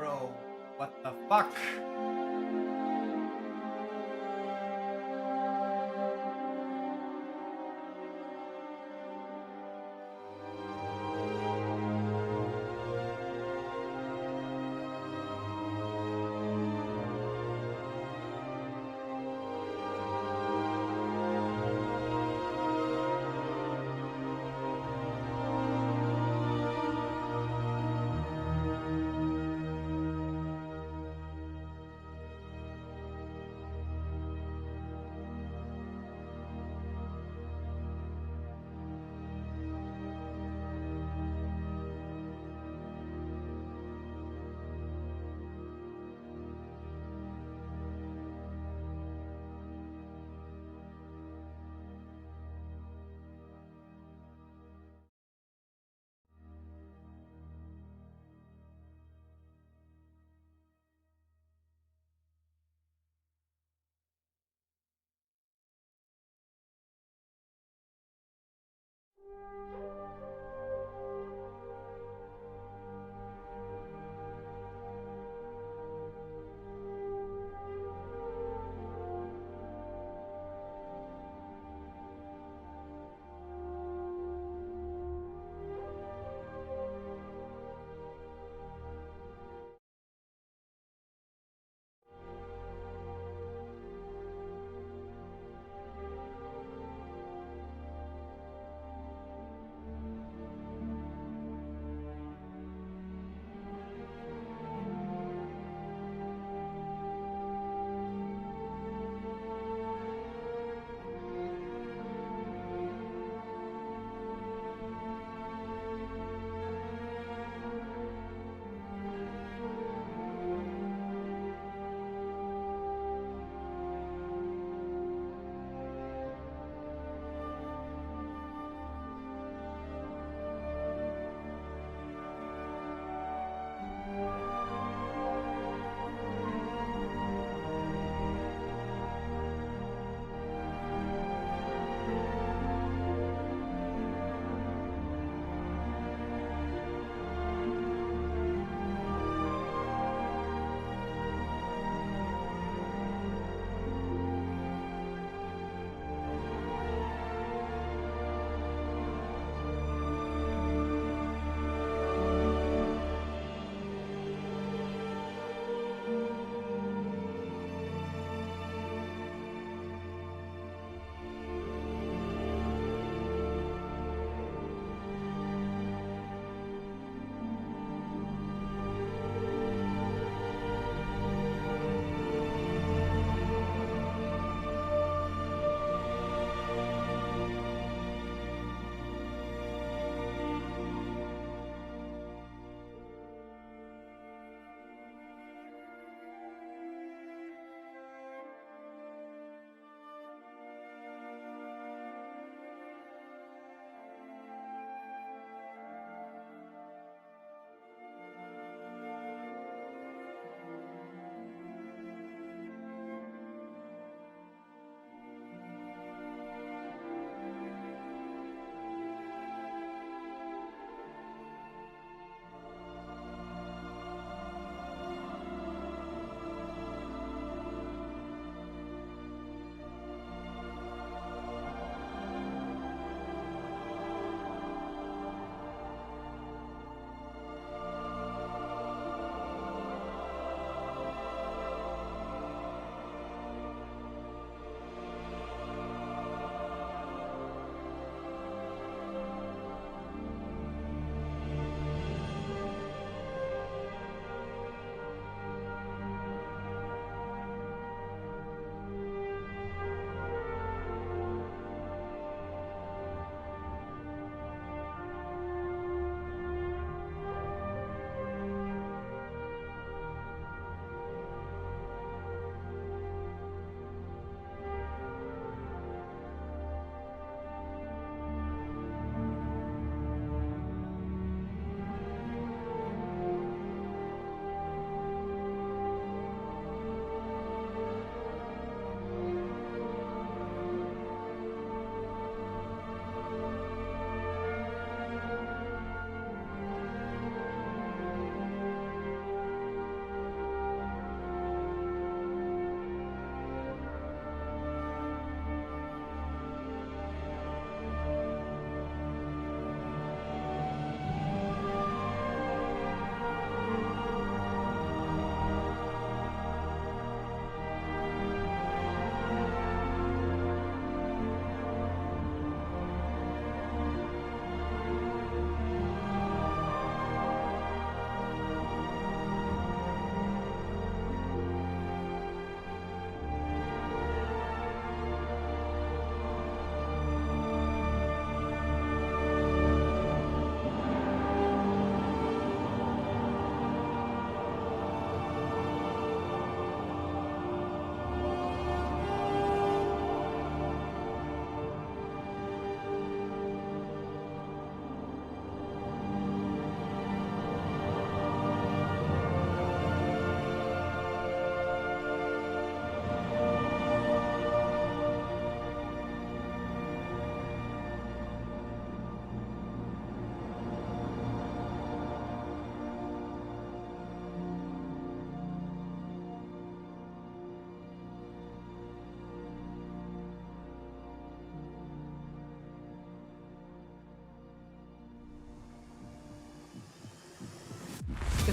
Bro, what the fuck?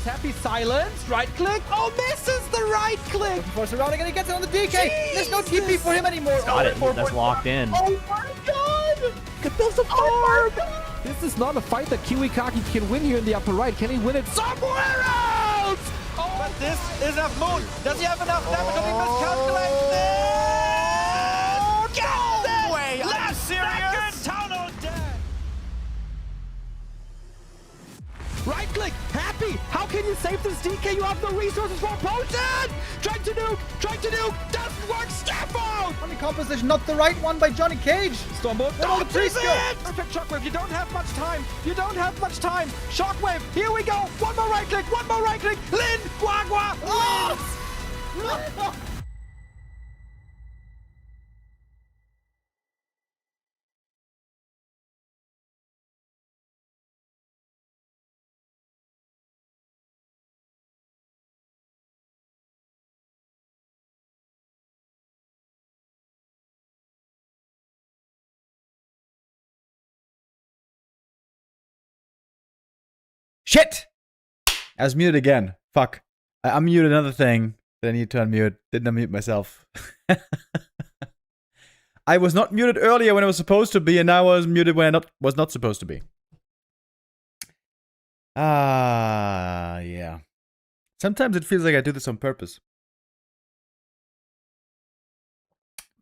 Happy silence. Right click. Oh, misses the right click. Force surrounding and he gets it on the DK. There's no TP for him anymore. Got it. That's locked in. Oh my god. There's a farm. This is not a fight that Kiwikaki can win here in the upper right. Can he win it somewhere else? Oh, But this is enough moon. Does he have enough damage to be miscalculated? No way! Are you serious? Town on deck. Right click, happy. How can you save this DK? You have no resources for a potion. Trying to nuke. Doesn't work. Step out. On the composition, not the right one by Johnny Cage. Stormbolt. Oh, the priest go. Perfect shockwave. You don't have much time. Shockwave. Here we go. One more right click. Lin. Guagua. Oh! Shit! I was muted again. Fuck. I unmuted another thing that I need to unmute. Didn't unmute myself. I was not muted earlier when I was supposed to be, and now I was muted when I was not supposed to be. Yeah. Sometimes it feels like I do this on purpose.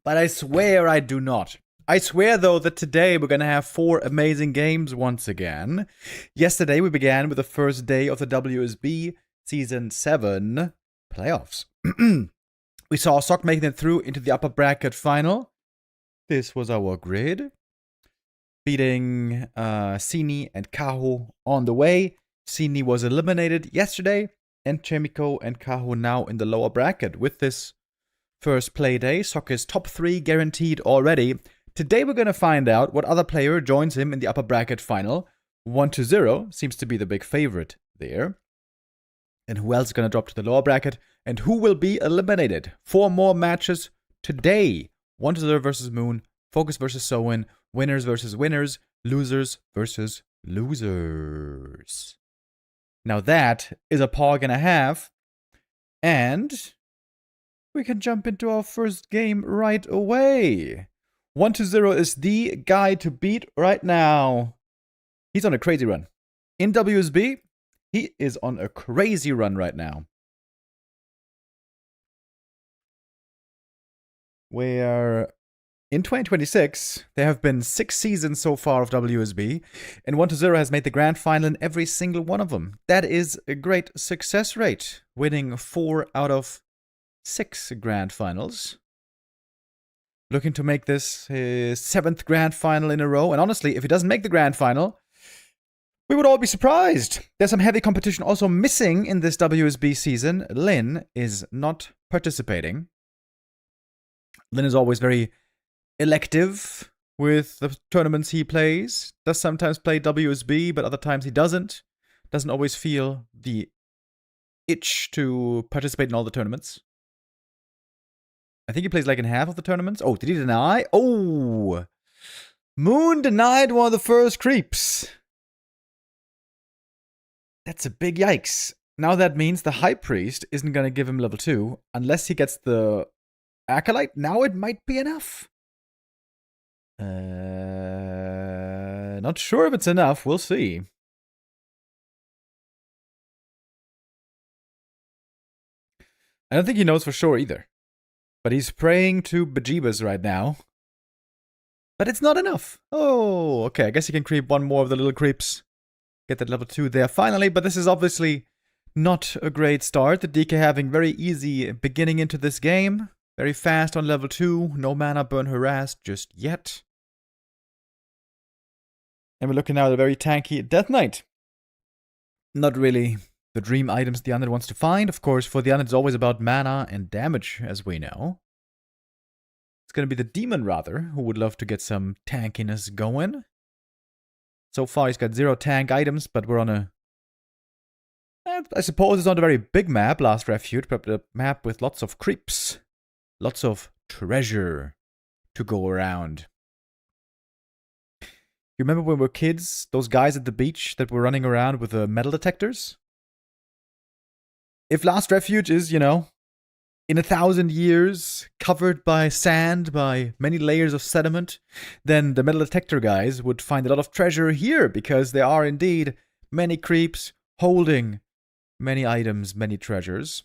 But I swear I do not. I swear, though, that today we're going to have 4 amazing games once again. Yesterday, we began with the first day of the WSB Season 7 playoffs. We saw Sok making it through into the upper bracket final. This was our grid. Beating Sini and Kaho on the way. Sini was eliminated yesterday, and Chemico and Kaho now in the lower bracket. With this first play day, Sok is top 3 guaranteed already. Today we're going to find out what other player joins him in the upper bracket final. 1-0 seems to be the big favorite there. And who else is going to drop to the lower bracket? And who will be eliminated? 4 more matches today. 1-0 versus Moon, Focus versus Soin, winners versus winners, losers versus losers. Now that is a Pog and a half. And we can jump into our first game right away. 1-0 is the guy to beat right now. He's on a crazy run. In WSB, he is on a crazy run right now. Where in 2026, there have been 6 seasons so far of WSB, and 1-0 has made the grand final in every single one of them. That is a great success rate, winning 4 out of 6 grand finals. Looking to make this his 7th grand final in a row. And honestly, if he doesn't make the grand final, we would all be surprised. There's some heavy competition also missing in this WSB season. Lin is not participating. Lin is always very elective with the tournaments he plays. Does sometimes play WSB, but other times he doesn't. Doesn't always feel the itch to participate in all the tournaments. I think he plays like in half of the tournaments. Oh, did he deny? Oh! Moon denied one of the first creeps. That's a big yikes. Now that means the High Priest isn't going to give him level 2 unless he gets the Acolyte. Now it might be enough. Not sure if it's enough. We'll see. I don't think he knows for sure either. But he's praying to bejeebus right now. But it's not enough. Oh, okay. I guess he can creep one more of the little creeps. Get that level 2 there finally. But this is obviously not a great start. The DK having very easy beginning into this game. Very fast on level 2. No mana burn harassed just yet. And we're looking now at a very tanky Death Knight. Not really the dream items the Undead wants to find. Of course, for the Undead, it's always about mana and damage, as we know. It's going to be the Demon, rather, who would love to get some tankiness going. So far, he's got 0 tank items, but we're on a... I suppose it's not a very big map, Last Refuge, but a map with lots of creeps. Lots of treasure to go around. You remember when we were kids, those guys at the beach that were running around with the metal detectors? If Last Refuge is, you know, in 1,000 years, covered by sand, by many layers of sediment, then the metal detector guys would find a lot of treasure here, because there are indeed many creeps holding many items, many treasures.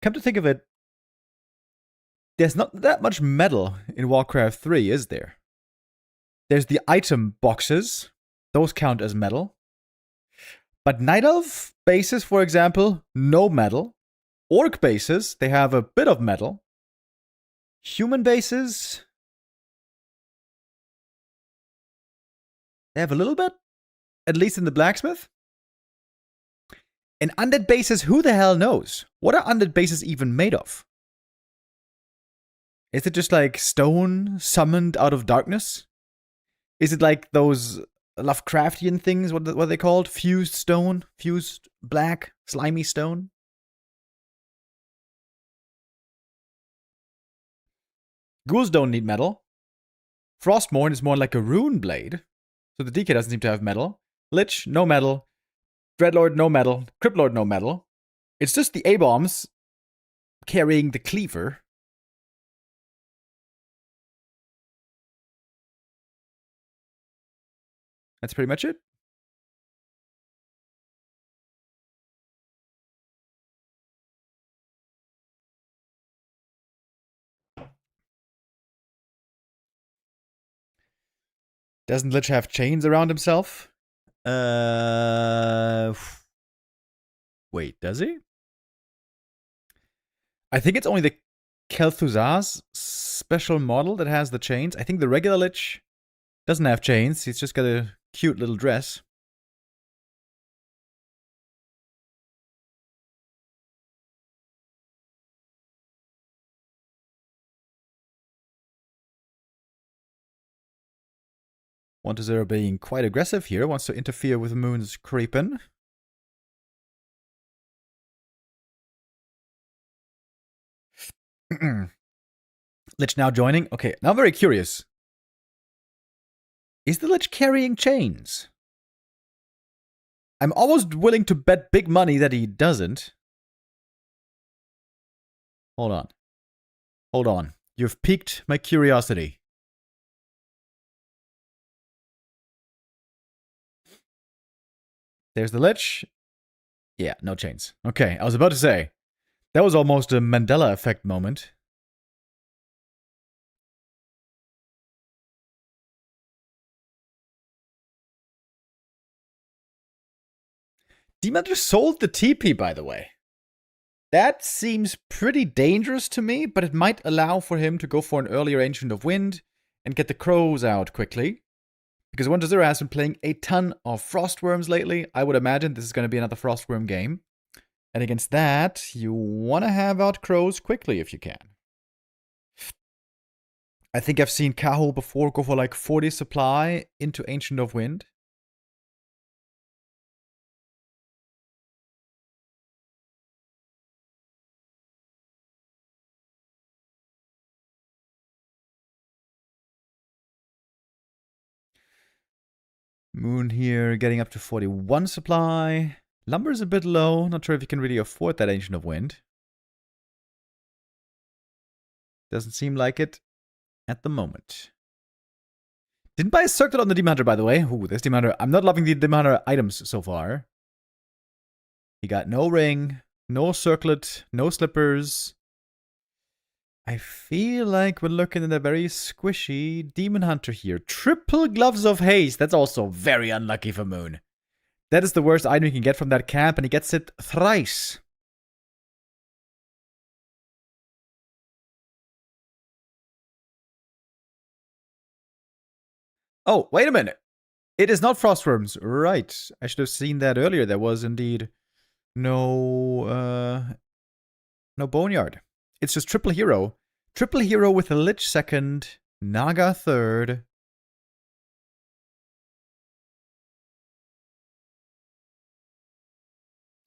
Come to think of it, there's not that much metal in Warcraft 3, is there? There's the item boxes. Those count as metal. But Night Elf bases, for example, no metal. Orc bases, they have a bit of metal. Human bases, they have a little bit. At least in the blacksmith. And undead bases, who the hell knows? What are undead bases even made of? Is it just like stone summoned out of darkness? Is it like those Lovecraftian things? What are they called? Fused stone? Fused black, slimy stone? Ghouls don't need metal. Frostmourne is more like a rune blade. So the DK doesn't seem to have metal. Lich, no metal. Dreadlord, no metal. Cryptlord, no metal. It's just the A-bombs carrying the cleaver. That's pretty much it. Doesn't Lich have chains around himself? Wait, does he? I think it's only the Kel'Thuzar's special model that has the chains. I think the regular Lich doesn't have chains. He's just got a cute little dress. One to zero being quite aggressive here. Wants to interfere with Moon's creeping. Lich now joining. Okay, now I'm very curious. Is the Lich carrying chains? I'm almost willing to bet big money that he doesn't. Hold on. Hold on. You've piqued my curiosity. There's the Lich. Yeah, no chains. Okay, I was about to say. That was almost a Mandela effect moment. Demon Hunter sold the TP, by the way. That seems pretty dangerous to me, but it might allow for him to go for an earlier Ancient of Wind and get the crows out quickly. Because 1-0 has been playing a ton of Frostworms lately. I would imagine this is going to be another Frostworm game. And against that, you want to have out crows quickly if you can. I think I've seen Kaho before go for like 40 supply into Ancient of Wind. Moon here getting up to 41 supply. Lumber's a bit low. Not sure if you can really afford that Ancient of Wind. Doesn't seem like it at the moment. Didn't buy a circlet on the Demon Hunter, by the way. Ooh, this Demon Hunter. I'm not loving the Demon Hunter items so far. He got no ring, no circlet, no slippers. I feel like we're looking at a very squishy Demon Hunter here. Triple Gloves of Haste. That's also very unlucky for Moon. That is the worst item you can get from that camp, and he gets it thrice. Oh, wait a minute. It is not Frostworms. Right. I should have seen that earlier. There was indeed no Boneyard. It's just triple hero. Triple hero with a Lich second, Naga third.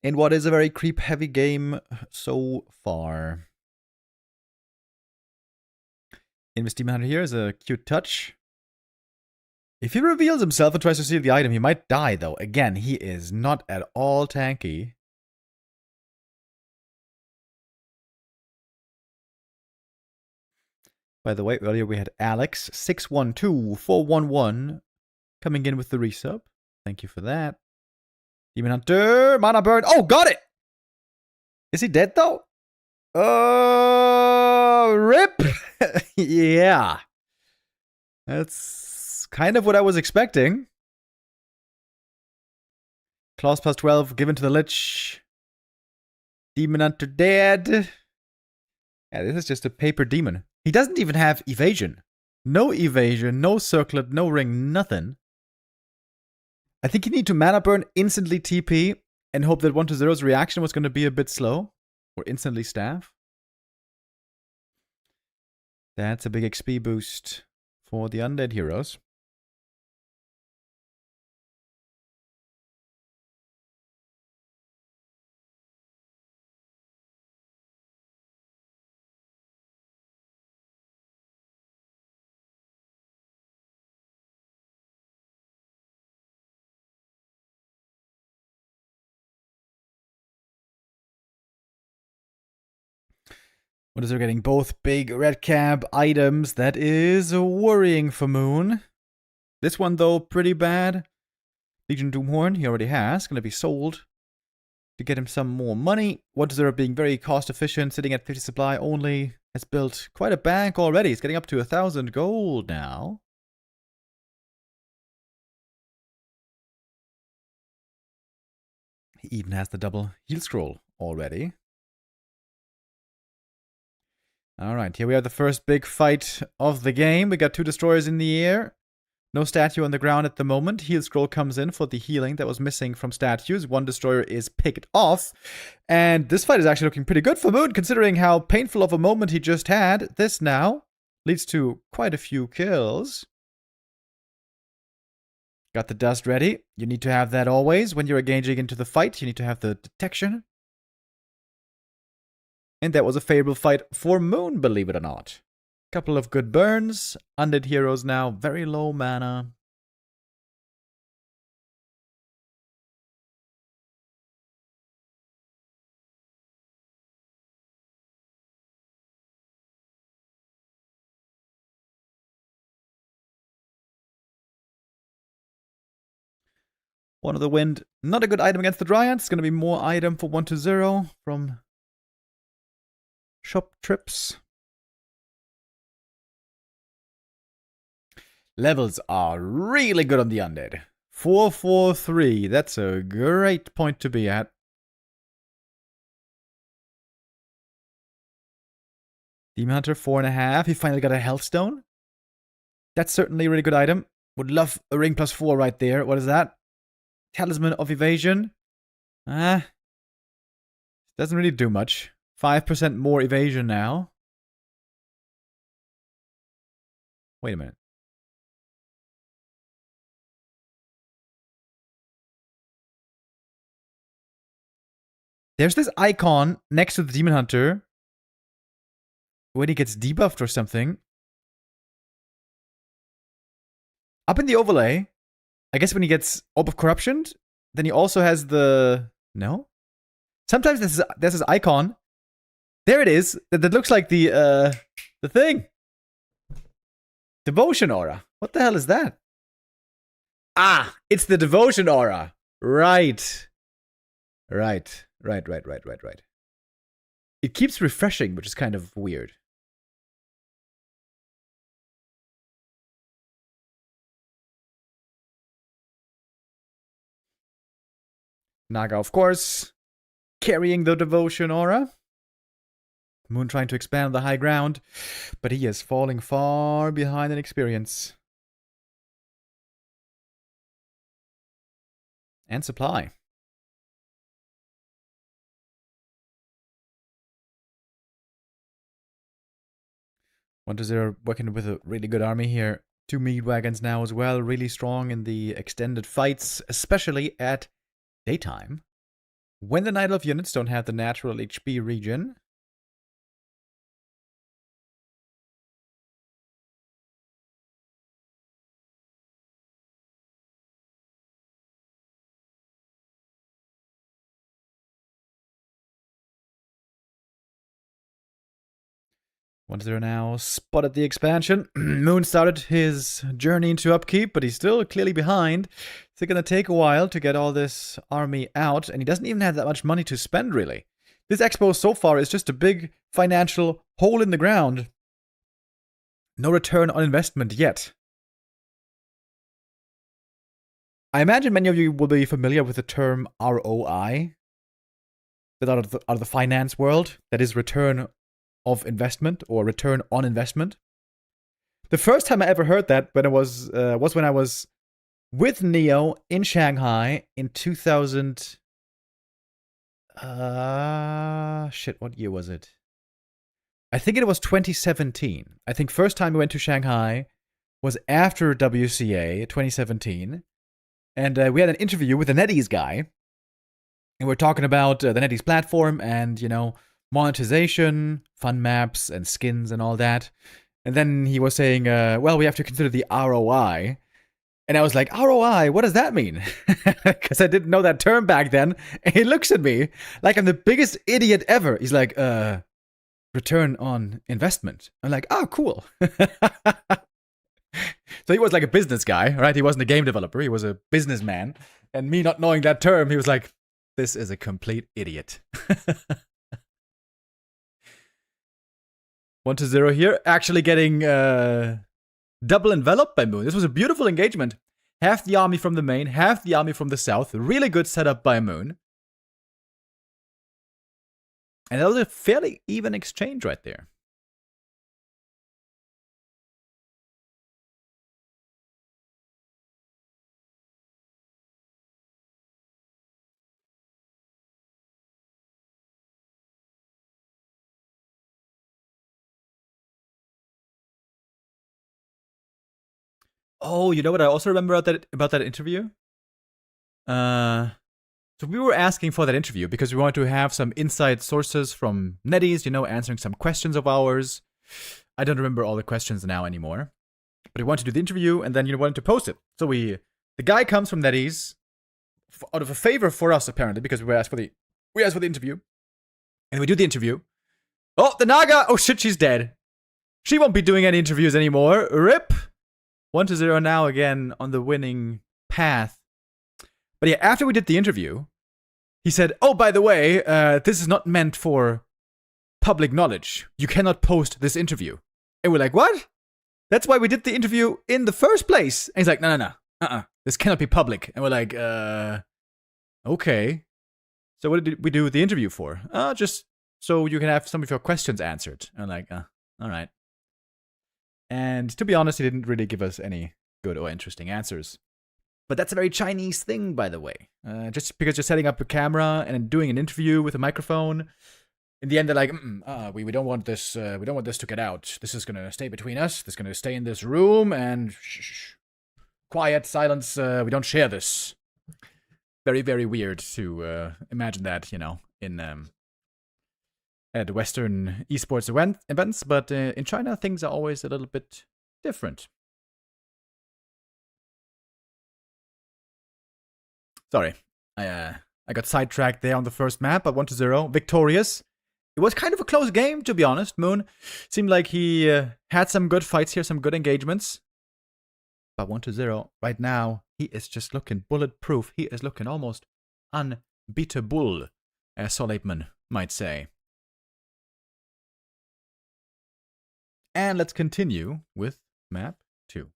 In what is a very creep-heavy game so far. Invis Demon Hunter here is a cute touch. If he reveals himself and tries to steal the item, he might die, though. Again, he is not at all tanky. By the way, earlier we had Alex, 612411, coming in with the resub. Thank you for that. Demon Hunter, Mana Burn. Oh, got it! Is he dead, though? Rip! Yeah. That's kind of what I was expecting. Claws plus 12 given to the Lich. Demon Hunter dead. Yeah, this is just a paper demon. He doesn't even have evasion. No evasion, no circlet, no ring, nothing. I think you need to mana burn, instantly TP, and hope that 1-0's reaction was going to be a bit slow. Or instantly staff. That's a big XP boost for the undead heroes. What is there getting? Both big red cab items. That is worrying for Moon. This one, though, pretty bad. Legion Doomhorn, he already has. Going to be sold to get him some more money. 1-0 being very cost efficient, sitting at 50 supply only. Has built quite a bank already. He's getting up to 1,000 gold now. He even has the double heal scroll already. Alright, here we have the first big fight of the game. We got 2 destroyers in the air. No statue on the ground at the moment. Heal scroll comes in for the healing that was missing from statues. 1 destroyer is picked off. And this fight is actually looking pretty good for Moon, considering how painful of a moment he just had. This now leads to quite a few kills. Got the dust ready. You need to have that always. When you're engaging into the fight, you need to have the detection. And that was a favorable fight for Moon, believe it or not. Couple of good burns. Undead heroes now, very low mana. One of the Wind, not a good item against the Dryads. It's going to be more item for 1-0 from shop trips. Levels are really good on the Undead. 443. That's a great point to be at. Demon Hunter 4.5. He finally got a Health Stone. That's certainly a really good item. Would love a ring plus 4 right there. What is that? Talisman of Evasion. Doesn't really do much. 5% more evasion now. Wait a minute. There's this icon next to the Demon Hunter when he gets debuffed or something. Up in the overlay, I guess when he gets Orb of Corruption, then he also has the... No? Sometimes there's this icon. There it is. That looks like the thing. Devotion Aura. What the hell is that? Ah, it's the Devotion Aura. Right. Right. It keeps refreshing, which is kind of weird. Naga, of course, carrying the Devotion Aura. Moon trying to expand the high ground, but he is falling far behind in experience. And supply. 1-0 working with a really good army here. 2 meat wagons now as well, really strong in the extended fights, especially at daytime. When the Night Elf units don't have the natural HP regen. 1-0 now. Spotted the expansion. Moon started his journey into upkeep, but he's still clearly behind. It's going to take a while to get all this army out, and he doesn't even have that much money to spend, really. This expo so far is just a big financial hole in the ground. No return on investment yet. I imagine many of you will be familiar with the term ROI. That out of the finance world, that is return of investment or return on investment. The first time I ever heard that when was when I was with Neo in Shanghai in 2000. What year was it? I think it was 2017. I think first time we went to Shanghai was after WCA 2017, and we had an interview with the NetEase guy. And we're talking about the NetEase platform and, monetization, fun maps and skins and all that. And then he was saying, well, we have to consider the ROI. And I was like, ROI, what does that mean? Because I didn't know that term back then. And he looks at me like I'm the biggest idiot ever. He's like, return on investment. I'm like, oh, cool. So he was like a business guy, right? He wasn't a game developer. He was a businessman. And me not knowing that term, he was like, this is a complete idiot. 1-0 here. Actually getting double enveloped by Moon. This was a beautiful engagement. Half the army from the main, half the army from the south. Really good setup by Moon. And that was a fairly even exchange right there. Oh, you know what I also remember about that interview? So we were asking for that interview because we wanted to have some inside sources from NetEase, answering some questions of ours. I don't remember all the questions now anymore. But we wanted to do the interview and then wanted to post it. So the guy comes from NetEase out of a favor for us apparently because we asked for the interview. And we do the interview. Oh, the Naga! Oh shit, she's dead. She won't be doing any interviews anymore. RIP! 1-0 now again on the winning path. But yeah, after we did the interview, he said, oh, by the way, this is not meant for public knowledge. You cannot post this interview. And we're like, what? That's why we did the interview in the first place. And he's like, no. This cannot be public. And we're like, okay. So what did we do the interview for? Just so you can have some of your questions answered. And I'm like, all right. And to be honest, he didn't really give us any good or interesting answers. But that's a very Chinese thing, by the way. Just because you're setting up a camera and doing an interview with a microphone, in the end they're like, we don't want this. We don't want this to get out. This is gonna stay between us. This is gonna stay in this room and shh. Quiet, silence. We don't share this. Very, very weird to imagine that, in at Western esports events, but in China things are always a little bit different. Sorry, I got sidetracked there on the first map, but 1-0, victorious. It was kind of a close game, to be honest. Moon seemed like he had some good fights here, some good engagements. But 1-0 right now, he is just looking bulletproof. He is looking almost unbeatable, as Soleitman might say. And let's continue with map 2.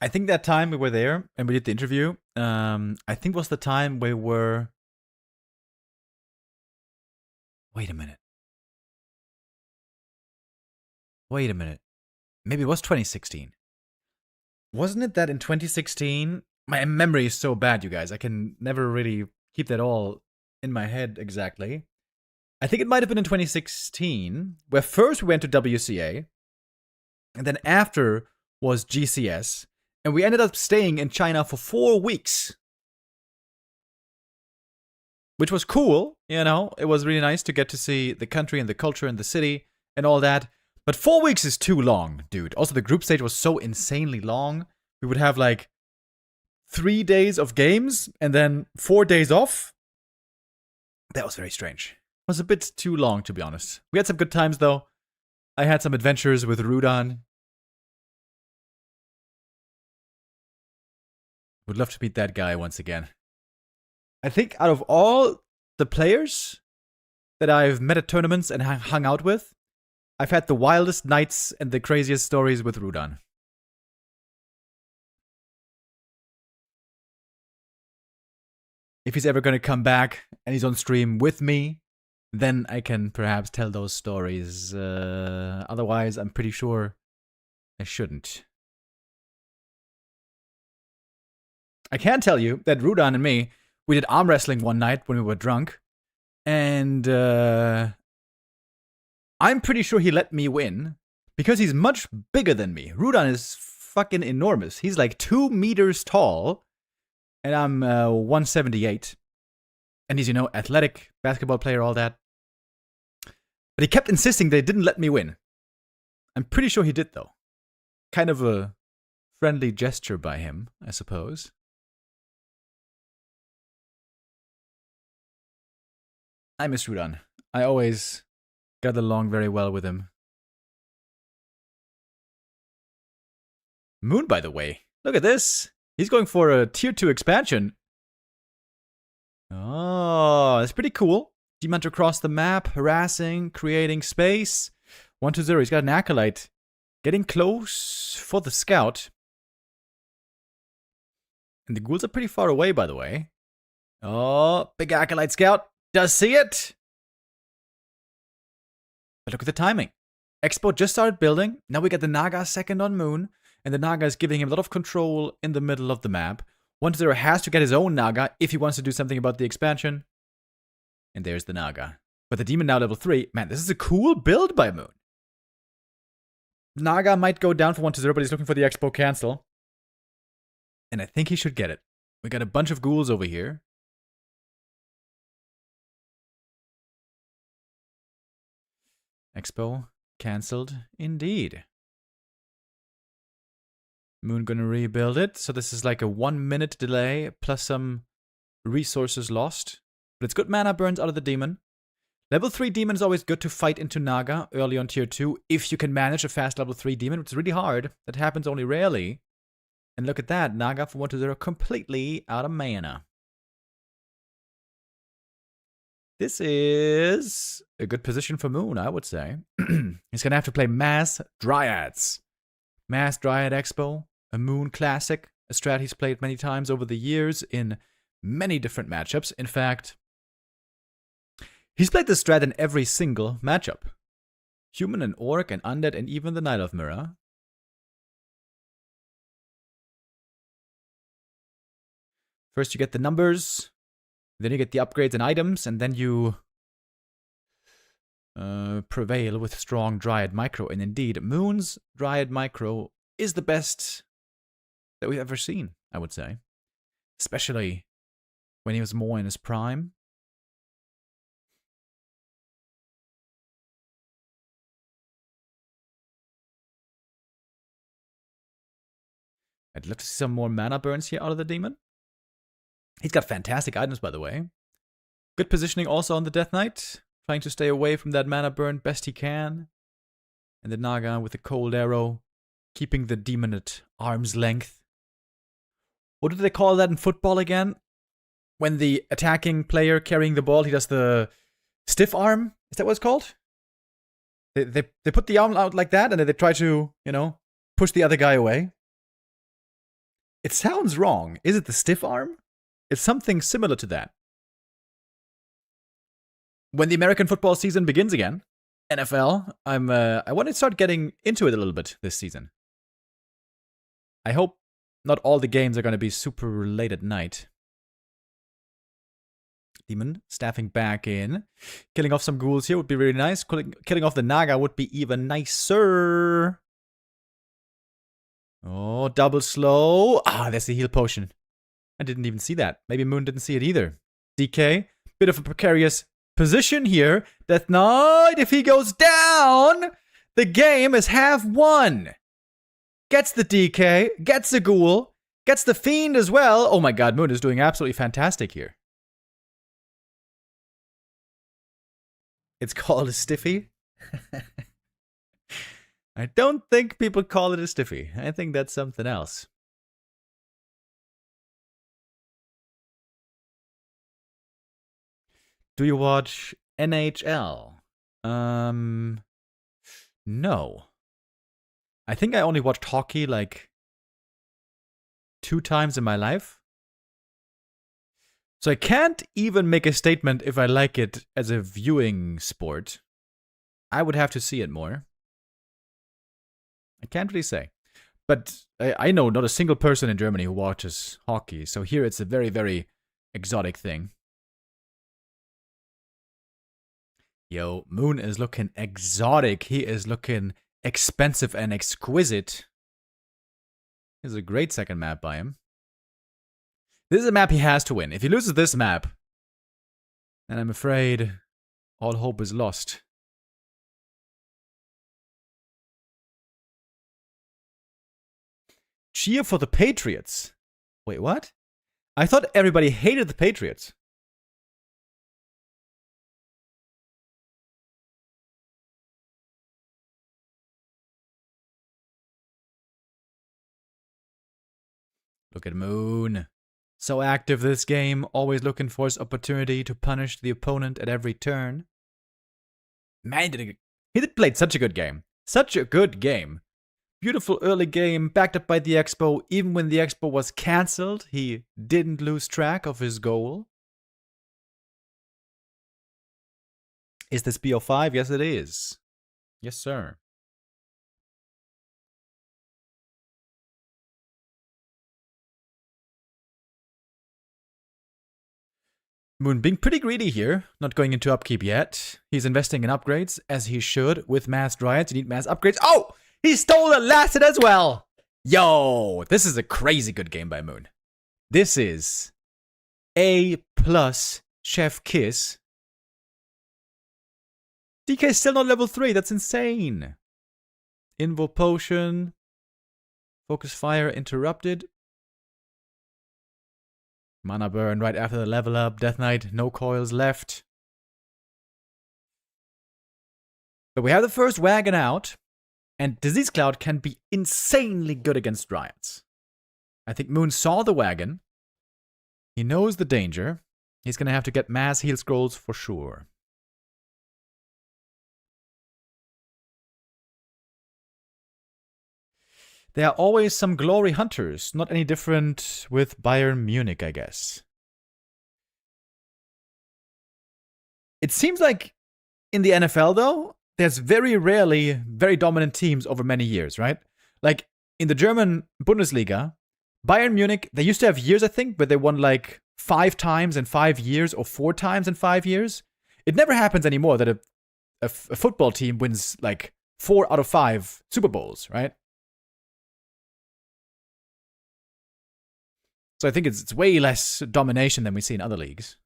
I think that time we were there and we did the interview, I think was the time we were... Wait a minute. Maybe it was 2016. Wasn't it that in 2016... My memory is so bad, you guys. I can never really keep that all in my head exactly. I think it might have been in 2016, where first we went to WCA, and then after was GCS. And we ended up staying in China for 4 weeks. which was cool, you know. It was really nice to get to see the country and the culture and the city and all that. But 4 weeks is too long, dude. Also, the group stage was so insanely long. We would have like 3 days of games and then 4 days off. That was very strange. It was a bit too long, to be honest. We had some good times, though. I had some adventures with Rudan. Would love to meet that guy once again. I think out of all the players that I've met at tournaments and hung out with, I've had the wildest nights and the craziest stories with Rudan. If he's ever going to come back and he's on stream with me, then I can perhaps tell those stories. Otherwise, I'm pretty sure I shouldn't. I can tell you that Rudan and me, we did arm wrestling one night when we were drunk. And I'm pretty sure he let me win because he's much bigger than me. Rudan is fucking enormous. He's like 2 meters tall. And I'm 178. And he's, you know, athletic, basketball player, all that. But he kept insisting they didn't let me win. I'm pretty sure he did, though. Kind of a friendly gesture by him, I suppose. I miss Rudan. I always got along very well with him. Moon, by the way. Look at this. He's going for a tier 2 expansion. Oh, that's pretty cool. Demon across the map, harassing, creating space. 1-2-0, he's got an acolyte. Getting close for the scout. And the ghouls are pretty far away, by the way. Oh, big acolyte scout. Does see it. But look at the timing. Expo just started building. Now we get the Naga second on Moon. And the Naga is giving him a lot of control in the middle of the map. 1-0 has to get his own Naga if he wants to do something about the expansion. And there's the Naga. But the Demon now level 3. Man, this is a cool build by Moon. Naga might go down for 1-0, but he's looking for the Expo cancel. And I think he should get it. We got a bunch of ghouls over here. Expo cancelled indeed. Moon gonna rebuild it. So this is like a 1 minute delay plus some resources lost. But it's good mana burns out of the demon. Level 3 demon is always good to fight into Naga early on tier 2 if you can manage a fast level 3 demon, which is really hard. That happens only rarely. And look at that, Naga for 1-0 completely out of mana. This is a good position for Moon, I would say. He's gonna have to play Mass Dryads. Mass Dryad Expo, a Moon classic, a strat he's played many times over the years in many different matchups. In fact, he's played this strat in every single matchup. Human and Orc and Undead and even the Night of Mirror. First you get the numbers, then you get the upgrades and items, and then you prevail with strong Dryad Micro. And indeed, Moon's Dryad Micro is the best that we've ever seen, I would say. Especially when he was more in his prime. I'd love to see some more mana burns here out of the demon. He's got fantastic items, by the way. Good positioning also on the Death Knight. Trying to stay away from that mana burn best he can. And the Naga with the cold arrow. Keeping the demon at arm's length. What do they call that in football again? When the attacking player carrying the ball, he does the stiff arm? Is that what it's called? They put the arm out like that and then they try to, you know, push the other guy away. It sounds wrong. Is it the stiff arm? It's something similar to that. When the American football season begins again, NFL, I want to start getting into it a little bit this season. I hope not all the games are going to be super late at night. Demon staffing back in. Killing off some ghouls here would be really nice. Killing off the Naga would be even nicer. Oh, double slow. Ah, there's the heal potion. I didn't even see that. Maybe Moon didn't see it either. DK Bit of a precarious position here. Death Knight, if he goes down, the game is half won. Gets the DK, gets the Ghoul, gets the Fiend as well. Oh my god, Moon is doing absolutely fantastic here. It's called a stiffy. I don't think people call it a stiffy. I think that's something else. Do you watch NHL? No. I think I only watched hockey like 2 times in my life. So I can't even make a statement if I like it as a viewing sport. I would have to see it more. I can't really say. But I know not a single person in Germany who watches hockey. So here it's a very, very exotic thing. Yo, Moon is looking exotic. He is looking expensive and exquisite. This is a great second map by him. This is a map he has to win. If he loses this map, then I'm afraid all hope is lost. Cheer for the Patriots. Wait, what? I thought everybody hated the Patriots. Look at Moon. So active this game, always looking for his opportunity to punish the opponent at every turn. Man, he did play such a good game. Such a good game. Beautiful early game, backed up by the Expo. Even when the Expo was cancelled, he didn't lose track of his goal. Is this BO5? Yes, it is. Yes, sir. Moon being pretty greedy here, not going into upkeep yet. He's investing in upgrades, as he should, with mass dryads. You need mass upgrades. Oh! He stole a Lacet as well! Yo! This is a crazy good game by Moon. This is A+ Chef Kiss. DK is still not level 3, that's insane. Invo Potion. Focus Fire interrupted. Mana burn right after the level up. Death Knight, no coils left. But we have the first wagon out. And Disease Cloud can be insanely good against Dryads. I think Moon saw the wagon. He knows the danger. He's going to have to get mass heal scrolls for sure. There are always some glory hunters. Not any different with Bayern Munich, I guess. It seems like in the NFL, though, there's very rarely very dominant teams over many years, right? Like in the German Bundesliga, Bayern Munich, they used to have years, I think, where they won like 5 times in 5 years or 4 times in 5 years. It never happens anymore that a football team wins like 4 out of 5 Super Bowls, right? So I think it's way less domination than we see in other leagues.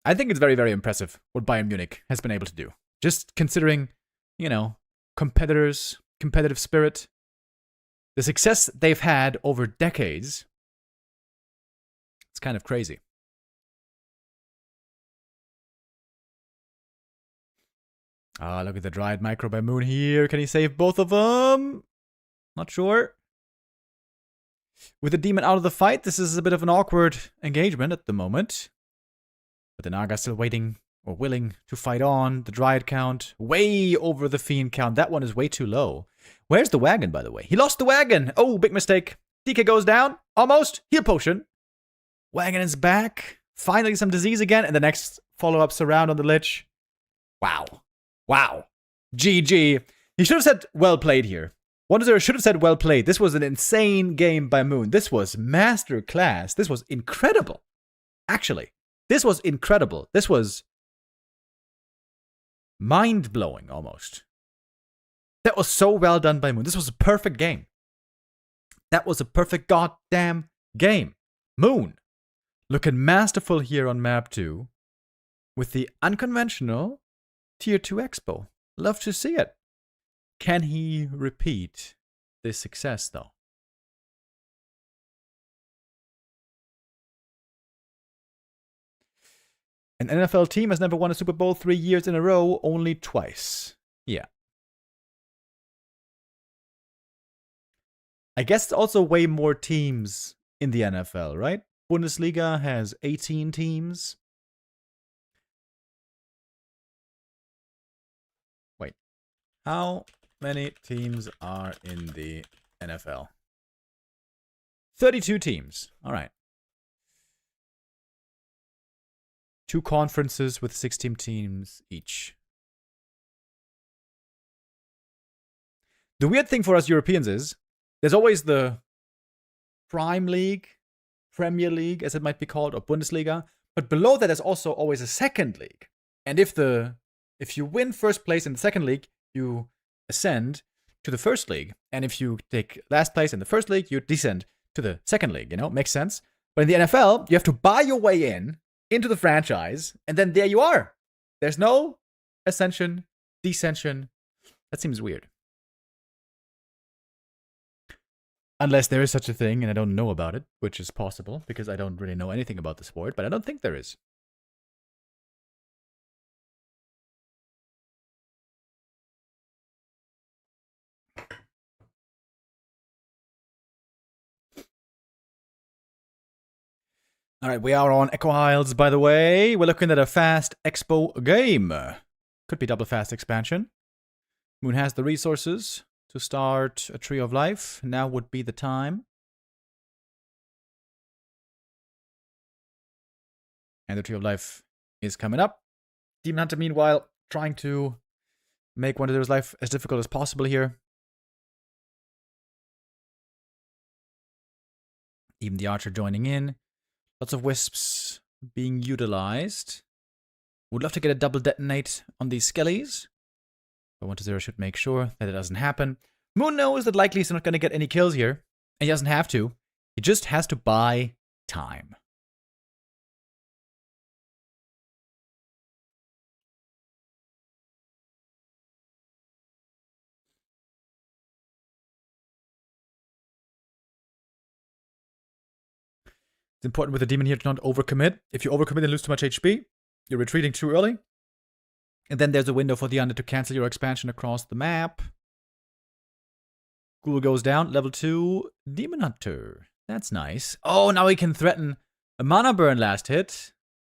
I think it's very, very impressive what Bayern Munich has been able to do. Just considering, you know, competitors, competitive spirit, the success they've had over decades. It's kind of crazy. Ah, look at the Dryad Micro by Moon here. Can he save both of them? Not sure. With the Demon out of the fight, this is a bit of an awkward engagement at the moment. But the Naga still waiting or willing to fight on. The Dryad count way over the Fiend count. That one is way too low. Where's the wagon, by the way? He lost the wagon. Oh, big mistake. DK goes down. Almost. Heal potion. Wagon is back. Finally some disease again. And the next follow-up surround on the Lich. Wow. Wow. GG. He should have said well played here. 1-0 should have said well played. This was an insane game by Moon. This was master class. This was incredible. Actually. This was incredible. This was mind-blowing, almost. That was so well done by Moon. This was a perfect game. That was a perfect goddamn game. Moon, looking masterful here on map 2 with the unconventional tier 2 expo. Love to see it. Can he repeat this success though? An NFL team has never won a Super Bowl 3 years in a row, only twice. Yeah. I guess it's also way more teams in the NFL, right? Bundesliga has 18 teams. Wait. How many teams are in the NFL? 32 teams. All right. 2 conferences with 16 teams each. The weird thing for us Europeans is there's always the Prime League, Premier League, as it might be called, or Bundesliga. But below that, there's also always a second league. And if you win first place in the second league, you ascend to the first league. And if you take last place in the first league, you descend to the second league. You know, makes sense. But in the NFL, you have to buy your way into the franchise, and then there you are. There's no ascension, descension. That seems weird. Unless there is such a thing and I don't know about it, which is possible because I don't really know anything about the sport, but I don't think there is. All right, we are on Echo Isles, by the way. We're looking at a fast expo game. Could be double fast expansion. Moon has the resources to start a Tree of Life. Now would be the time. And the Tree of Life is coming up. Demon Hunter, meanwhile, trying to make Wanderer's life as difficult as possible here. Even the Archer joining in. Lots of Wisps being utilized. Would love to get a double detonate on these Skellies. But 1-0 should make sure that it doesn't happen. Moon knows that likely he's not going to get any kills here. And he doesn't have to. He just has to buy time. It's important with the demon here to not overcommit. If you overcommit and lose too much HP, you're retreating too early. And then there's a window for the Undead to cancel your expansion across the map. Ghoul goes down. Level 2, Demon Hunter. That's nice. Oh, now he can threaten a mana burn last hit.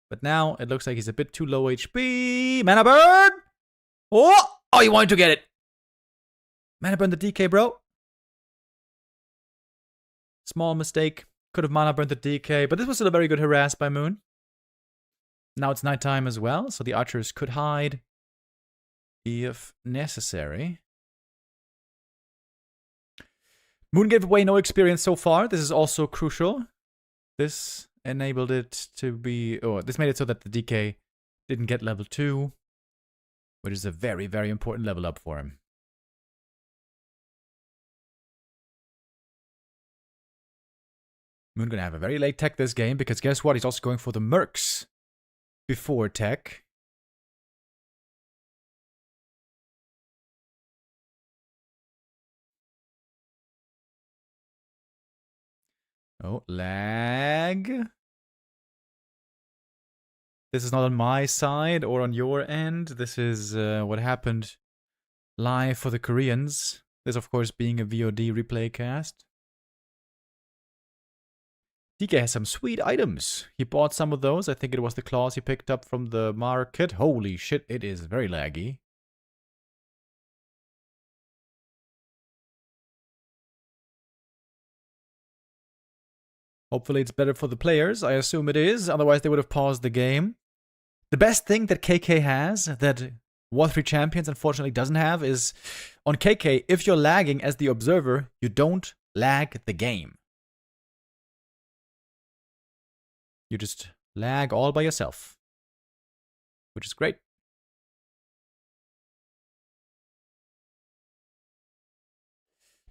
But now it looks like he's a bit too low HP. Mana burn! Oh, he wanted to get it. Mana burn the DK, bro. Small mistake. Could have mana burned the DK, but this was still a very good harass by Moon. Now it's nighttime as well, so the archers could hide if necessary. Moon gave away no experience so far. This is also crucial. This enabled it to be... Oh, this made it so that the DK didn't get level 2, which is a very, very important level up for him. Moon gonna have a very late tech this game, because guess what? He's also going for the mercs before tech. Oh, lag. This is not on my side or on your end. This is what happened live for the Koreans. This, of course, being a VoD replay cast. DK has some sweet items. He bought some of those. I think it was the claws he picked up from the market. Holy shit, it is very laggy. Hopefully it's better for the players. I assume it is. Otherwise they would have paused the game. The best thing that KK has, that War 3 Champions unfortunately doesn't have, is on KK, if you're lagging as the observer, you don't lag the game. You just lag all by yourself, which is great.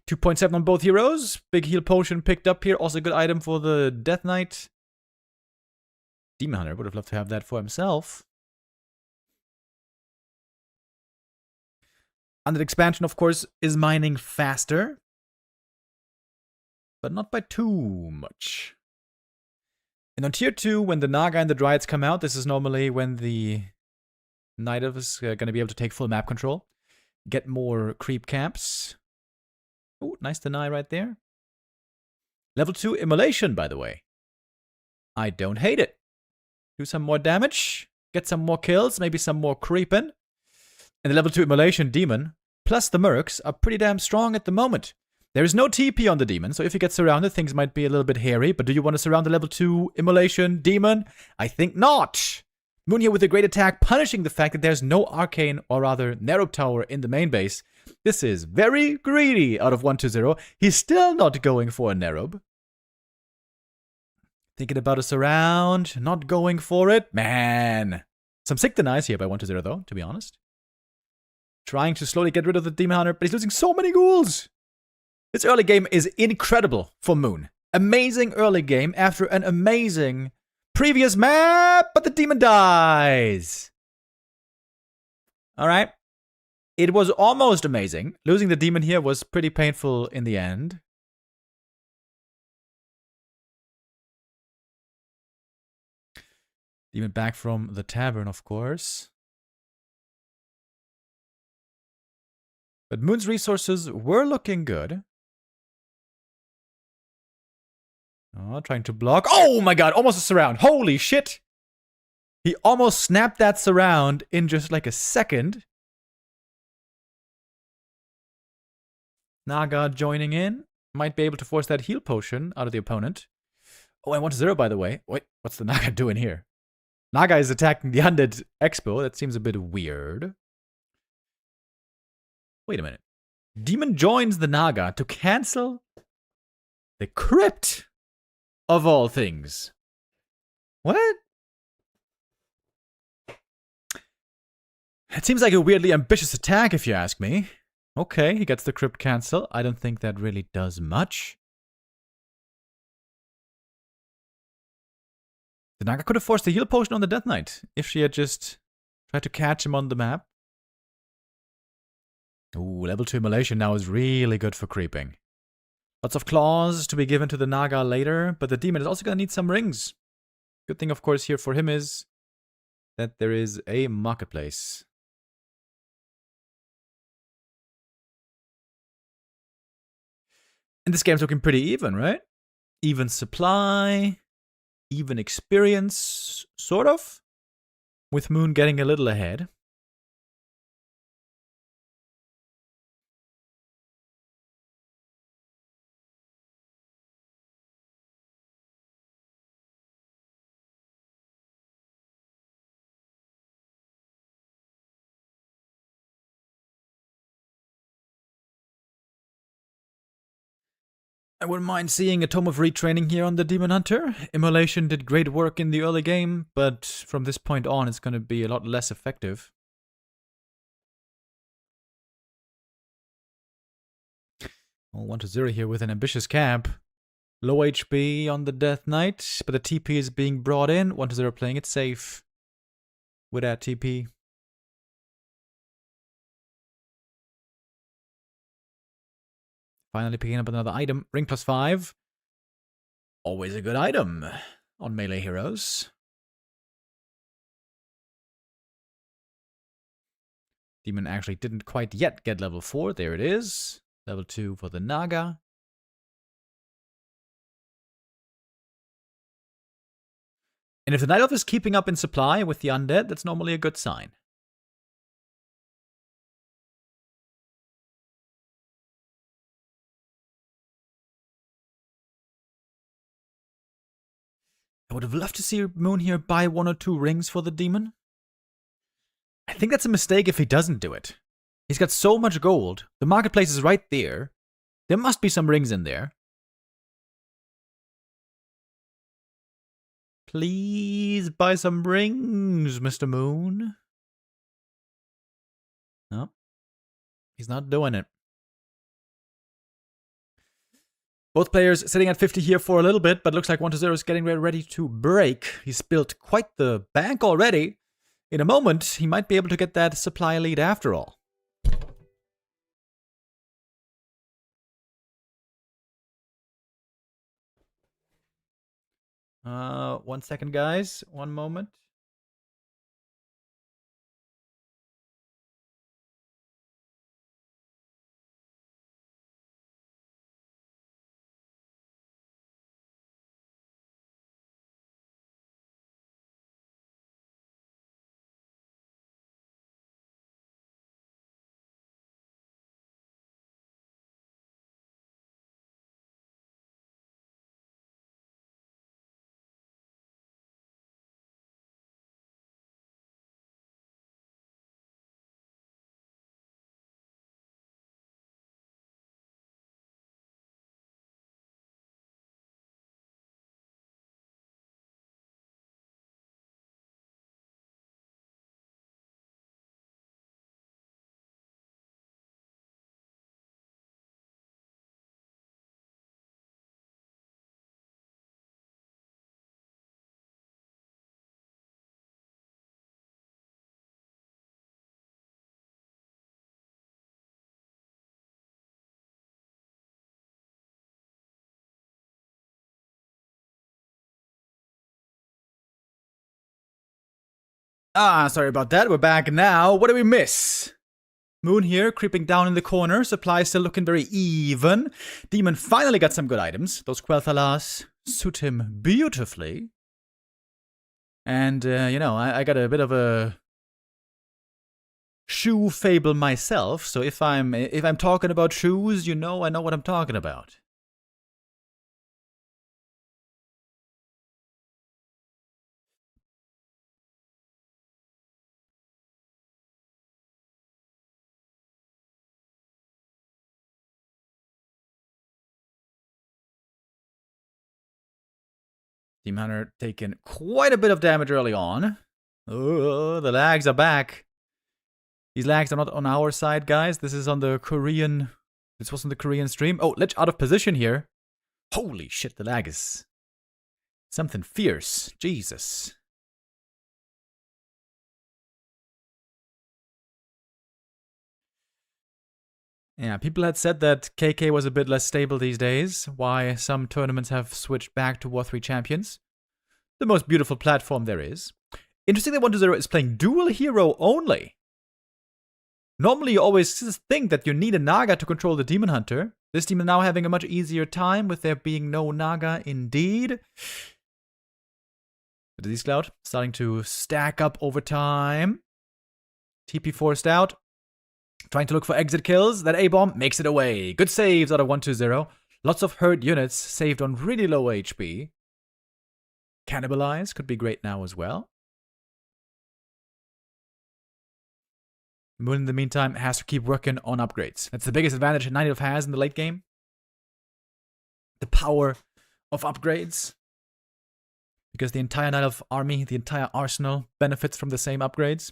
2.7 on both heroes. Big heal potion picked up here. Also a good item for the Death Knight. Demon Hunter would have loved to have that for himself. Under expansion, of course, is mining faster. But not by too much. And on tier 2, when the Naga and the Dryads come out, this is normally when the Knight of is going to be able to take full map control. Get more creep camps. Oh, nice deny right there. Level 2 Immolation, by the way. I don't hate it. Do some more damage. Get some more kills. Maybe some more creeping. And the level 2 Immolation Demon, plus the Mercs, are pretty damn strong at the moment. There is no TP on the Demon, so if he gets surrounded, things might be a little bit hairy. But do you want to surround the level 2 Immolation Demon? I think not. Moon here with a great attack, punishing the fact that there's no Arcane, or rather Narrow Tower in the main base. This is very greedy out of 1-2-0. He's still not going for a Narrow. Thinking about a surround, not going for it. Man. Some sick denies here by 1-0 though, to be honest. Trying to slowly get rid of the Demon Hunter, but he's losing so many ghouls. This early game is incredible for Moon. Amazing early game after an amazing previous map, but the demon dies. Alright. It was almost amazing. Losing the demon here was pretty painful in the end. Demon back from the tavern, of course. But Moon's resources were looking good. Oh, trying to block. Oh my god, almost a surround. Holy shit. He almost snapped that surround in just like a second. Naga joining in. Might be able to force that heal potion out of the opponent. Oh, and 1-0 by the way. Wait, what's the Naga doing here? Naga is attacking the Undead Expo. That seems a bit weird. Wait a minute. Demon joins the Naga to cancel the crypt of all things. What? It seems like a weirdly ambitious attack if you ask me. Okay, he gets the crypt cancel. I don't think that really does much. The Naga could have forced the heal potion on the Death Knight if she had just tried to catch him on the map. Ooh, level 2 Immolation now is really good for creeping. Lots of claws to be given to the Naga later, but the demon is also going to need some rings. Good thing, of course, here for him is that there is a marketplace. And this game's looking pretty even, right? Even supply, even experience, sort of. With Moon getting a little ahead. I wouldn't mind seeing a Tome of Retraining here on the Demon Hunter. Immolation did great work in the early game, but from this point on it's going to be a lot less effective. Well, 1-0 here with an ambitious camp. Low HP on the Death Knight, but the TP is being brought in. 1-0 playing it safe with that TP. Finally picking up another item. Ring +5. Always a good item on melee heroes. Demon actually didn't quite yet get level 4. There it is. Level 2 for the Naga. And if the Night Elf is keeping up in supply with the undead, that's normally a good sign. I would have loved to see Moon here buy 1 or 2 rings for the demon. I think that's a mistake if he doesn't do it. He's got so much gold. The marketplace is right there. There must be some rings in there. Please buy some rings, Mr. Moon. No, he's not doing it. Both players sitting at 50 here for a little bit, but looks like 1-0 is getting ready to break. He's built quite the bank already. In a moment, he might be able to get that supply lead after all. One second, guys. One moment. Sorry about that. We're back now. What did we miss? Moon here, creeping down in the corner. Supply still looking very even. Demon finally got some good items. Those Qualifiers suit him beautifully. And, you know, I got a bit of a shoe fable myself. So if I'm talking about shoes, you know I know what I'm talking about. Team Hunter taking quite a bit of damage early on. Oh, the lags are back. These lags are not on our side, guys. This is on the Korean... This wasn't the Korean stream. Oh, Lich out of position here. Holy shit, the lag is... something fierce. Jesus. Yeah, people had said that KK was a bit less stable these days, why some tournaments have switched back to War 3 Champions. The most beautiful platform there is. Interesting that 1-0 is playing dual hero only. Normally you always think that you need a Naga to control the Demon Hunter. This team is now having a much easier time with there being no Naga indeed. The Disease Cloud starting to stack up over time. TP forced out. Trying to look for exit kills. That A-bomb makes it away. Good saves out of 1-2-0. Lots of hurt units saved on really low HP. Cannibalize could be great now as well. Moon, in the meantime, has to keep working on upgrades. That's the biggest advantage Night Elf has in the late game. The power of upgrades. Because the entire Night Elf army, the entire arsenal, benefits from the same upgrades.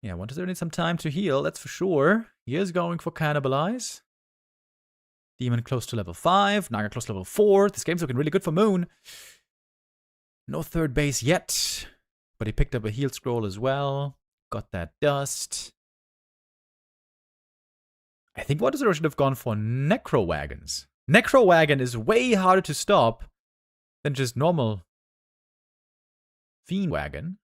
Yeah, 1-0 needs some time to heal, that's for sure. He is going for Cannibalize. Demon close to level 5, Naga close to level 4. This game's looking really good for Moon. No third base yet. But he picked up a heal scroll as well. Got that dust. I think 1-0 should have gone for Necro Wagons. Necro Wagon is way harder to stop than just normal Fiend Wagon.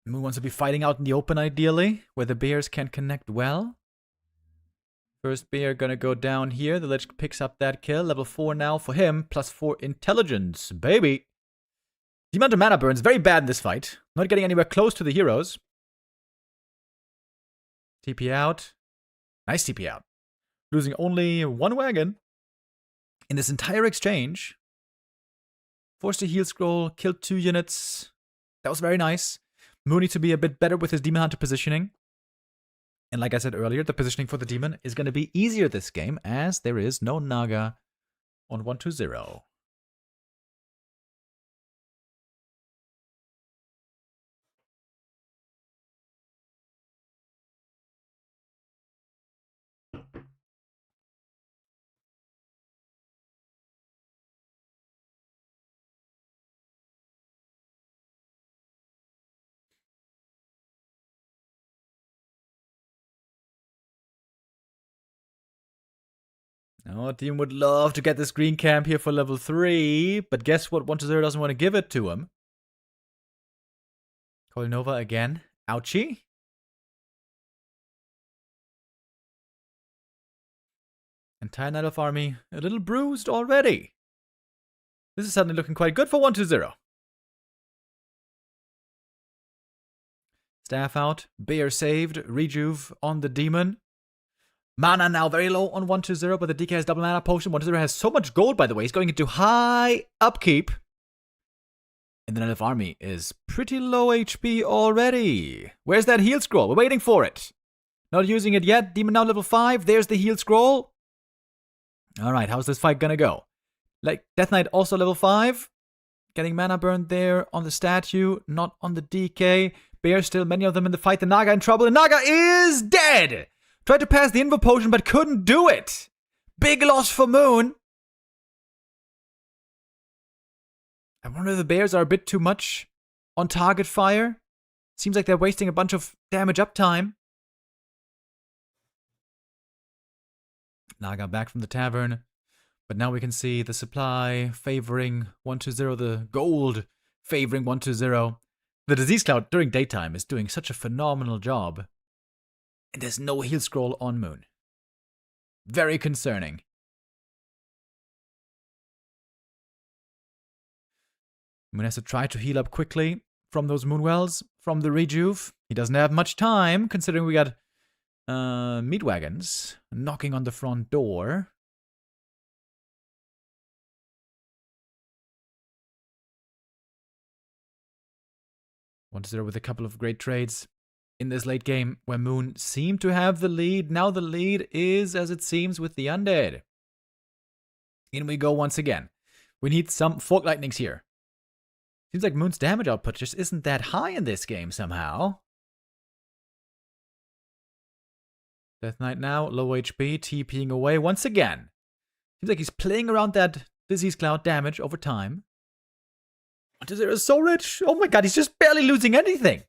Moon wants to be fighting out in the open ideally, where the bears can connect well. First bear gonna go down here. The Lich picks up that kill. Level 4 now for him. +4 intelligence. Baby. The amount of mana burn is very bad in this fight. Not getting anywhere close to the heroes. TP out. Nice TP out. Losing only one wagon in this entire exchange. Forced a heal scroll. Killed 2 units. That was very nice. Moon needs to be a bit better with his Demon Hunter positioning. And like I said earlier, the positioning for the Demon is going to be easier this game, as there is no Naga on 1-2-0. Oh, team would love to get this green camp here for level 3, but guess what? 1-0 doesn't want to give it to him. Nova again. Ouchie. Entire Night Elf army a little bruised already. This is suddenly looking quite good for 1-0. Staff out. Bear saved. Rejuve on the Demon. Mana now very low on 1-2-0, but the DK has double mana potion. 1-2-0 has so much gold, by the way. He's going into high upkeep. And the Night Elf army is pretty low HP already. Where's that heal scroll? We're waiting for it. Not using it yet. Demon now level 5. There's the heal scroll. Alright, how's this fight gonna go? Like, Death Knight also level 5. Getting mana burned there on the statue, not on the DK. Bear still, many of them in the fight. The Naga in trouble. The Naga is dead! Tried to pass the Invo Potion, but couldn't do it. Big loss for Moon. I wonder if the Bears are a bit too much on target fire. Seems like they're wasting a bunch of damage uptime. Naga back from the tavern. But now we can see the supply favoring 1-2-0, the gold favoring 1-2-0. The Disease Cloud during daytime is doing such a phenomenal job. And there's no heal scroll on Moon. Very concerning. Moon has to try to heal up quickly from those Moonwells, from the Rejuve. He doesn't have much time, considering we got meat wagons knocking on the front door. There with a couple of great trades in this late game where Moon seemed to have the lead. Now the lead is, as it seems, with the Undead. In we go once again. We need some Fork Lightnings here. Seems like Moon's damage output just isn't that high in this game somehow. Death Knight now, low HP, TPing away once again. Seems like he's playing around that Disease Cloud damage over time. 1-0 is so rich. Oh my god, he's just barely losing anything.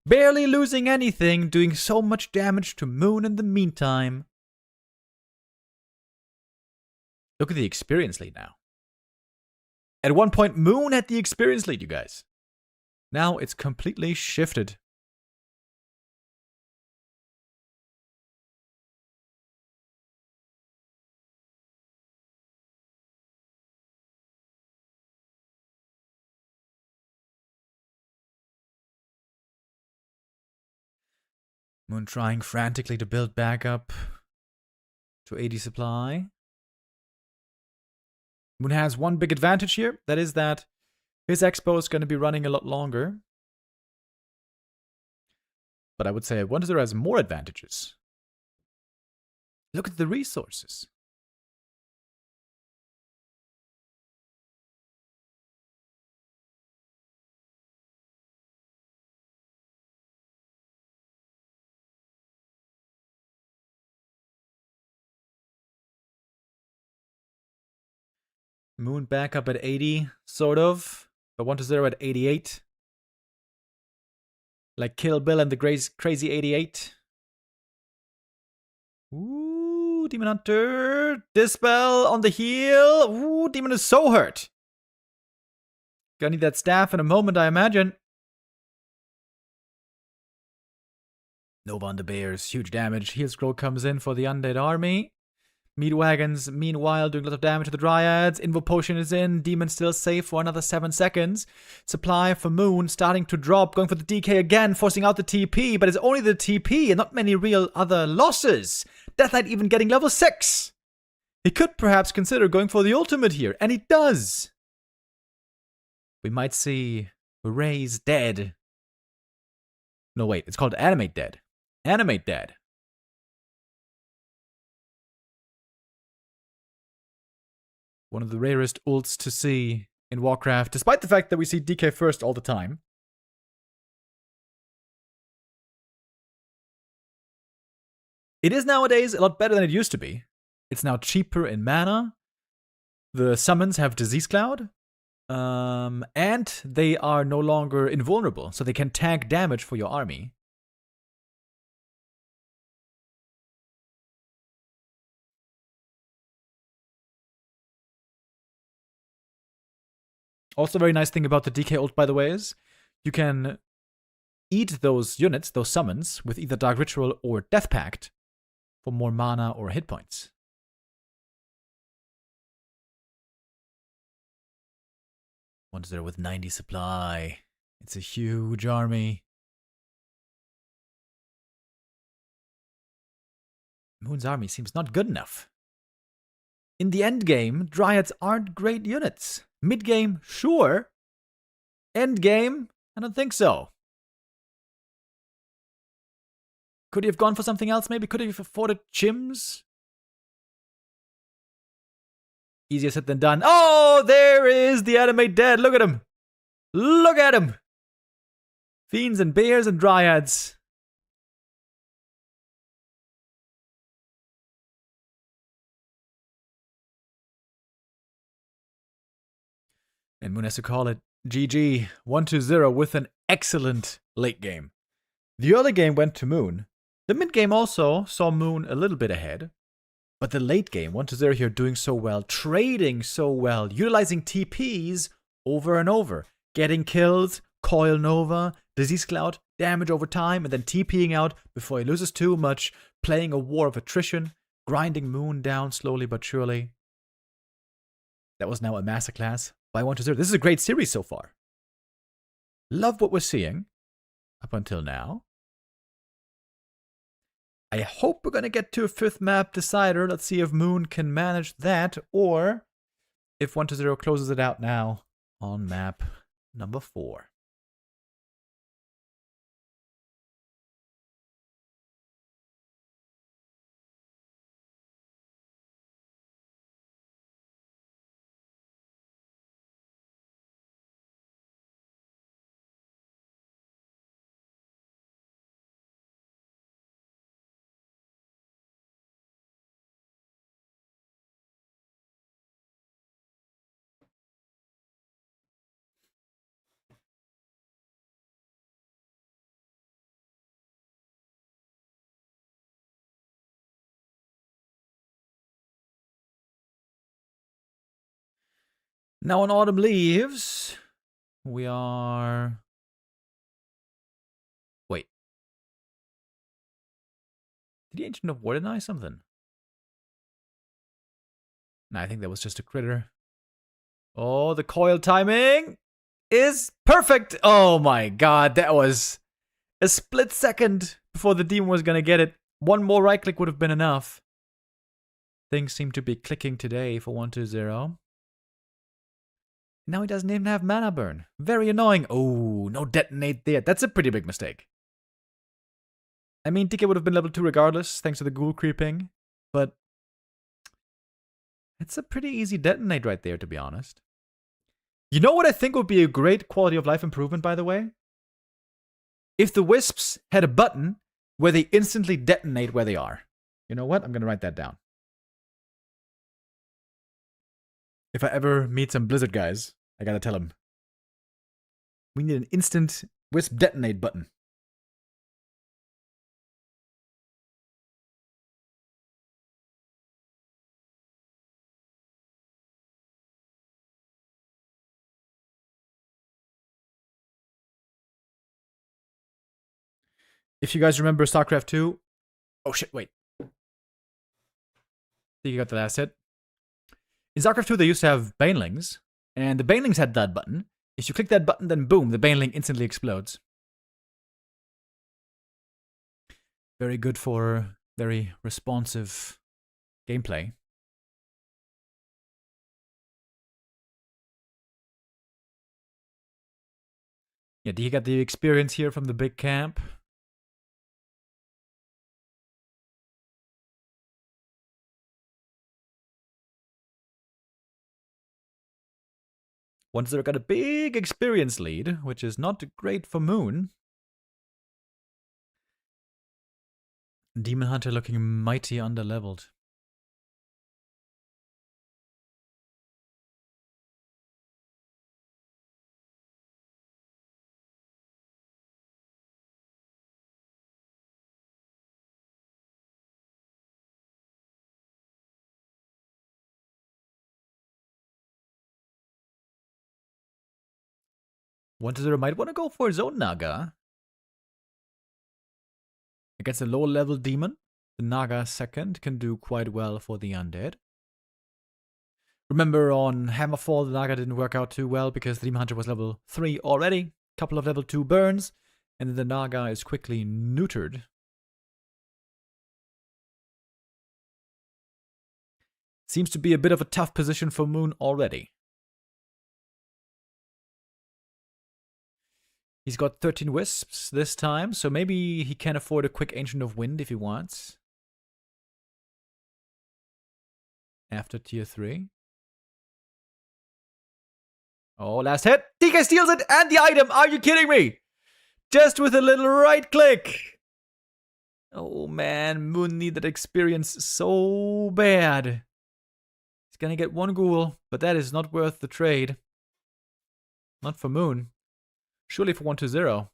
Barely losing anything, doing so much damage to Moon in the meantime. Look at the experience lead now. At one point, Moon had the experience lead, you guys. Now it's completely shifted. Moon trying frantically to build back up to 80 supply. Moon has one big advantage here. That is that his expo is going to be running a lot longer. But I would say 1-0 has more advantages. Look at the resources. Moon back up at 80, sort of. But 1-0 at 88. Like Kill Bill and the crazy 88. Ooh, Demon Hunter. Dispel on the heel. Ooh, Demon is so hurt. Gonna need that staff in a moment, I imagine. Nova on the Bears. Huge damage. Heal scroll comes in for the Undead army. Meat wagons, meanwhile, doing a lot of damage to the Dryads. Invo Potion is in. Demon still safe for another 7 seconds. Supply for Moon starting to drop. Going for the DK again, forcing out the TP. But it's only the TP and not many real other losses. Death Knight even getting level 6. He could perhaps consider going for the ultimate here. And he does. We might see Ray's dead. No, wait. It's called Animate Dead. Animate Dead. One of the rarest ults to see in Warcraft, despite the fact that we see DK first all the time. It is nowadays a lot better than it used to be. It's now cheaper in mana. The summons have Disease Cloud. And they are no longer invulnerable, so they can tank damage for your army. Also, a very nice thing about the DK ult, by the way, is you can eat those units, those summons, with either Dark Ritual or Death Pact for more mana or hit points. One's there with 90 supply. It's a huge army. Moon's army seems not good enough. In the end game, Dryads aren't great units. Mid game, sure. End game, I don't think so. Could he have gone for something else maybe? Could he have afforded Chims? Easier said than done. Oh, there is the animate dead. Look at him. Look at him. Fiends and bears and dryads. And Moon has to call it GG 1-0 with an excellent late game. The early game went to Moon. The mid game also saw Moon a little bit ahead. But the late game, 1-0 here, doing so well, trading so well, utilizing TPs over and over, getting kills, Coil Nova, Disease Cloud, damage over time, and then TPing out before he loses too much, playing a war of attrition, grinding Moon down slowly but surely. That was now a masterclass by 1-0. This is a great series so far. Love what we're seeing up until now. I hope we're going to get to a 5th map decider. Let's see if Moon can manage that, or if 1-0 closes it out now on map number 4. Now on Autumn Leaves, we are... Wait. Did the Ancient of War deny something? No, I think that was just a critter. Oh, the coil timing is perfect. Oh my god, that was a split second before the demon was going to get it. One more right click would have been enough. Things seem to be clicking today for 1-0. Now he doesn't even have mana burn. Very annoying. Oh, no detonate there. That's a pretty big mistake. I mean, DK would have been level 2 regardless, thanks to the ghoul creeping. But it's a pretty easy detonate right there, to be honest. You know what I think would be a great quality of life improvement, by the way? If the Wisps had a button where they instantly detonate where they are. You know what? I'm going to write that down. If I ever meet some Blizzard guys, I gotta tell them. We need an instant Wisp detonate button. If you guys remember StarCraft 2... Oh shit, wait. I think you got the last hit. In StarCraft 2, they used to have Banelings, and the Banelings had that button. If you click that button, then boom, the Baneling instantly explodes. Very good for very responsive gameplay. Yeah, he got the experience here from the big camp. Once they've got a big experience lead, which is not great for Moon. Demon Hunter looking mighty underleveled. Wanted might want to go for his own Naga. Against a lower level demon, the Naga second can do quite well for the undead. Remember on Hammerfall, the Naga didn't work out too well because the Demon Hunter was level 3 already. Couple of level 2 burns, and then the Naga is quickly neutered. Seems to be a bit of a tough position for Moon already. He's got 13 Wisps this time, so maybe he can afford a quick Ancient of Wind if he wants. After tier 3. Oh, last hit. DK steals it and the item. Are you kidding me? Just with a little right click. Oh man, Moon needed experience so bad. He's gonna get one ghoul, but that is not worth the trade. Not for Moon. Surely for 1-0.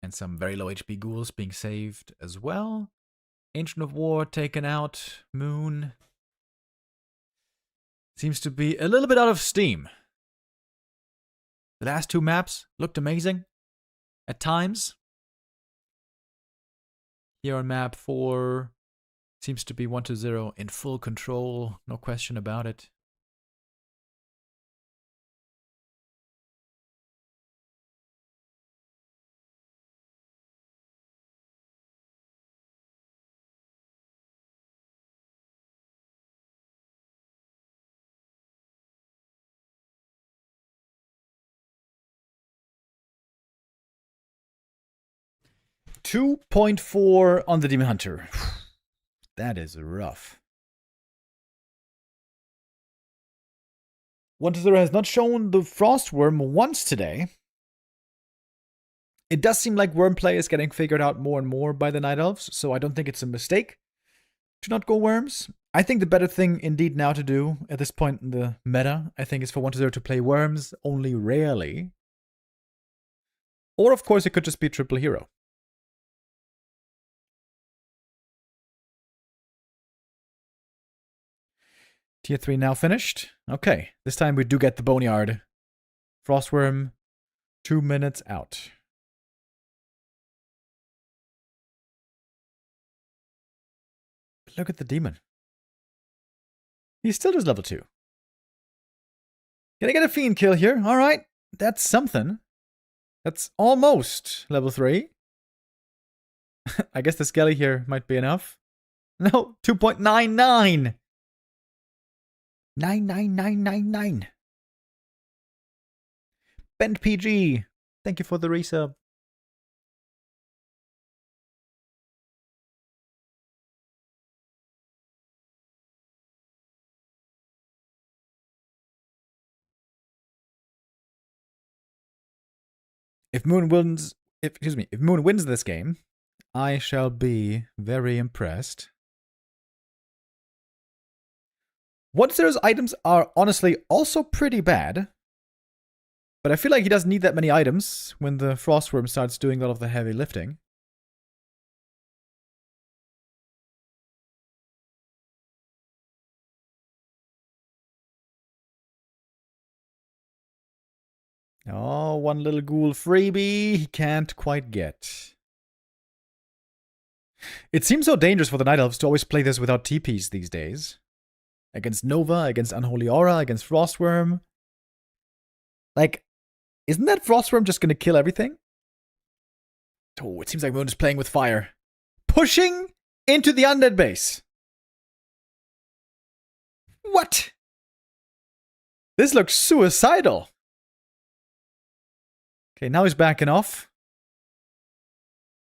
And some very low HP ghouls being saved as well. Ancient of War taken out. Moon seems to be a little bit out of steam. The last 2 maps looked amazing at times. Here on map 4, seems to be 1-0 in full control, no question about it. .4 on the Demon Hunter. That is rough. 1-0 has not shown the Frostworm once today. It does seem like worm play is getting figured out more and more by the Night Elves, so I don't think it's a mistake to not go worms. I think the better thing indeed now to do at this point in the meta, I think, is for 1-0 to play worms only rarely. Or, of course, it could just be triple hero. Tier 3 now finished. Okay, this time we do get the Boneyard. Frostworm, 2 minutes out. But look at the demon. He's still just level 2. Can I get a fiend kill here? Alright, that's something. That's almost level 3. I guess the Skelly here might be enough. No, 2.99! 99999. Bent PG, thank you for the resub. If Moon wins this game, I shall be very impressed. 1-0's items are honestly also pretty bad. But I feel like he doesn't need that many items when the Frostworm starts doing all of the heavy lifting. Oh, one little ghoul freebie he can't quite get. It seems so dangerous for the Night Elves to always play this without TPs these days. Against Nova, against Unholy Aura, against Frostworm. Like, isn't that Frostworm just gonna kill everything? Oh, it seems like Moon is playing with fire. Pushing into the undead base. What? This looks suicidal. Okay, now he's backing off.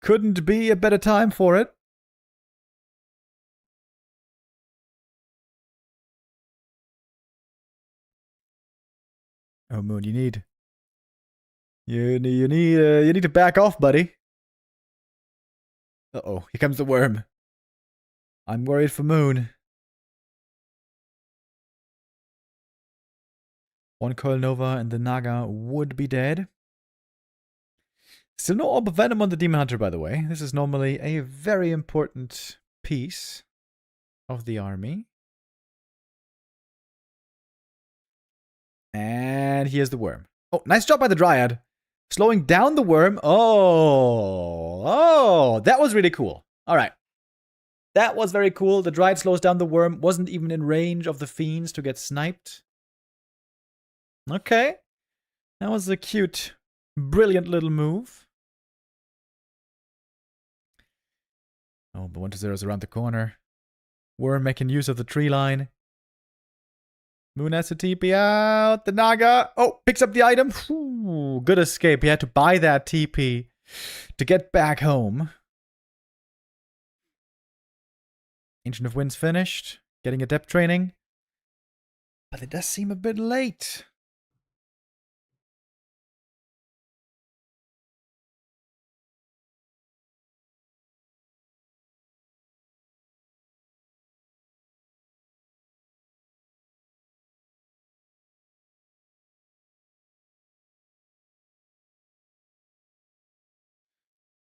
Couldn't be a better time for it. Oh, Moon, you need to back off, buddy. Uh-oh, here comes the worm. I'm worried for Moon. One Coil Nova and the Naga would be dead. Still no Orb of Venom on the Demon Hunter, by the way. This is normally a very important piece of the army. And here's the worm. Oh, nice job by the Dryad. Slowing down the worm. Oh, that was really cool. All right. That was very cool. The Dryad slows down the worm. Wasn't even in range of the Fiends to get sniped. Okay. That was a cute, brilliant little move. Oh, but 1-0 is around the corner. Worm making use of the tree line. Moon has to TP out. The Naga. Oh, picks up the item. Ooh, good escape. He had to buy that TP to get back home. Ancient of Winds finished. Getting adept training. But it does seem a bit late.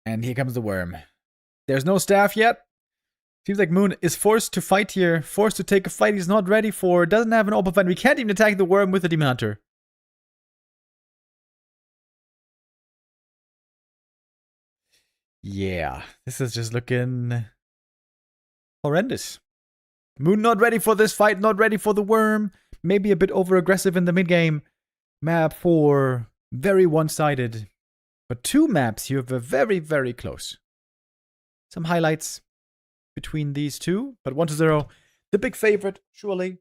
And here comes the worm. There's no staff yet. Seems like Moon is forced to fight here. Forced to take a fight he's not ready for. Doesn't have an open fight. We can't even attack the worm with the Demon Hunter. Yeah. This is just looking horrendous. Moon not ready for this fight. Not ready for the worm. Maybe a bit over-aggressive in the mid-game. Map 4. Very one-sided. But 2 maps here were very, very close. Some highlights between these two. But 1-0, the big favorite, surely.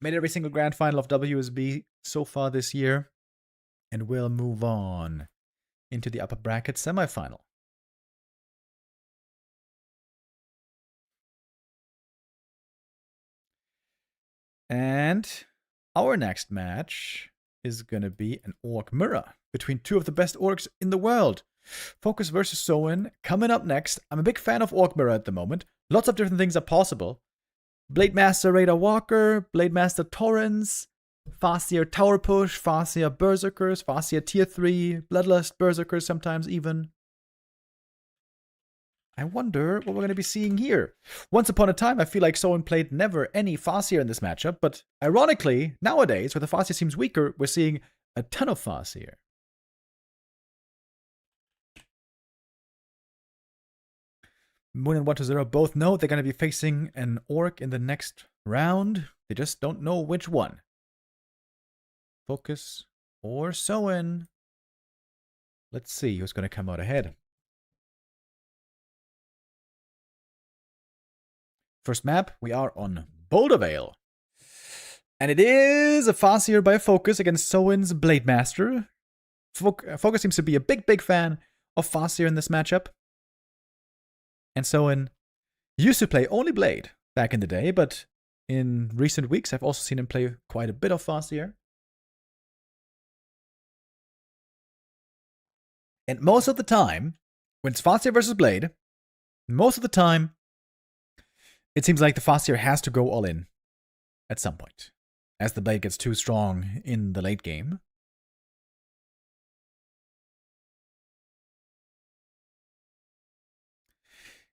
Made every single grand final of WSB so far this year. And we'll move on into the upper bracket semifinal. And our next match is going to be an Orc Mirror between 2 of the best Orcs in the world. Focus versus Soin coming up next. I'm a big fan of Orc Mirror at the moment. Lots of different things are possible. Blade Master Raider Walker, Blade Master Torrens, Farseer Tower Push, Farseer Berserkers, Farseer Tier 3, Bloodlust Berserkers sometimes even. I wonder what we're going to be seeing here. Once upon a time, I feel like Soin played never any Farseer in this matchup, but ironically, nowadays, where the Farseer seems weaker, we're seeing a ton of Farseer. Moon and 1-0 both know they're going to be facing an Orc in the next round. They just don't know which one. Focus or Soin. Let's see who's going to come out ahead. First map, we are on Boulder Vale. And it is a Farseer by Focus against Soin's Blade Master. Focus seems to be a big fan of Farseer in this matchup. And Soin used to play only Blade back in the day, but in recent weeks I've also seen him play quite a bit of Farseer. And most of the time, when it's Farseer versus Blade, most of the time, it seems like the Farseer has to go all in at some point, as the Blade gets too strong in the late game.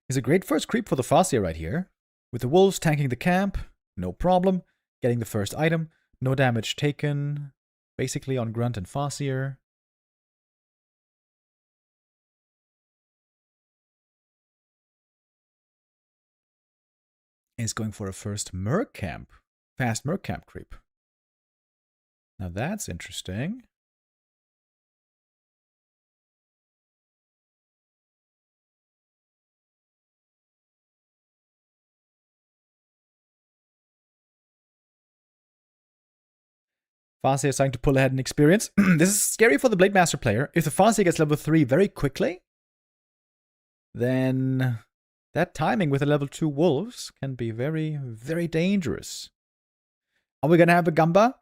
It's a great first creep for the Farseer right here. With the Wolves tanking the camp, no problem. Getting the first item, no damage taken. Basically on Grunt and Farseer. Is going for a first Merc camp. Fast Merc camp creep. Now that's interesting. Farseer is starting to pull ahead in experience. This is scary for the Blade Master player. If the Farseer gets level 3 very quickly, then that timing with the level 2 Wolves can be very, very dangerous. Are we going to have a Gamba?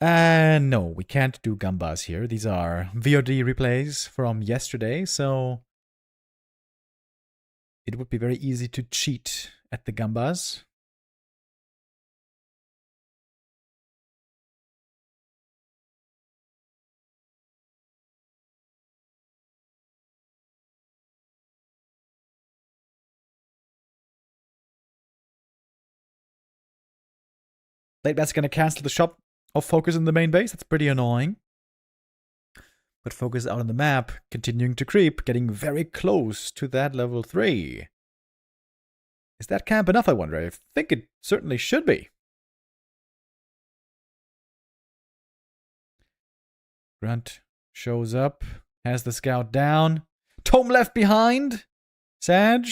No, we can't do Gambas here. These are VoD replays from yesterday, so it would be very easy to cheat at the Gambas. Late Matt's gonna cancel the shop of Focus in the main base. That's pretty annoying. But Focus out on the map, continuing to creep, getting very close to that level 3. Is that camp enough, I wonder? I think it certainly should be. Grunt shows up, has the scout down. Tome left behind. Sag.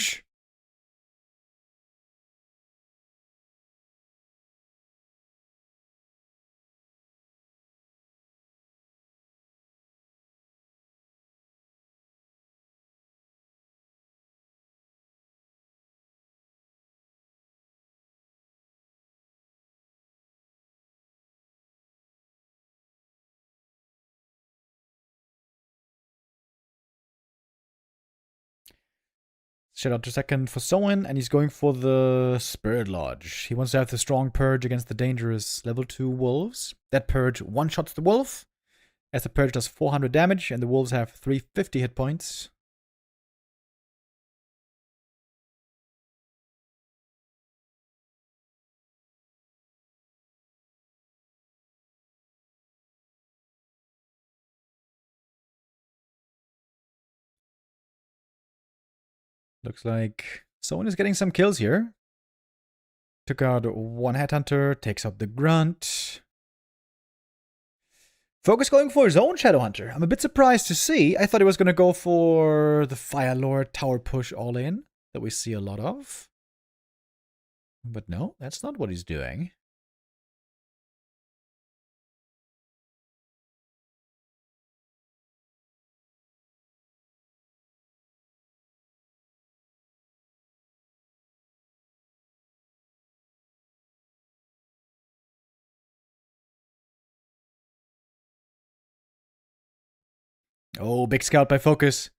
Shout out to second for Soen, and he's going for the Spirit Lodge. He wants to have the strong purge against the dangerous level 2 wolves. That purge one-shots the wolf, as the purge does 400 damage, and the wolves have 350 hit points. Looks like Soen is getting some kills here. Took out one headhunter, takes out the grunt. Focus going for his own Shadowhunter. I'm a bit surprised to see. I thought he was going to go for the Fire Lord tower push all in that we see a lot of. But no, that's not what he's doing. Oh, big scout by Focus.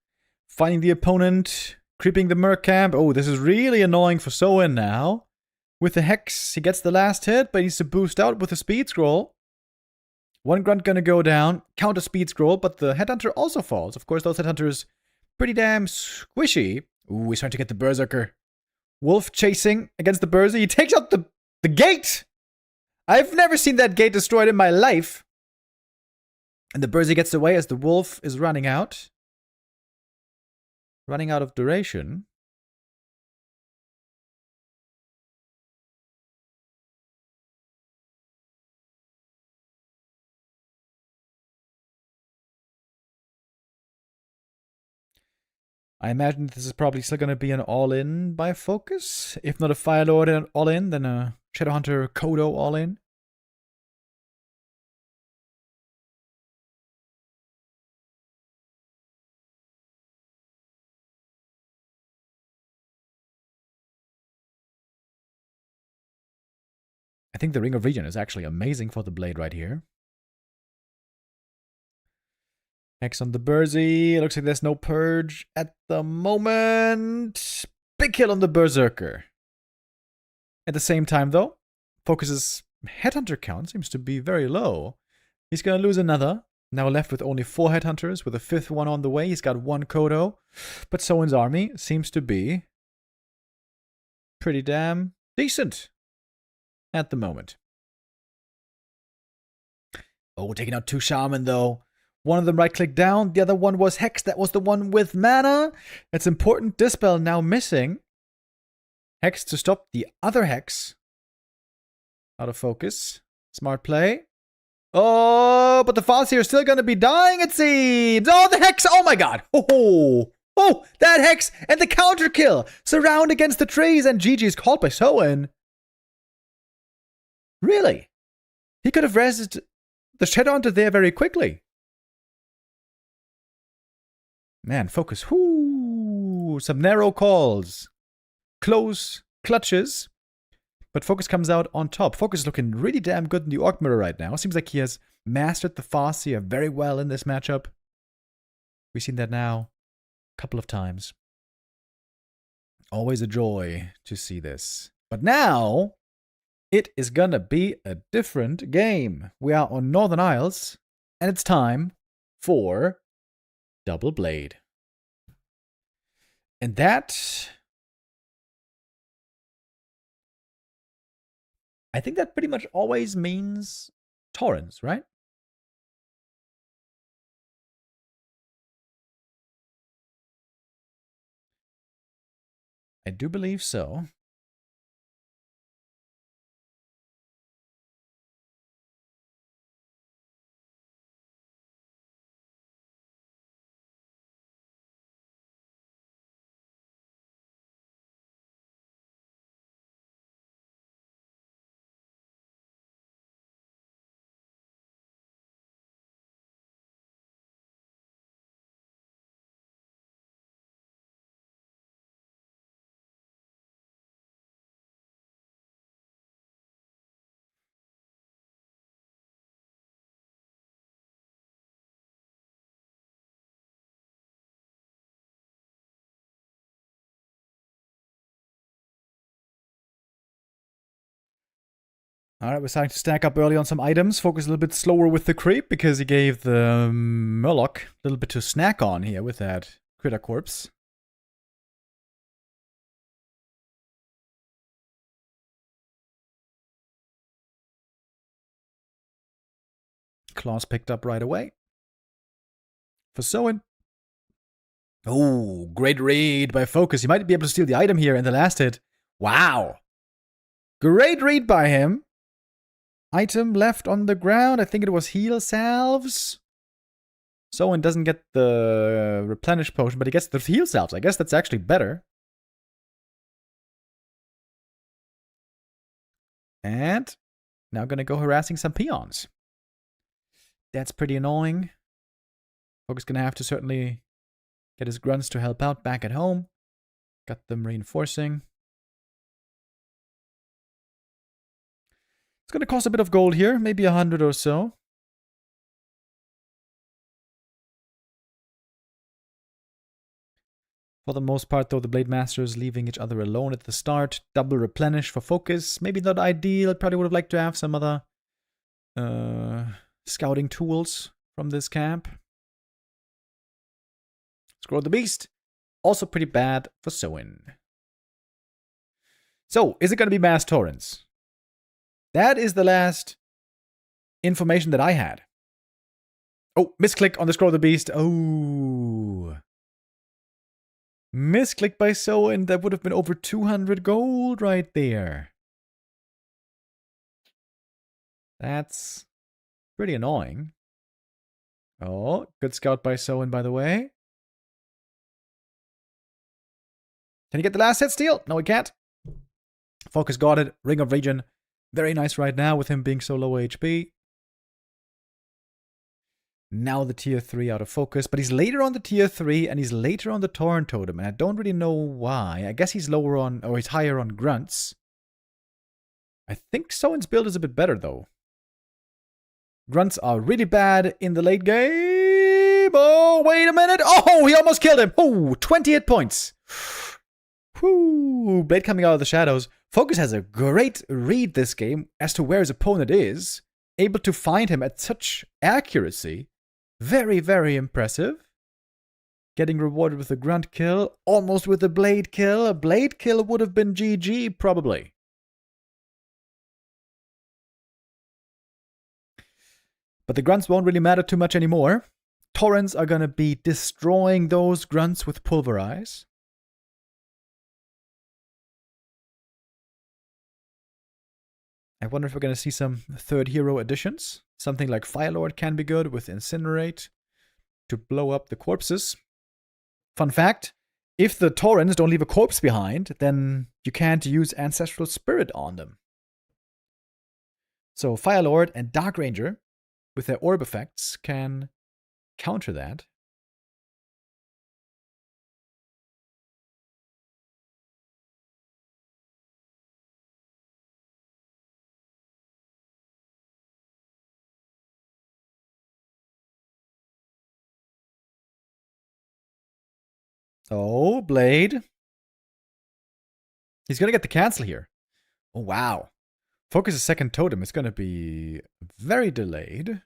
Finding the opponent, creeping the Merc camp. Oh, this is really annoying for Soen now. With the Hex, he gets the last hit, but he needs to boost out with the Speed Scroll. One grunt gonna go down, counter Speed Scroll, but the Headhunter also falls. Of course, those Headhunters pretty damn squishy. Ooh, he's trying to get the Berserker. Wolf chasing against the Berserker. He takes out the gate! I've never seen that gate destroyed in my life. And the Berserker gets away as the Wolf is running out. Running out of duration. I imagine this is probably still going to be an all-in by Focus. If not a Fire Lord all-in, then a Shadowhunter Kodo all-in. I think the Ring of Regen is actually amazing for the blade right here. Hex on the Burzy. Looks like there's no purge at the moment. Big kill on the Berserker. At the same time, though, Focus's Headhunter count seems to be very low. He's going to lose another. Now left with only 4 Headhunters, with a 5th one on the way. He's got 1 Kodo. But Soen's army seems to be pretty damn decent at the moment. Oh, taking out 2 Shaman, though. One of them right-click down. The other one was Hex. That was the one with mana. It's important. Dispel now missing. Hex to stop the other Hex. Out of focus. Smart play. Oh, but the Farseer is still going to be dying, it seems. Oh, the Hex. Oh, my God. Oh, that Hex and the counter kill. Surround against the trees, and GG is called by Soen. Really? He could have rested the Shadowhunter there very quickly. Man, Focus. Whoo! Some narrow calls. Close clutches. But Focus comes out on top. Focus is looking really damn good in the Orc Mirror right now. Seems like he has mastered the Farseer very well in this matchup. We've seen that now a couple of times. Always a joy to see this. But now, it is gonna be a different game. We are on Northern Isles, and it's time for Double Blade. And that... I think that pretty much always means Torrens, right? I do believe so. Alright, we're starting to stack up early on some items. Focus a little bit slower with the creep because he gave the Murloc a little bit to snack on here with that Critter Corpse. Claws picked up right away. For Soin. Oh, great read by Focus. He might be able to steal the item here in the last hit. Wow. Great read by him. Item left on the ground. I think it was heal salves. Soin doesn't get the replenish potion, but he gets the heal salves. I guess that's actually better. And now gonna go harassing some peons. That's pretty annoying. Focus gonna have to certainly get his grunts to help out back at home. Got them reinforcing. It's going to cost a bit of gold here, maybe 100 or so. For the most part, though, the Blade Masters leaving each other alone at the start. Double replenish for Focus. Maybe not ideal. Probably would have liked to have some other scouting tools from this camp. Scroll the Beast. Also pretty bad for Soin. So, is it going to be Mass Torrents? That is the last information that I had. Oh, misclick on the Scroll of the Beast. Oh. Misclick by Soin. That would have been over 200 gold right there. That's pretty annoying. Oh, good scout by Soin, by the way. Can he get the last hit steal? No, he can't. Focus got it. Ring of Regen. Very nice right now with him being so low HP. Now the tier 3 out of Focus. But he's later on the tier 3 and he's later on the Torrent Totem. And I don't really know why. I guess he's lower on, or he's higher on Grunts. I think Soin's build is a bit better though. Grunts are really bad in the late game. Oh, wait a minute. Oh, he almost killed him. Oh, 20 hit points. Whoo, Blade coming out of the shadows. Focus has a great read this game as to where his opponent is. Able to find him at such accuracy. Very, very impressive. Getting rewarded with a grunt kill. Almost with a blade kill. A blade kill would have been GG, probably. But the grunts won't really matter too much anymore. Torrents are gonna be destroying those grunts with Pulverize. I wonder if we're going to see some third hero additions. Something like Firelord can be good with Incinerate to blow up the corpses. Fun fact, if the Torrents don't leave a corpse behind, then you can't use Ancestral Spirit on them. So Firelord and Dark Ranger, with their orb effects, can counter that. Oh, Blade. He's gonna get the cancel here. Oh, wow. Focus' second totem is gonna be very delayed.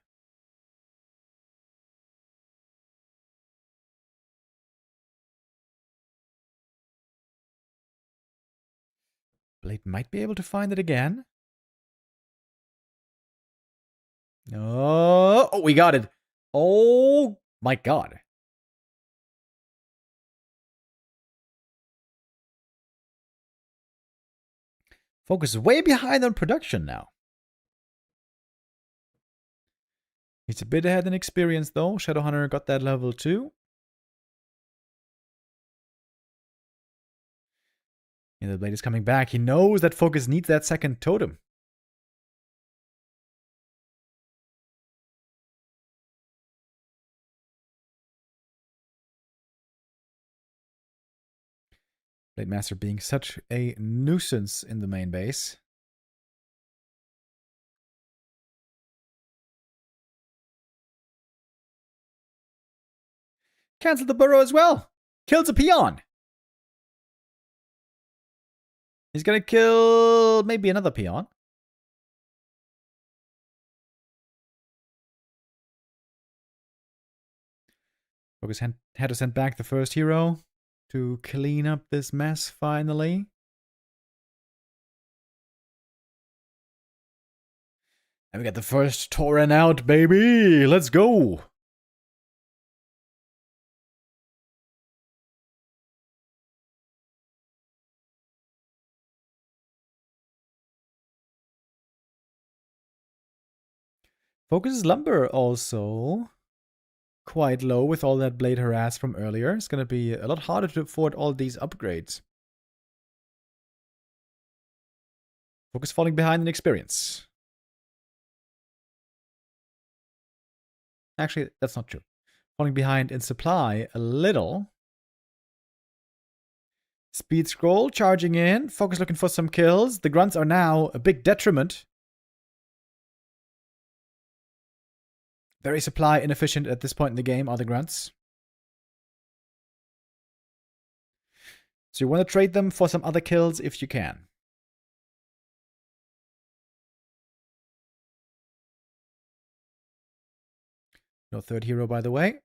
Blade might be able to find it again. Oh, we got it. Oh, my God. Focus is way behind on production now. He's a bit ahead in experience, though. Shadowhunter got that level 2. And the Blade is coming back. He knows that Focus needs that second totem. Blade Master being such a nuisance in the main base. Cancel the burrow as well. Kills a peon. He's gonna kill maybe another peon. Focus had to send back the first hero to clean up this mess finally. And we got the first Tauren out, baby! Let's go! Focus's lumber also quite low with all that blade harass from earlier. It's going to be a lot harder to afford all these upgrades. Focus falling behind in experience. Actually, that's not true. Falling behind in supply a little. Speed scroll charging in. Focus looking for some kills. The grunts are now a big detriment. Very supply inefficient at this point in the game are the grunts. So you want to trade them for some other kills if you can. No third hero, by the way.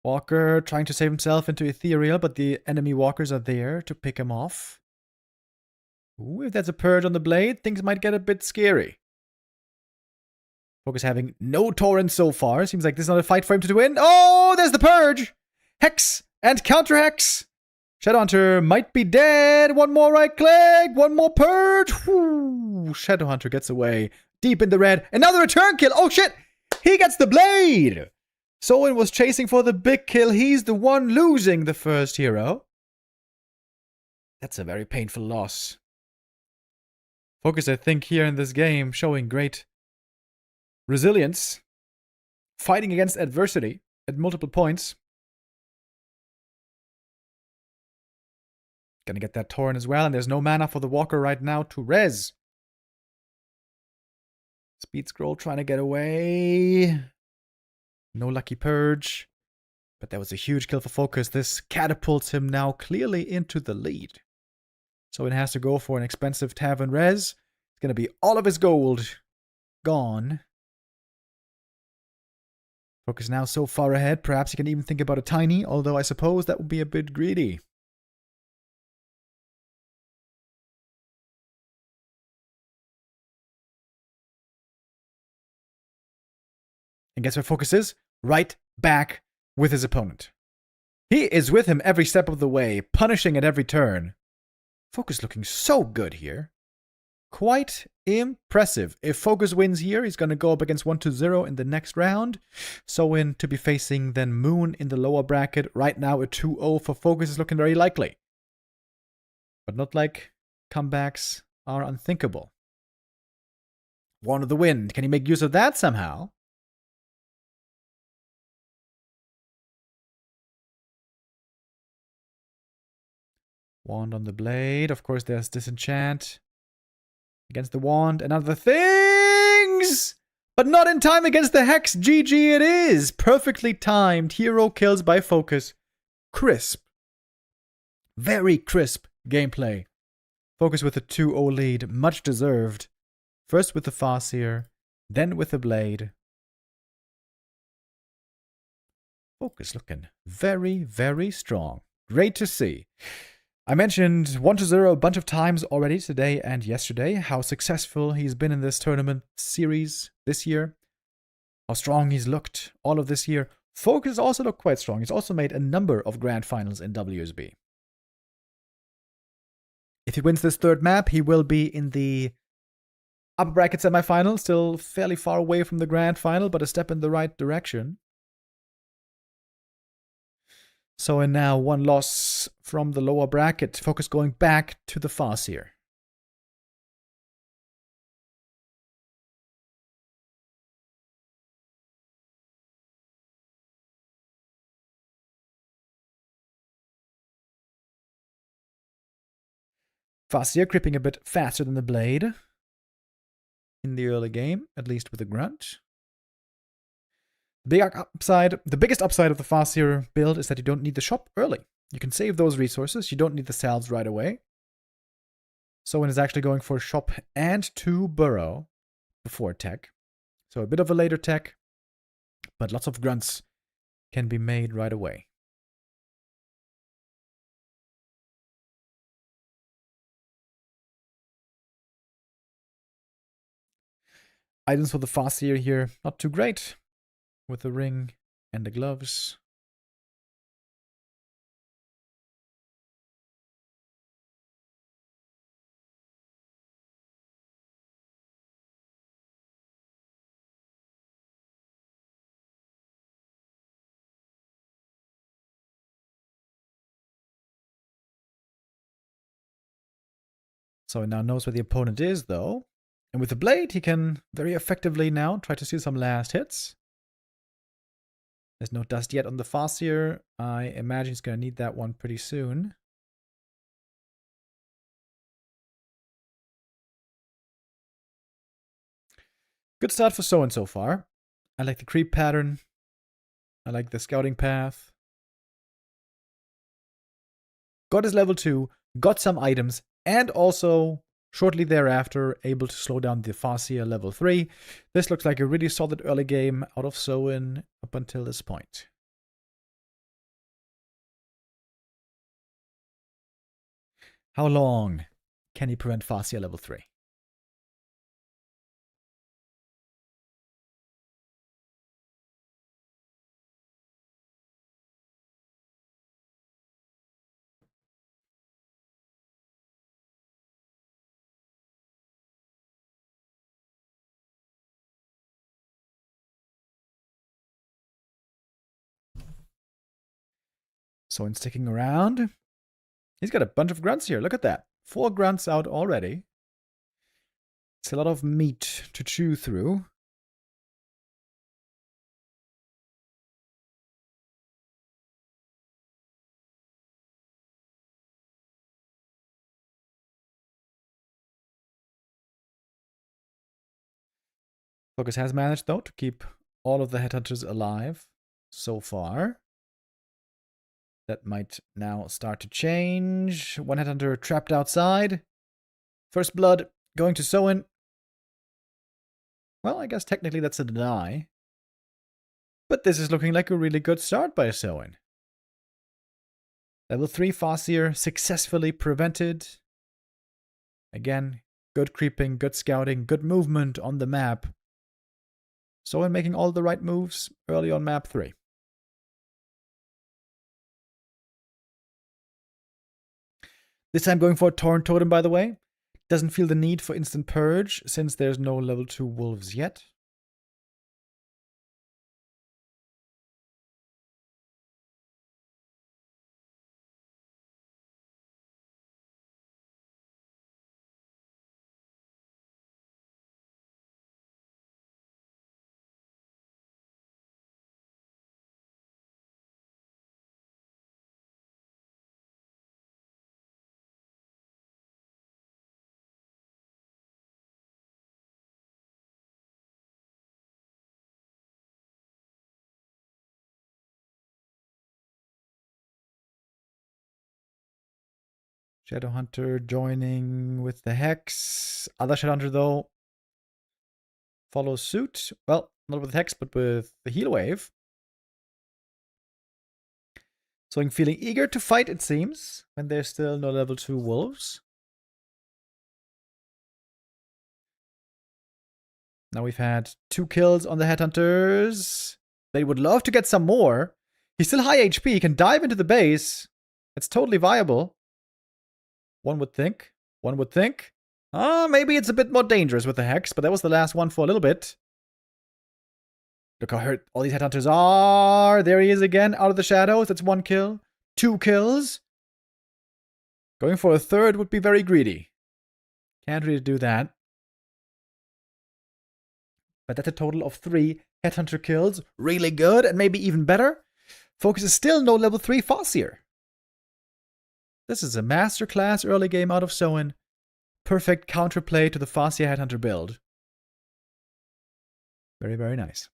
Walker trying to save himself into Ethereal, but the enemy walkers are there to pick him off. Ooh, if that's a purge on the blade, things might get a bit scary. Focus having no torrents so far. Seems like this is not a fight for him to win. Oh, there's the purge! Hex and counter hex. Shadowhunter might be dead. One more right click. One more purge. Whew. Shadowhunter gets away. Deep in the red. Another return kill. Oh shit! He gets the blade! Soen was chasing for the big kill. He's the one losing the first hero. That's a very painful loss. Focus, I think, here in this game, showing great resilience. Fighting against adversity at multiple points. Gonna get that Tauren as well, and there's no mana for the Walker right now to res. Speed scroll trying to get away. No lucky purge. But that was a huge kill for Focus. This catapults him now clearly into the lead. So it has to go for an expensive Tavern res. It's going to be all of his gold gone. Focus now so far ahead. Perhaps he can even think about a tiny, although I suppose that would be a bit greedy. And guess where Focus is? Right back with his opponent. He is with him every step of the way, punishing at every turn. Focus looking so good here. Quite impressive. If Focus wins here, he's going to go up against 1-0 in the next round. Soen to be facing then Moon in the lower bracket. Right now a 2-0 for Focus is looking very likely. But not like comebacks are unthinkable. Wand of the Wind. Can he make use of that somehow? Wand on the blade. Of course, there's Disenchant. Against the wand and other things! But not in time against the Hex. GG it is! Perfectly timed. Hero kills by Focus. Crisp. Very crisp gameplay. Focus with a 2-0 lead, much deserved. First with the Farseer, then with the Blade. Focus looking very, very strong. Great to see. I mentioned 1-0 a bunch of times already today and yesterday, how successful he's been in this tournament series this year, how strong he's looked all of this year. Focus also looked quite strong. He's also made a number of grand finals in WSB. If he wins this third map, he will be in the upper bracket semifinal, still fairly far away from the grand final, but a step in the right direction. So and now one loss from the lower bracket. Focus going back to the Farseer. Farseer creeping a bit faster than the Blade in the early game, at least with a grunt. The biggest upside of the Farseer build is that you don't need the shop early. You can save those resources. You don't need the salves right away. Soen is actually going for shop and 2 burrow before tech. So a bit of a later tech, but lots of grunts can be made right away. Items for the Farseer here, not too great. With the ring and the gloves. So he now knows where the opponent is, though. And with the Blade, he can very effectively now try to steal some last hits. There's no dust yet on the Farseer. I imagine he's going to need that one pretty soon. Good start for Soen so far. I like the creep pattern. I like the scouting path. Got his level 2, got some items, and also, shortly thereafter, able to slow down the Farseer level 3. This looks like a really solid early game out of Soen up until this point. How long can he prevent Farseer level 3? Soen sticking around. He's got a bunch of grunts here. Look at that. 4 grunts out already. It's a lot of meat to chew through. Focus has managed, though, to keep all of the headhunters alive so far. That might now start to change. One headhunter trapped outside. First blood going to Soen. Well, I guess technically that's a deny. But this is looking like a really good start by Soen. Level 3 Farseer successfully prevented. Again, good creeping, good scouting, good movement on the map. Soen making all the right moves early on map 3. This time going for a Torrent Totem, by the way. Doesn't feel the need for instant purge since there's no level 2 wolves yet. Shadowhunter joining with the Hex. Other Shadowhunter, though, follows suit. Well, not with Hex, but with the Heal Wave. So I'm feeling eager to fight, it seems, when there's still no level 2 wolves. Now we've had 2 kills on the Headhunters. They would love to get some more. He's still high HP. He can dive into the base. It's totally viable. One would think. One would think. Maybe it's a bit more dangerous with the Hex, but that was the last one for a little bit. Look how hurt all these Headhunters are. There he is again, out of the shadows. That's 1 kill. 2 kills. Going for a third would be very greedy. Can't really do that. But that's a total of 3 Headhunter kills. Really good, and maybe even better. Focus is still no level 3 Farseer. This is a masterclass early game out of Soin. Perfect counterplay to the Farseer Headhunter build. Very, very nice.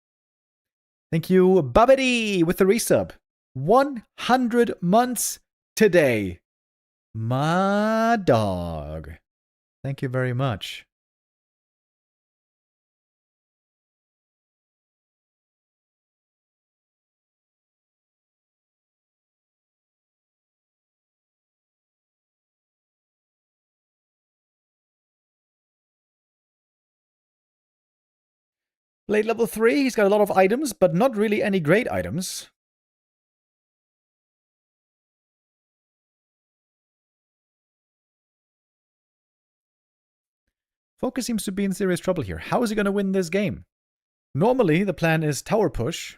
Thank you, Babidi, with the resub. 100 months today. My dog. Thank you very much. Blade level 3, he's got a lot of items, but not really any great items. Focus seems to be in serious trouble here. How is he going to win this game? Normally, the plan is tower push,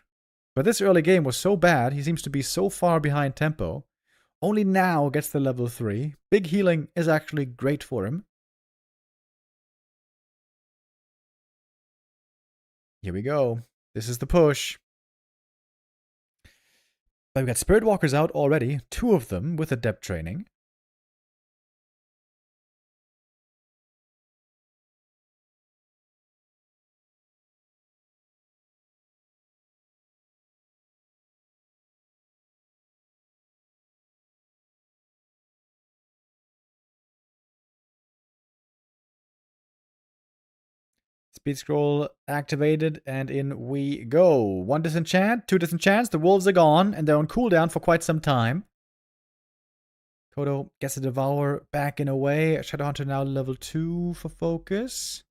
but this early game was so bad, he seems to be so far behind tempo. Only now gets the level 3. Big healing is actually great for him. Here we go. This is the push. But we've got Spirit Walkers out already. 2 of them with adept training. Speed scroll activated, and in we go. 1 disenchant, 2 disenchants. The wolves are gone, and they're on cooldown for quite some time. Kodo gets a Devour back in a way. Shadowhunter now level 2 for focus.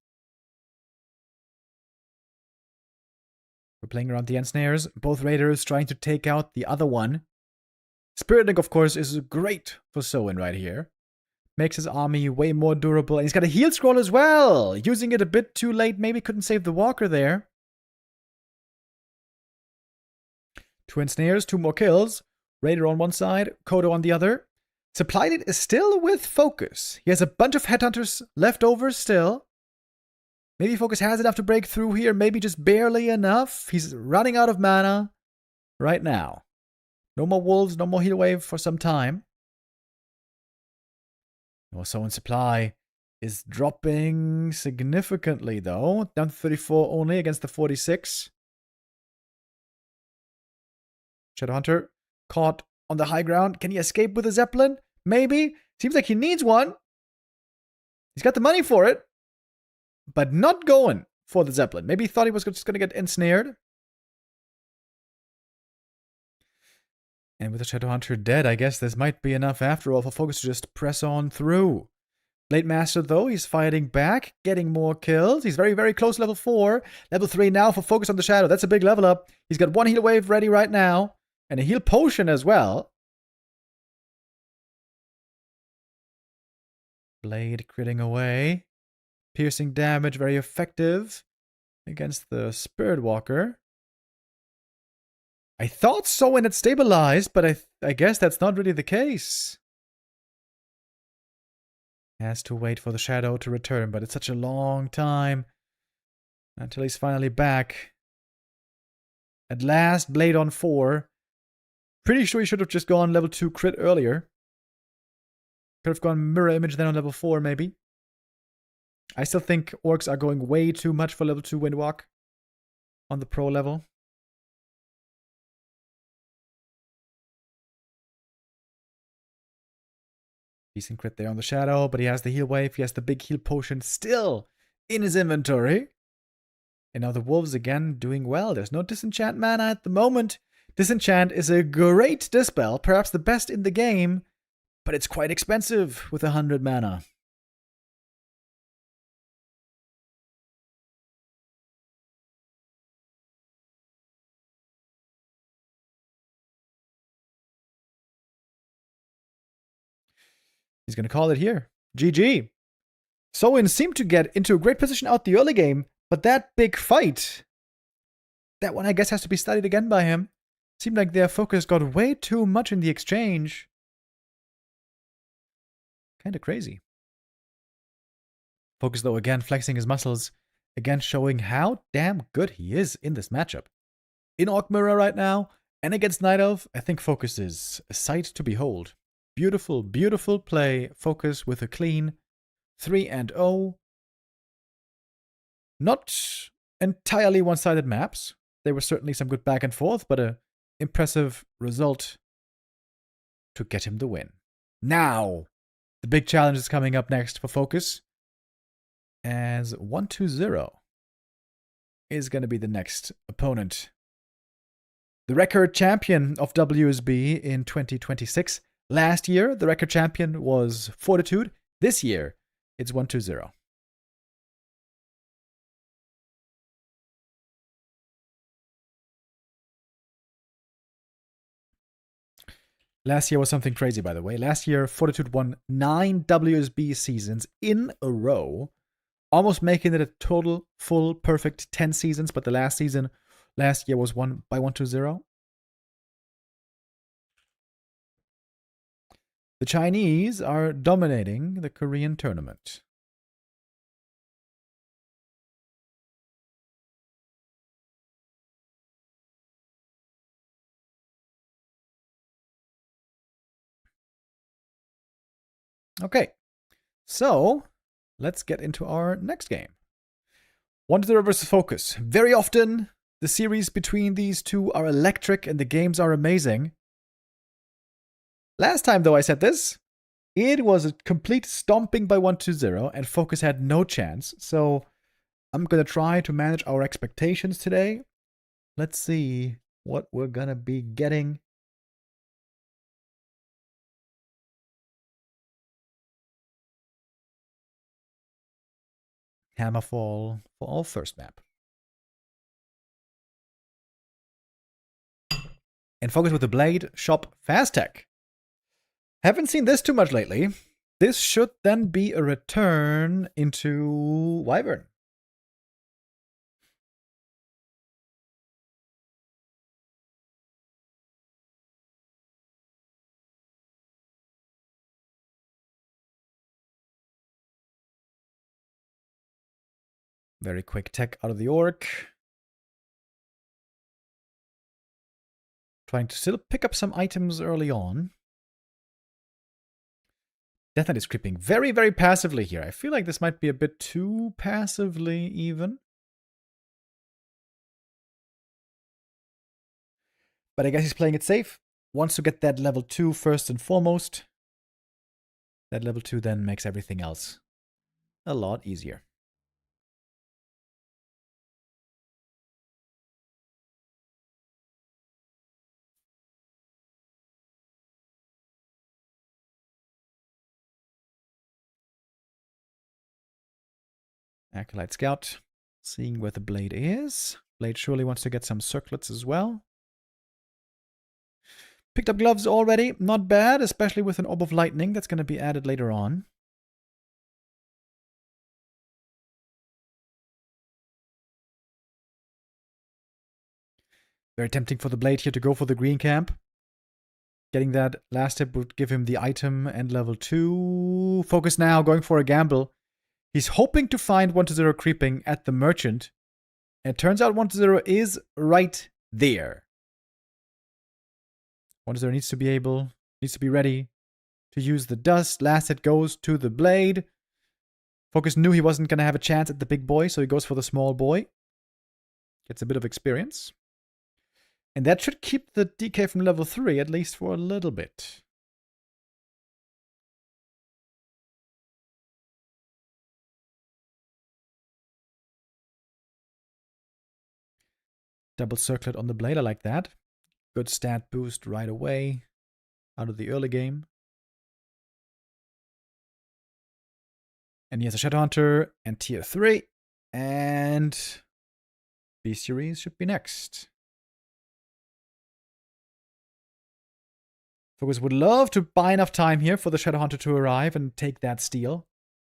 We're playing around the ensnares. Both raiders trying to take out the other one. Spirit Link, of course, is great for Soin right here. Makes his army way more durable. And he's got a heal scroll as well. Using it a bit too late. Maybe couldn't save the walker there. 2 ensnares, 2 more kills. Raider on one side, Kodo on the other. Supply Lead is still with Focus. He has a bunch of Headhunters left over still. Maybe Focus has enough to break through here. Maybe just barely enough. He's running out of mana right now. No more wolves, no more heal wave for some time. Soin supply is dropping significantly, though. Down to 34 only against the 46. Shadowhunter caught on the high ground. Can he escape with a Zeppelin? Maybe. Seems like he needs one. He's got the money for it. But not going for the Zeppelin. Maybe he thought he was just going to get ensnared. And with the Shadowhunter dead, I guess this might be enough after all for Focus to just press on through. Blade Master, though, he's fighting back, getting more kills. He's very, very close level 4. Level 3 now for Focus on the Shadow. That's a big level up. He's got 1 heal wave ready right now. And a heal potion as well. Blade critting away. Piercing damage, very effective against the Spirit Walker. I thought Soin had stabilized, but I guess that's not really the case. Has to wait for the Shadow to return, but it's such a long time until he's finally back. At last, Blade on 4. Pretty sure he should have just gone level 2 crit earlier. Could have gone Mirror Image then on level 4, maybe. I still think Orcs are going way too much for level 2 Windwalk on the pro level. Decent crit there on the Shadow, but he has the heal wave. He has the big heal potion still in his inventory. And now the Wolves again doing well. There's no Disenchant mana at the moment. Disenchant is a great dispel, perhaps the best in the game, but it's quite expensive with 100 mana. He's going to call it here. GG. Soin seemed to get into a great position out the early game, but that big fight, that one I guess has to be studied again by him. Seemed like their focus got way too much in the exchange. Kinda crazy. Focus though again flexing his muscles, again showing how damn good he is in this matchup. In Orc Mirror right now, and against Night Elf, I think Focus is a sight to behold. Beautiful, beautiful play. Focus with a clean 3-0. Not entirely one-sided maps. There was certainly some good back and forth, but a impressive result to get him the win. Now, the big challenge is coming up next for Focus, as 1-2-0 is going to be the next opponent. The record champion of WSB in 2026. Last year, the record champion was Fortitude. This year, it's 1-2-0. Last year was something crazy, by the way. Last year, Fortitude won 9 WSB seasons in a row, almost making it a total, full, perfect 10 seasons, but the last year was won by 1-2-0. The Chinese are dominating the Korean tournament. Okay, so let's get into our next game. 1-0 versus Focus. Very often, the series between these two are electric and the games are amazing. Last time, though, I said this, it was a complete stomping by 1-2-0, and Focus had no chance. So I'm going to try to manage our expectations today. Let's see what we're going to be getting. Hammerfall for our first map. And Focus with the Blade, Shop, Fast Tech. Haven't seen this too much lately. This should then be a return into Wyvern. Very quick tech out of the Orc. Trying to still pick up some items early on. Death Knight is creeping very, very passively here. I feel like this might be a bit too passively even. But I guess he's playing it safe. Wants to get that level 2 first and foremost. That level 2 then makes everything else a lot easier. Acolyte Scout, seeing where the Blade is. Blade surely wants to get some circlets as well. Picked up gloves already, not bad, especially with an Orb of Lightning that's going to be added later on. Very tempting for the Blade here to go for the green camp. Getting that last hit would give him the item and level 2. Focus now, going for a gamble. He's hoping to find 1-0 creeping at the merchant. And it turns out 1-0 is right there. 1-0 needs to be ready to use the dust. Last hit goes to the Blade. Focus knew he wasn't going to have a chance at the big boy, so he goes for the small boy. Gets a bit of experience. And that should keep the DK from level 3, at least for a little bit. Double circlet on the blade, I like that. Good stat boost right away out of the early game. And he has a Shadowhunter and tier 3. And B-Series should be next. Focus would love to buy enough time here for the Shadowhunter to arrive and take that steal.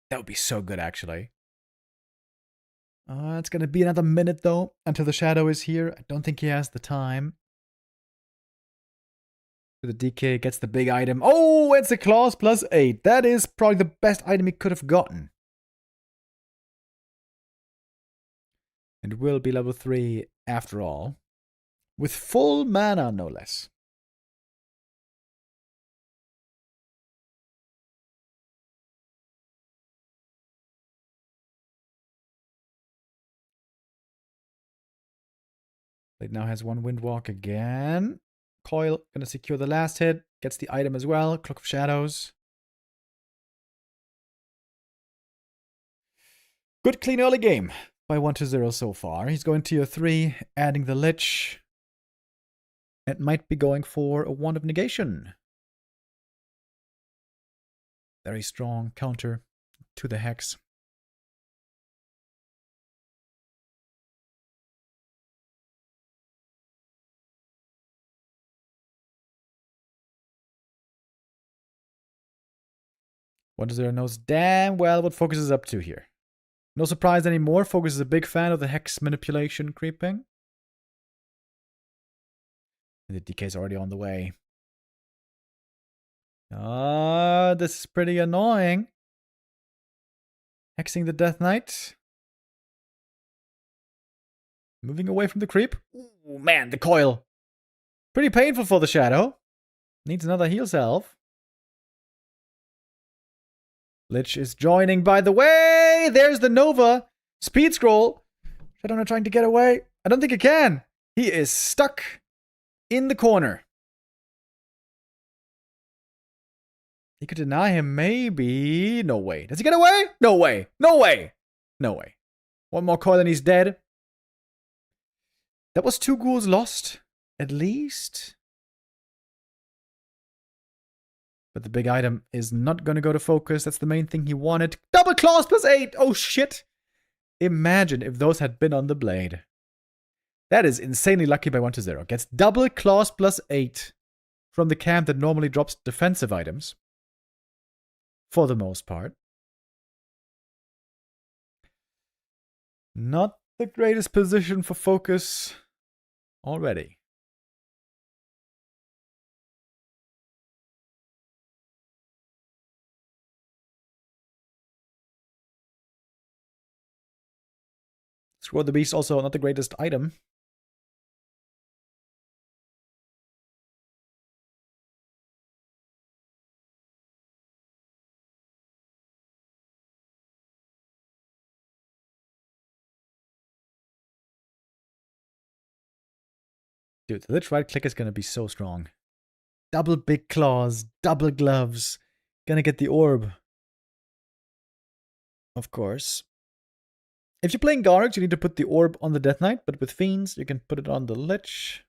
That would be so good, actually. It's going to be another minute, though, until the Shadow is here. I don't think he has the time. The DK gets the big item. Oh, it's a claws plus 8. That is probably the best item he could have gotten. And will be level 3 after all. With full mana, no less. Blade now has one Windwalk again. Coil gonna secure the last hit. Gets the item as well. Cloak of Shadows. Good clean early game by 1-0 so far. He's going tier 3, adding the Lich. It might be going for a Wand of Negation. Very strong counter to the Hex. What does there knows damn well what Focus is up to here. No surprise anymore. Focus is a big fan of the Hex manipulation creeping. And the DK is already on the way. This is pretty annoying. Hexing the Death Knight. Moving away from the creep. Ooh, man, the coil. Pretty painful for the Shadow. Needs another heal salve. Lich is joining, by the way. There's the Nova. Speed scroll. Shadowhunter trying to get away. I don't think he can. He is stuck in the corner. He could deny him, maybe. No way. Does he get away? No way. No way. No way. One more coil and he's dead. That was 2 ghouls lost, at least. But the big item is not going to go to Focus. That's the main thing he wanted. Double claws plus 8. Oh, shit. Imagine if those had been on the blade. That is insanely lucky by 1-0. Gets double claws plus 8 from the camp that normally drops defensive items. For the most part. Not the greatest position for Focus already. Scroll the Beast also not the greatest item. Dude, the Lich right click is gonna be so strong. Double big claws, double gloves. Gonna get the orb. Of course. If you're playing Garrix, you need to put the orb on the Death Knight, but with Fiends, you can put it on the Lich.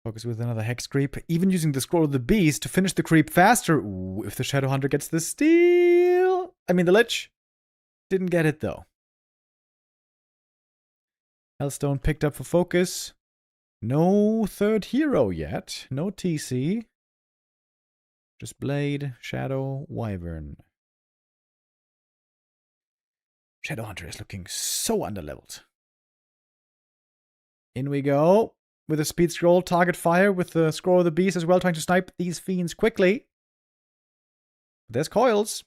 Focus with another Hex creep. Even using the Scroll of the Beast to finish the creep faster. Ooh, if the Shadowhunter gets the steal. I mean, the Lich didn't get it, though. Hellstone picked up for Focus. No third hero yet. No TC. Just Blade, Shadow, Wyvern. Shadowhunter is looking so underleveled. In we go. With a speed scroll, target fire with the Scroll of the Beast as well, trying to snipe these fiends quickly. There's coils.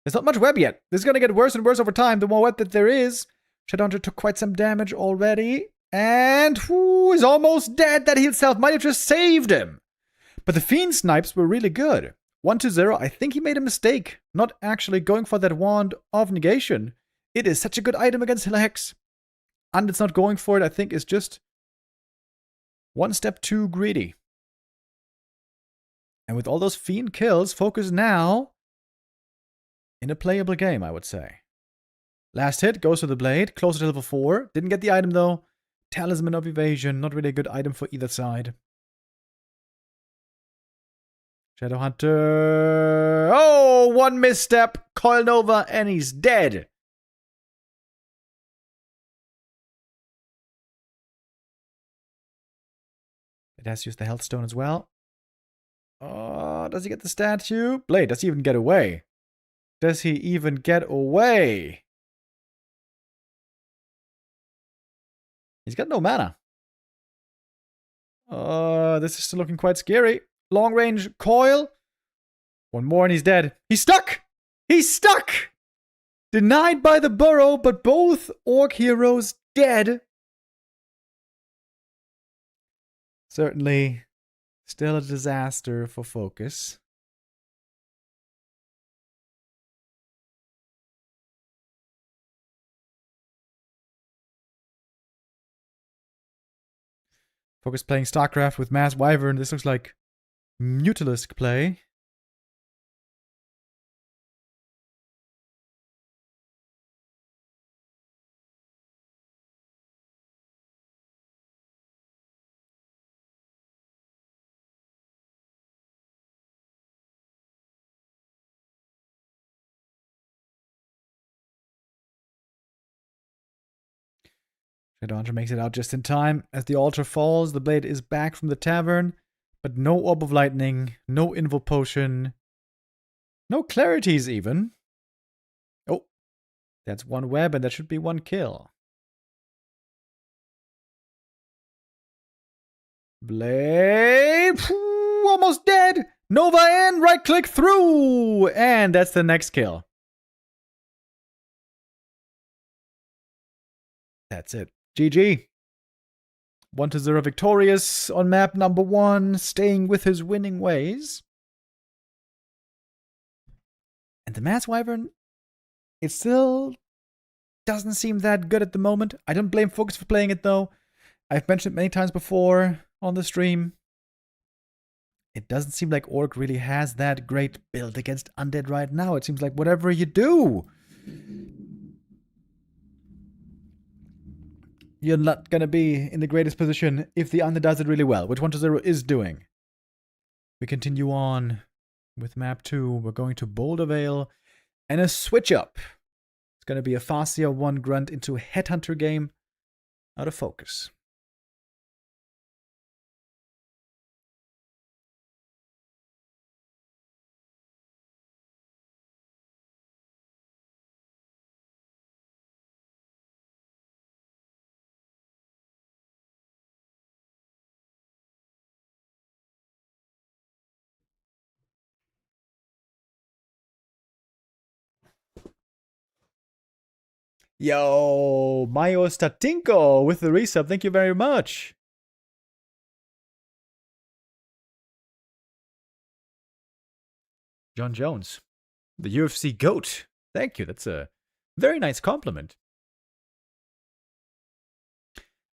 There's not much web yet. This is going to get worse and worse over time, the more web that there is. Shadowhunter took quite some damage already. And who is almost dead. That healed self might have just saved him. But the fiend snipes were really good. 1-0. I think he made a mistake, not actually going for that wand of negation. It is such a good item against Hex. And it's not going for it, I think, is just one step too greedy. And with all those fiend kills, Focus now in a playable game, I would say. Last hit goes to the blade, closer to level 4. Didn't get the item though. Talisman of Evasion, not really a good item for either side. Shadowhunter. Oh, one misstep. Coil Nova, and he's dead. It has to use the health stone as well. Oh, does he get the statue? Blade, does he even get away? Does he even get away? He's got no mana. This is still looking quite scary. Long range coil. One more and he's dead. He's stuck! He's stuck! Denied by the burrow, but both orc heroes dead. Certainly still a disaster for Focus. Focus playing StarCraft with Mass Wyvern. This looks like Mutalisk play. Shadowhunter makes it out just in time. As the altar falls, the blade is back from the tavern. But no Orb of Lightning, no Invo Potion, no Clarities even. Oh, that's one web and that should be one kill. Blade, almost dead. Nova in, right click through, and that's the next kill. That's it. GG. 1-0 victorious on map number 1, staying with his winning ways. And the Mass Wyvern, it still doesn't seem that good at the moment. I don't blame Focus for playing it though. I've mentioned it many times before on the stream. It doesn't seem like Orc really has that great build against Undead right now. It seems like whatever you do, you're not going to be in the greatest position if the Undead does it really well, which 1-0 is doing. We continue on with map 2. We're going to Boulder Vale and a switch up. It's going to be a Farseer 1 Grunt into Headhunter game out of Focus. Yo, Mayo Statinko with the resub. Thank you very much. John Jones, the UFC GOAT. Thank you. That's a very nice compliment.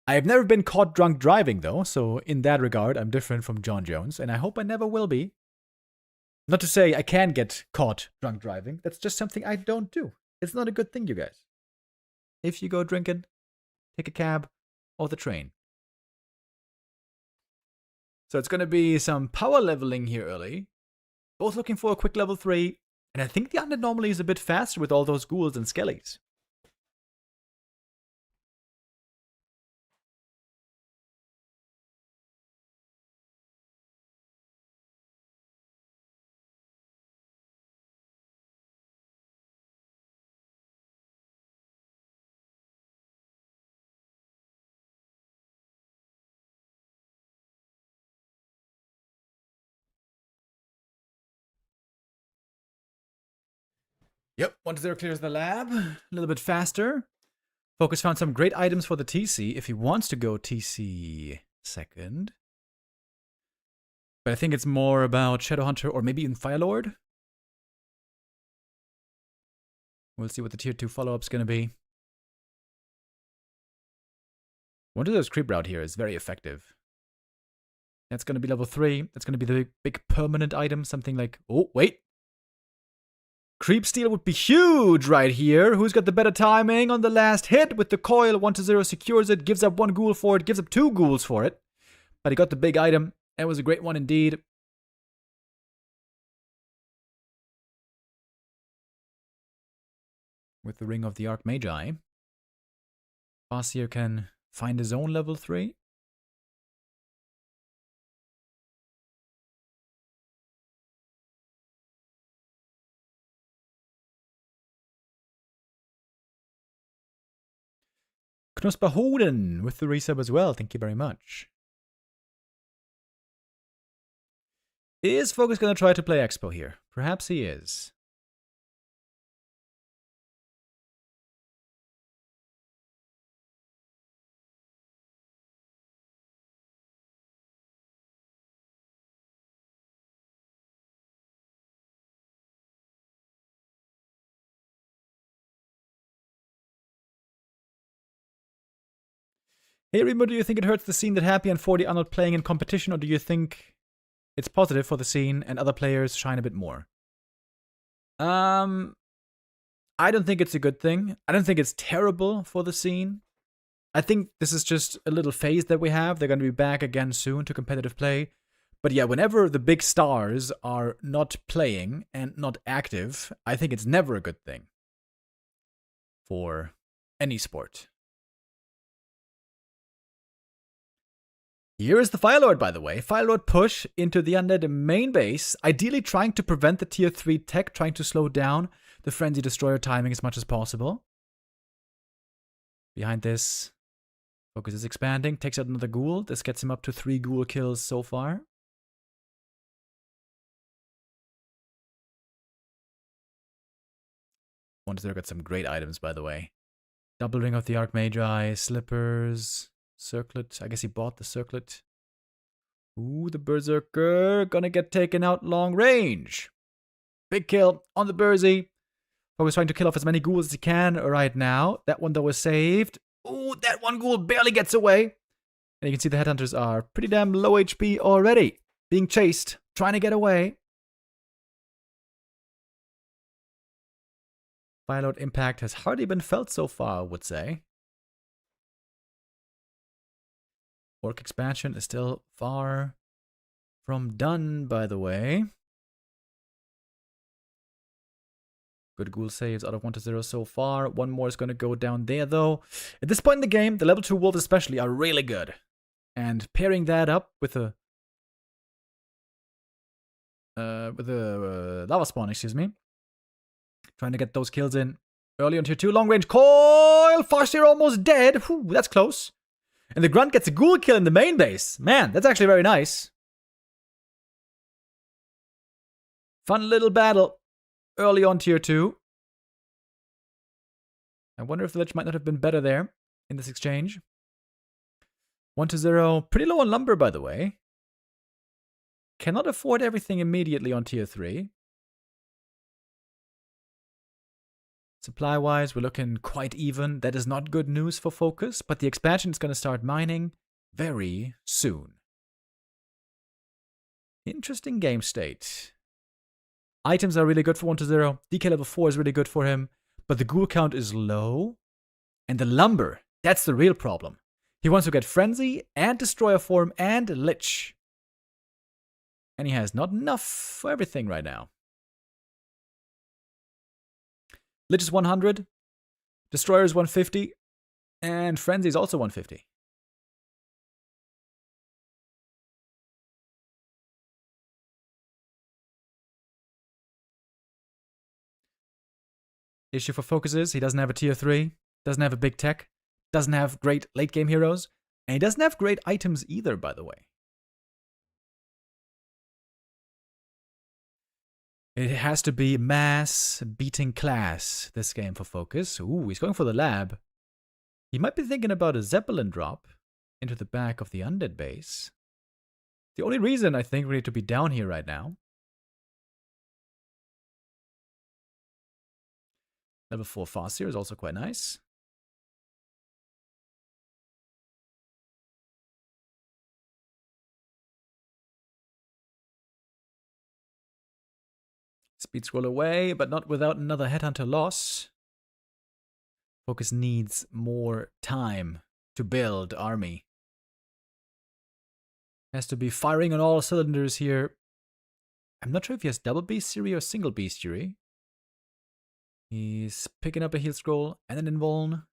I have never been caught drunk driving, though, so in that regard, I'm different from John Jones, and I hope I never will be. Not to say I can get caught drunk driving. That's just something I don't do. It's not a good thing, you guys. If you go drinking, take a cab or the train. So it's going to be some power leveling here early. Both looking for a quick level 3. And I think the Undead normally is a bit faster with all those ghouls and skellies. Yep, 1-0 clears the lab. A little bit faster. Focus found some great items for the TC if he wants to go TC second. But I think it's more about Shadowhunter or maybe even Firelord. We'll see what the tier 2 follow-up's gonna be. One of those creep route here is very effective. That's gonna be level 3. That's gonna be the big permanent item. Something like... Oh, wait. Creep steal would be huge right here. Who's got the better timing on the last hit with the coil? 1-0 secures it, gives up 1 ghoul for it, gives up 2 ghouls for it. But he got the big item. That was a great one indeed. With the Ring of the Archmagi, Farseer can find his own level 3. Knusperhoden with the resub as well. Thank you very much. Is Focus going to try to play Expo here? Perhaps he is. Hey Remo, do you think it hurts the scene that Happy and 40 are not playing in competition, or do you think it's positive for the scene and other players shine a bit more? I don't think it's a good thing. I don't think it's terrible for the scene. I think this is just a little phase that we have. They're going to be back again soon to competitive play. But yeah, whenever the big stars are not playing and not active, I think it's never a good thing for any sport. Here is the Firelord, by the way. Firelord push into the Undead main base, ideally trying to prevent the tier 3 tech, trying to slow down the Frenzy Destroyer timing as much as possible. Behind this, Focus is expanding, takes out another ghoul. This gets him up to 3 ghoul kills so far. Wonder got some great items, by the way. Double Ring of the Archmagi, Slippers... Circlet. I guess he bought the circlet. Ooh, the Berserker. Gonna get taken out long range. Big kill on the Burzy. Focus trying to kill off as many ghouls as he can right now. That one, though, is saved. Ooh, that one ghoul barely gets away. And you can see the headhunters are pretty damn low HP already. Being chased. Trying to get away. Firelord impact has hardly been felt so far, I would say. Orc expansion is still far from done, by the way. Good ghoul saves out of 1-0 so far. One more is going to go down there, though. At this point in the game, the level 2 wolves especially are really good. And pairing that up with a lava spawn, excuse me. Trying to get those kills in early on tier 2. Long range coil! Farseer almost dead. Whew, that's close. And the Grunt gets a ghoul kill in the main base. Man, that's actually very nice. Fun little battle early on tier 2. I wonder if the Lich might not have been better there in this exchange. 1-0. Pretty low on lumber, by the way. Cannot afford everything immediately on tier 3. Supply-wise, we're looking quite even. That is not good news for Focus, but the expansion is going to start mining very soon. Interesting game state. Items are really good for 1-0. DK level 4 is really good for him, but the ghoul count is low. And the lumber, that's the real problem. He wants to get Frenzy and Destroyer form and Lich. And he has not enough for everything right now. Lich is 100, Destroyer is 150, and Frenzy is also 150. Issue for Focus is he doesn't have a tier 3, doesn't have a big tech, doesn't have great late game heroes, and he doesn't have great items either, by the way. It has to be mass beating class, this game for Focus. Ooh, he's going for the lab. He might be thinking about a Zeppelin drop into the back of the Undead base The only reason I think we need to be down here right now. Level 4 fast here is also quite nice. Speed scroll away, but not without another headhunter loss. Focus needs more time to build army. Has to be firing on all cylinders here. I'm not sure if he has double bestiary or single bestiary. He's picking up a heal scroll and an invuln.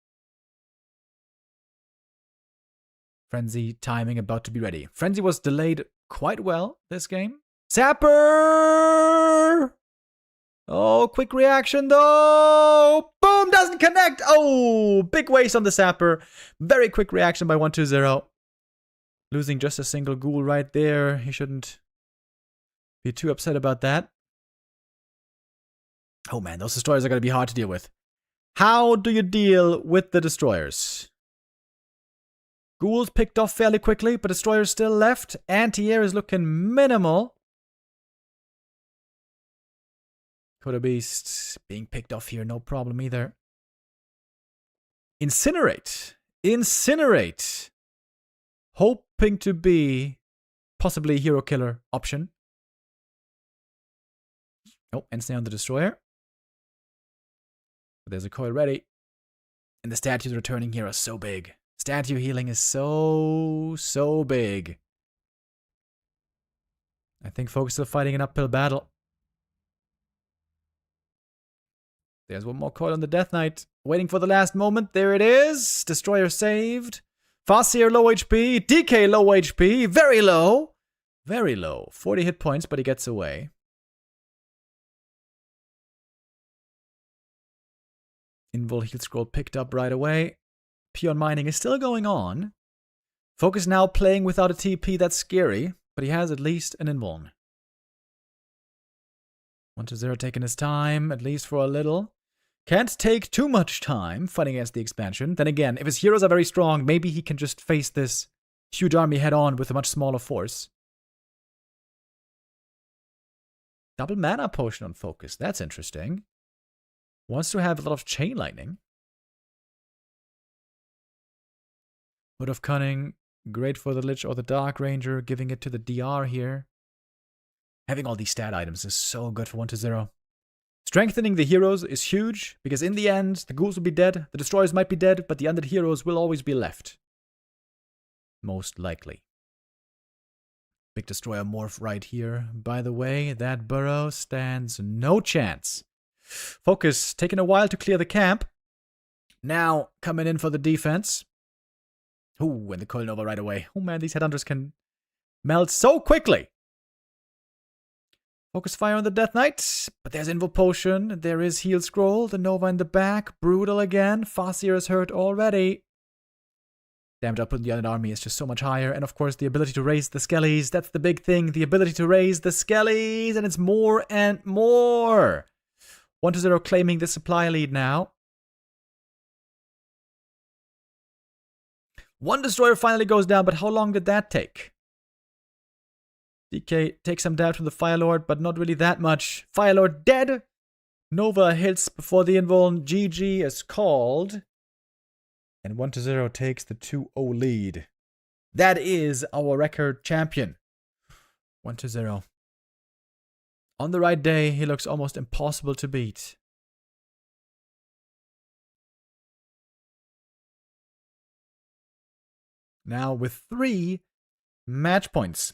Frenzy timing about to be ready. Frenzy was delayed quite well this game. Sapper! Oh, quick reaction though! Boom! Doesn't connect! Oh, big waste on the Sapper. Very quick reaction by 120. Losing just a single ghoul right there. He shouldn't be too upset about that. Oh man, those destroyers are going to be hard to deal with. How do you deal with the destroyers? Ghouls picked off fairly quickly, but destroyers still left. Anti-air is looking minimal. Coda Beast being picked off here, no problem either. Incinerate. Incinerate. Hoping to be possibly a hero killer option. Oh, and stay on the destroyer. But there's a coil ready. And the statues returning here are so big. Statue healing is so big. I think folks still fighting an uphill battle. There's one more coil on the Death Knight. Waiting for the last moment. There it is. Destroyer saved. Farseer low HP. DK low HP. Very low. Very low. 40 hit points, but he gets away. Invul heal scroll picked up right away. Peon mining is still going on. Focus now playing without a TP. That's scary, but he has at least an invuln. 120 taking his time, at least for a little. Can't take too much time fighting against the expansion. Then again, if his heroes are very strong, maybe he can just face this huge army head on with a much smaller force. Double mana potion on Focus. That's interesting. Wants to have a lot of chain lightning. Hood of Cunning. Great for the Lich or the Dark Ranger. Giving it to the DR here. Having all these stat items is so good for 120. Strengthening the heroes is huge, because in the end, the ghouls will be dead, the destroyers might be dead, but the undead heroes will always be left. Most likely. Big destroyer morph right here. By the way, that burrow stands no chance. Focus taking a while to clear the camp. Now coming in for the defense. Ooh, and the Coil Nova right away. Oh man, these headhunters can melt so quickly. Focus fire on the Death Knight, but there's Invul Potion, there is Heal Scroll, the Nova in the back, Brutal again, Farseer is hurt already. Damage output in the undead army is just so much higher, and of course the ability to raise the Skellies, that's the big thing, the ability to raise the Skellies, and it's more and more. 120 claiming the supply lead now. One destroyer finally goes down, but how long did that take? DK takes some damage from the Firelord, but not really that much. Firelord dead. Nova hits before the invuln. GG is called. And 120 takes the 2-0 lead. That is our record champion. 120. On the right day, he looks almost impossible to beat. Now with 3 match points.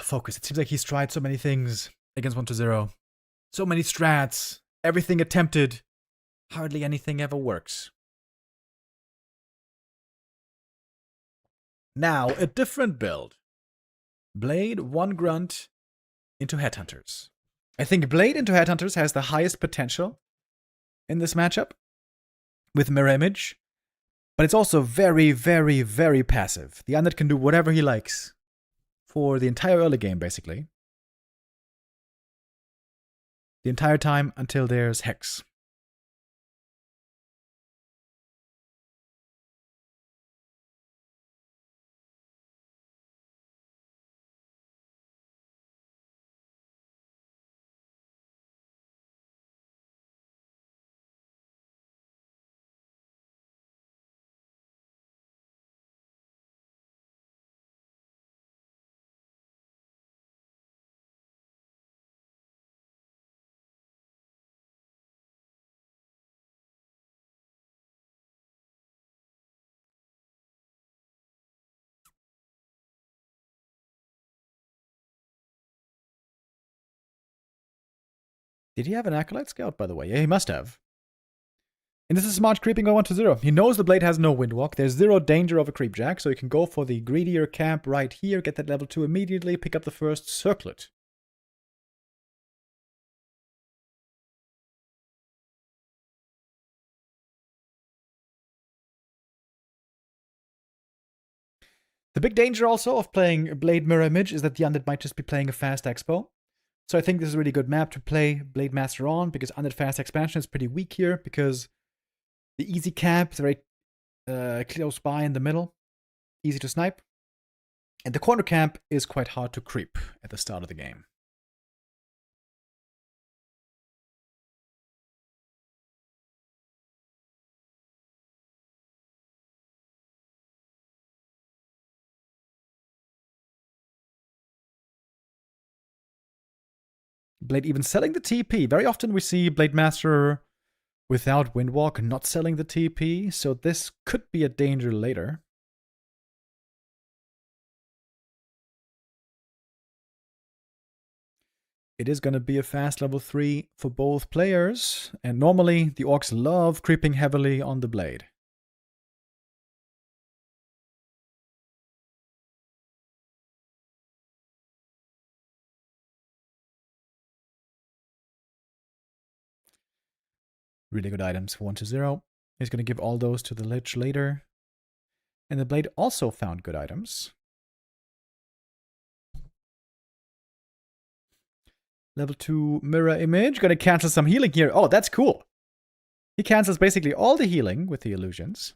Focus. It seems like he's tried so many things against 120. So many strats. Everything attempted. Hardly anything ever works. Now, a different build. Blade, 1 Grunt into Headhunters. I think Blade into Headhunters has the highest potential in this matchup with Mirror Image. But it's also very, very, very passive. The Undead can do whatever he likes. For the entire early game, basically. The entire time until there's Hex. Did he have an Acolyte Scout, by the way? Yeah, he must have. And this is smart creeping by 1-0. He knows the Blade has no Windwalk. There's zero danger of a Creepjack, so he can go for the greedier camp right here, get that level 2 immediately, pick up the first Circlet. The big danger also of playing Blade Mirror Image is that the Undead might just be playing a fast Expo. So I think this is a really good map to play Blade Master on, because Undead Fast Expansion is pretty weak here, because the easy camp is very close by in the middle, easy to snipe. And the corner camp is quite hard to creep at the start of the game. Blade even selling the TP. Very often we see Blade Master without Windwalk not selling the TP, so this could be a danger later. It is going to be a fast level 3 for both players, and normally the Orcs love creeping heavily on the Blade. Really good items for 1-0. He's going to give all those to the Lich later. And the Blade also found good items. Level 2 Mirror Image. Going to cancel some healing here. Oh, that's cool. He cancels basically all the healing with the illusions.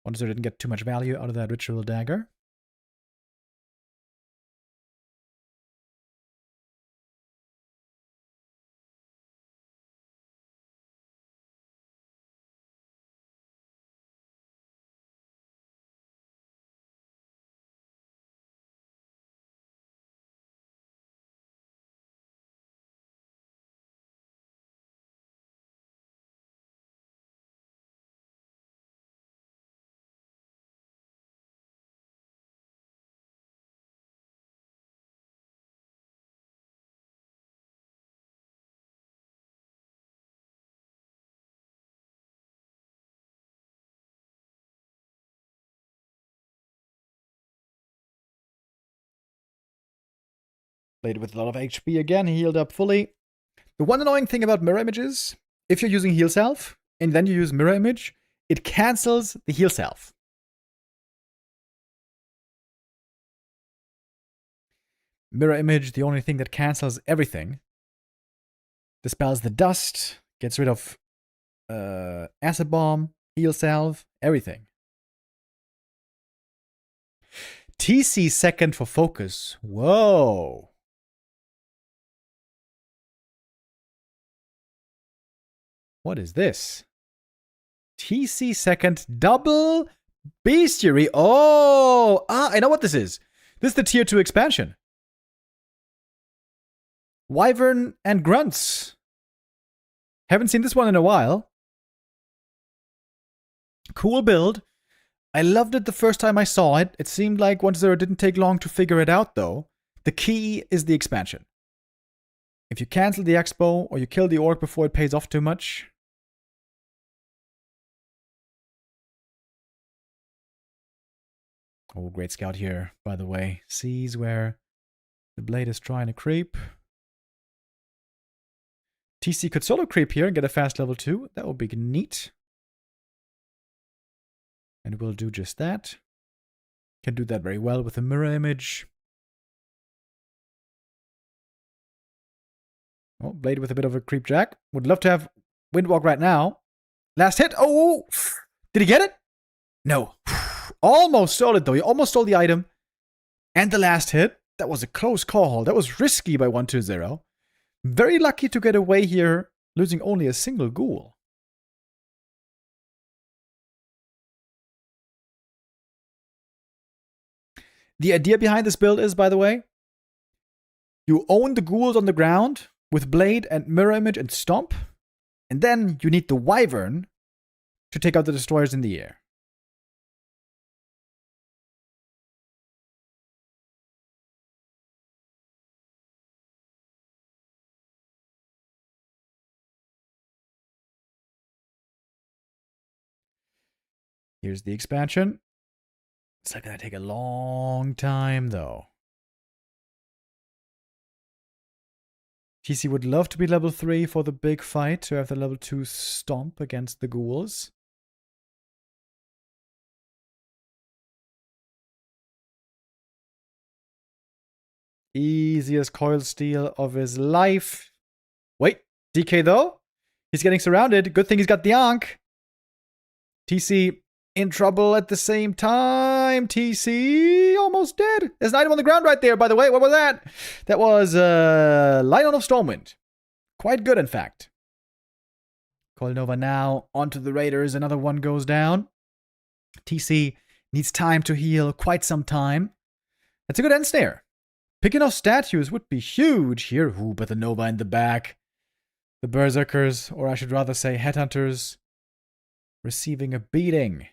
1-0 didn't get too much value out of that Ritual Dagger. Played with a lot of HP again, he healed up fully. The one annoying thing about mirror images, if you're using heal self, and then you use mirror image, it cancels the heal self. Mirror image, the only thing that cancels everything. Dispels the dust, gets rid of acid bomb, heal self, everything. TC second for focus. Whoa. What is this? TC second double bestiary. Oh, I know what this is. This is the tier 2 expansion. Wyvern and Grunts. Haven't seen this one in a while. Cool build. I loved it the first time I saw it. It seemed like 1-0 didn't take long to figure it out, though. The key is the expansion. If you cancel the expo or you kill the orc before it pays off too much. Oh, great scout here, by the way. Sees where the Blade is trying to creep. TC could solo creep here and get a fast level 2. That would be neat. And we'll do just that. Can do that very well with a mirror image. Oh, Blade with a bit of a creep jack. Would love to have Windwalk right now. Last hit. Oh! Did he get it? No. Almost stole it, though. He almost stole the item. And the last hit. That was a close call. That was risky by 1-0. Very lucky to get away here, losing only a single ghoul. The idea behind this build is, by the way, you own the ghouls on the ground with Blade and Mirror Image and Stomp, and then you need the Wyvern to take out the destroyers in the air. Here's the expansion. It's not going to take a long time, though. TC would love to be level 3 for the big fight, to have the level 2 stomp against the ghouls. Easiest coil steal of his life. Wait, DK though? He's getting surrounded. Good thing he's got the Ankh. TC in trouble at the same time. TC almost dead. There's an item on the ground right there, by the way. What was that? That was Lion of Stormwind. Quite good, in fact. Coil Nova now onto the Raiders. Another one goes down. TC needs time to heal. Quite some time. That's a good end snare. Picking off statues would be huge here. Ooh, but the Nova in the back. The Berserkers, or I should rather say Headhunters, receiving a beating.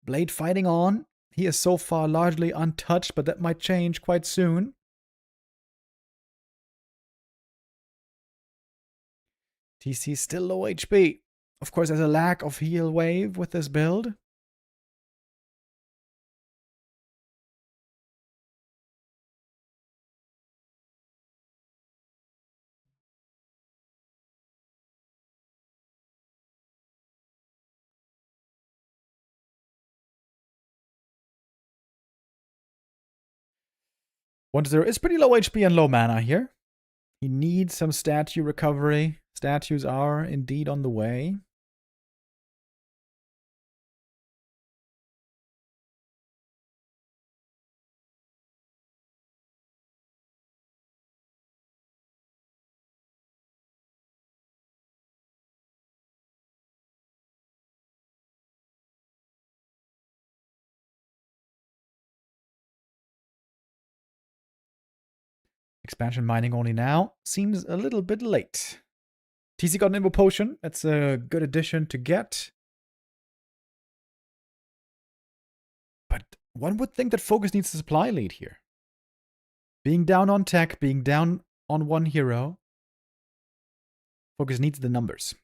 Blade fighting on. He is so far largely untouched, but that might change quite soon. TC still low HP. Of course, there's a lack of heal wave with this build. There is pretty low HP and low mana here. He needs some statue recovery. Statues are indeed on the way. Expansion mining only now. Seems a little bit late. TC got an Invo Potion. That's a good addition to get. But one would think that Focus needs a supply lead here. Being down on tech, being down on one hero. Focus needs the numbers.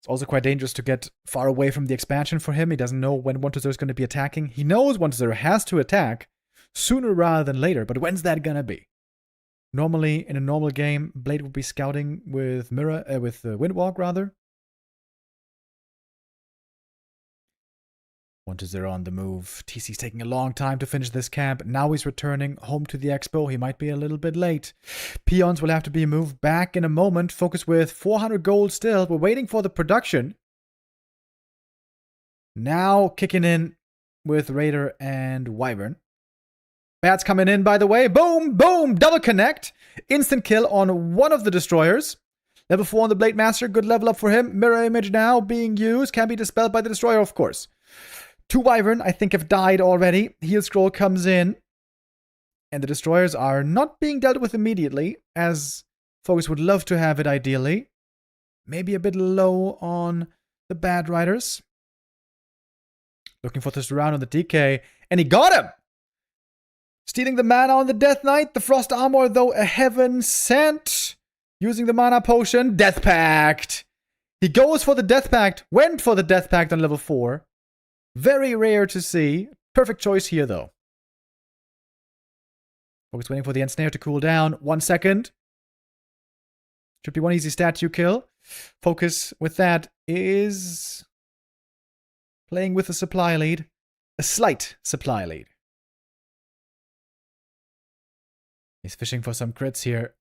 It's also quite dangerous to get far away from the expansion for him. He doesn't know when 1-0 is going to be attacking. He knows 1-0 has to attack sooner rather than later, but when's that going to be? Normally, in a normal game, Blade would be scouting with Windwalk, rather. 1-0 on the move. TC's taking a long time to finish this camp. Now he's returning home to the expo. He might be a little bit late. Peons will have to be moved back in a moment. Focus with 400 gold still. We're waiting for the production. Now kicking in with Raider and Wyvern. Bats coming in, by the way. Boom, boom, double connect. Instant kill on one of the destroyers. Level 4 on the Blade Master. Good level up for him. Mirror image now being used. Can be dispelled by the destroyer, of course. 2 Wyvern, I think, have died already. Heal Scroll comes in. And the destroyers are not being dealt with immediately, as Focus would love to have it ideally. Maybe a bit low on the Bad Riders. Looking for this round on the DK. And he got him! Stealing the mana on the Death Knight. The Frost Armor, though, a heaven sent. Using the Mana Potion. Death Pact! He goes for the Death Pact. Went for the Death Pact on level 4. Very rare to see. Perfect choice here, though. Focus waiting for the ensnare to cool down. 1 second. Should be one easy statue kill. Focus with that is playing with a supply lead. A slight supply lead. He's fishing for some crits here.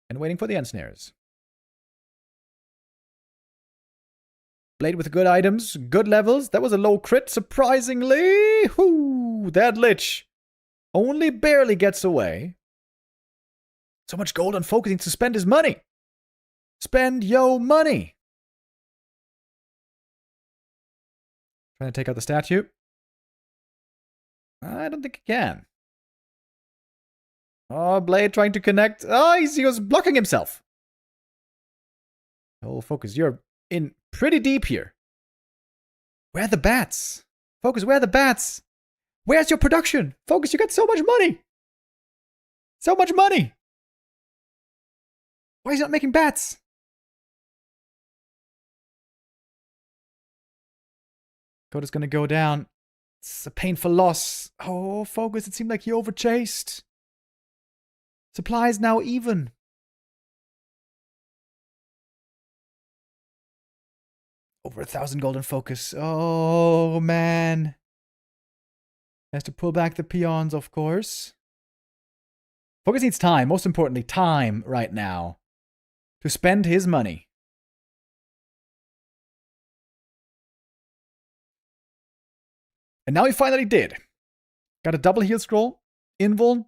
And waiting for the ensnares. Blade with good items, good levels. That was a low crit, surprisingly. Whoo, that Lich only barely gets away. So much gold on focusing to spend his money. Spend yo money. Trying to take out the statue. I don't think he can. Oh, Blade trying to connect. Oh, he was blocking himself. Oh, Focus, you're in pretty deep here. Where are the bats? Focus, where are the bats? Where's your production? Focus, you got so much money. So much money! Why is he not making bets? Code is gonna go down. It's a painful loss. Oh, Focus, it seemed like he overchased. Supply is now even. Over 1,000 gold in Focus. Oh, man. Has to pull back the peons, of course. Focus needs time. Most importantly, time right now. To spend his money. And now he finally did. Got a double heal scroll, invul,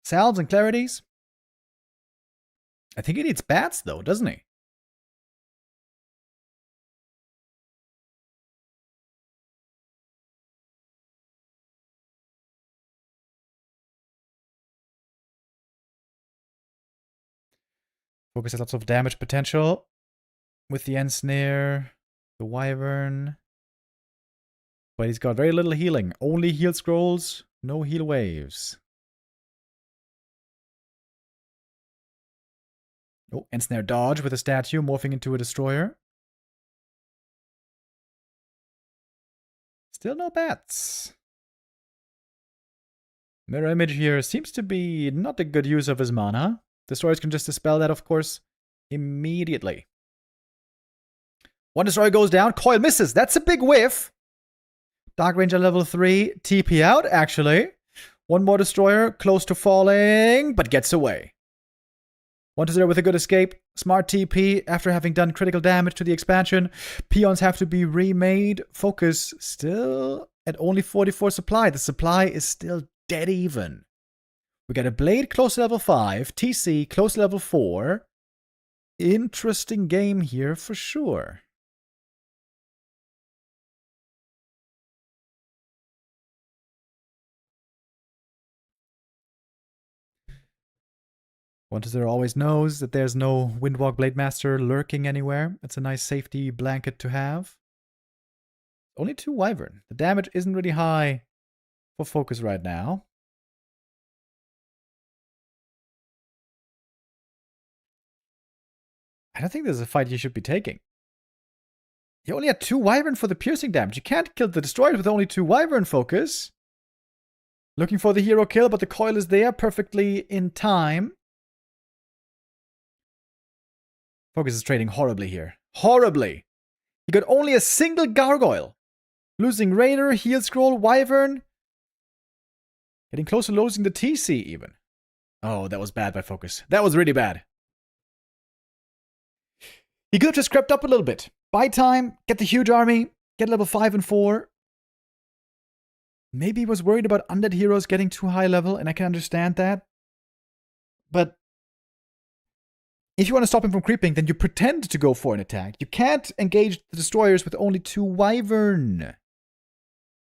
salves, and clarities. I think he needs bats, though, doesn't he? Focus has lots of damage potential. With the Ensnare, the Wyvern. But he's got very little healing. Only heal scrolls, no heal waves. Oh, Ensnare dodge with a statue morphing into a destroyer. Still no bats. Mirror image here seems to be not a good use of his mana. Destroyers can just dispel that, of course, immediately. One destroyer goes down. Coil misses. That's a big whiff. Dark Ranger level 3. TP out, actually. One more destroyer, close to falling, but gets away. 1-0 with a good escape. Smart TP after having done critical damage to the expansion. Peons have to be remade. Focus still at only 44 supply. The supply is still dead even. We got a Blade close to level 5. TC close to level 4. Interesting game here for sure. One-0 always knows that there's no Windwalk Blade Master lurking anywhere. It's a nice safety blanket to have. Only 2 Wyvern. The damage isn't really high for Focus right now. I don't think this is a fight you should be taking. You only had 2 Wyvern for the piercing damage. You can't kill the destroyers with only 2 Wyvern, Focus. Looking for the hero kill, but the coil is there perfectly in time. Focus is trading horribly here. Horribly. He got only a single gargoyle. Losing Raider, Heal Scroll, Wyvern. Getting close to losing the TC even. Oh, that was bad by Focus. That was really bad. He could have just crept up a little bit. Buy time, get the huge army, get level 5 and 4. Maybe he was worried about undead heroes getting too high level, and I can understand that. But if you want to stop him from creeping, then you pretend to go for an attack. You can't engage the destroyers with only 2 Wyvern.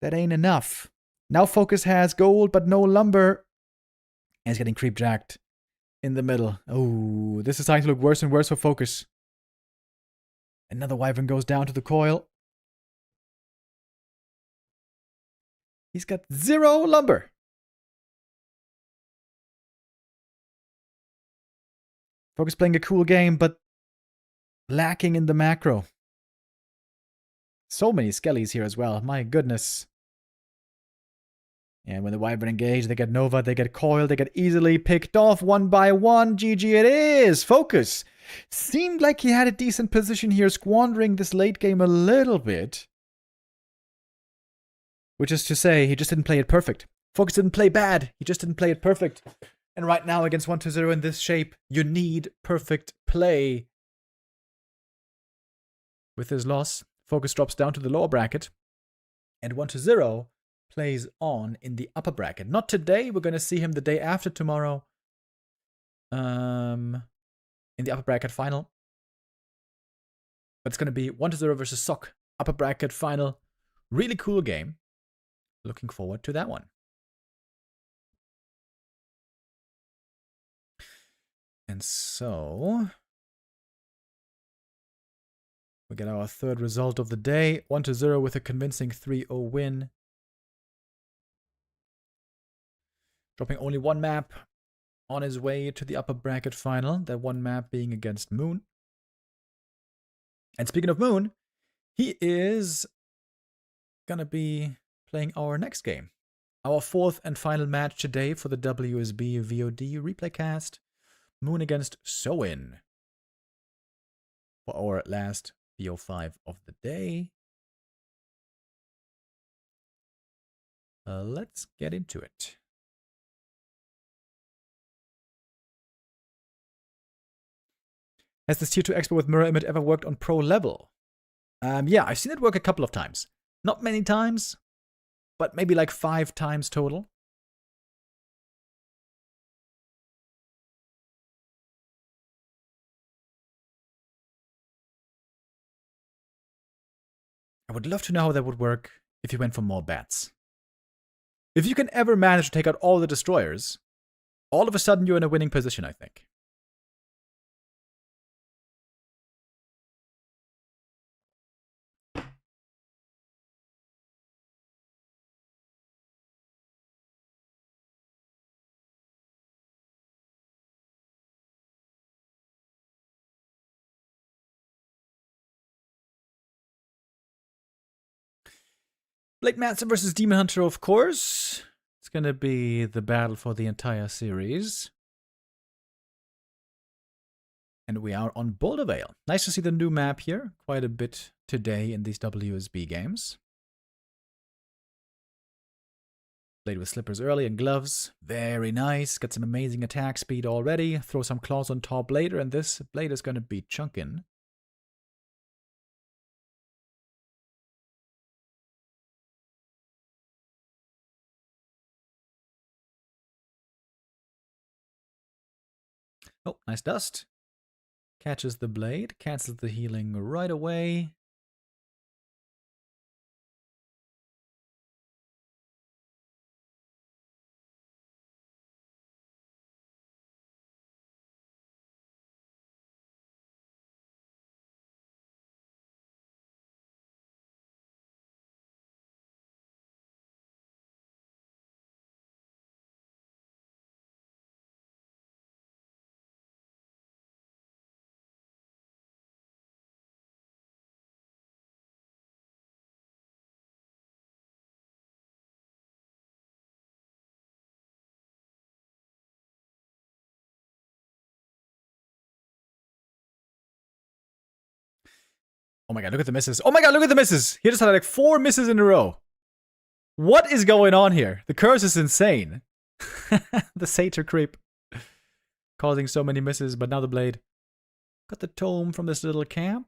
That ain't enough. Now Focus has gold, but no lumber. And he's getting creep jacked in the middle. Oh, this is starting to look worse and worse for Focus. Another Wyvern goes down to the coil. He's got 0 lumber. Focus playing a cool game, but lacking in the macro. So many skellies here as well. My goodness. And when the Wyvern engage, they get Nova, they get Coil, they get easily picked off one by one. GG it is. Focus. Seemed like he had a decent position here, squandering this late game a little bit. Which is to say, he just didn't play it perfect. Focus didn't play bad. He just didn't play it perfect. And right now, against 1-0 in this shape, you need perfect play. With his loss, Focus drops down to the lower bracket. And 1-0 plays on in the upper bracket. Not today. We're going to see him the day after tomorrow. In the upper bracket final. But it's going to be 1-0 versus Sok. Upper bracket final. Really cool game. Looking forward to that one. And so we get our third result of the day. 1-0 with a convincing 3-0 win. Dropping only 1 map. on his way to the upper bracket final, that one map being against Moon. And speaking of Moon, he is gonna be playing our next game. Our fourth and final match today for the WSB VoD replay cast. Moon against Soin. For our last VO5 of the day. Let's get into it. Has this tier 2 expert with mirror image ever worked on pro level? Yeah, I've seen it work a couple of times. Not many times, but maybe like 5 times total. I would love to know how that would work if you went for more bats. If you can ever manage to take out all the destroyers, all of a sudden you're in a winning position, I think. Blade Master versus Demon Hunter, of course. It's gonna be the battle for the entire series. And we are on Boulder Vale. Nice to see the new map here. Quite a bit today in these WSB games. Played with slippers early and gloves. Very nice. Got some amazing attack speed already. Throw some claws on top later, and this blade is gonna be chunkin'. Oh, nice dust. Catches the blade, cancels the healing right away. Oh my god, look at the misses. Oh my god, look at the misses. He just had like 4 misses in a row. What is going on here? The curse is insane. The satyr creep. Causing so many misses, but now the blade. Got the tome from this little camp.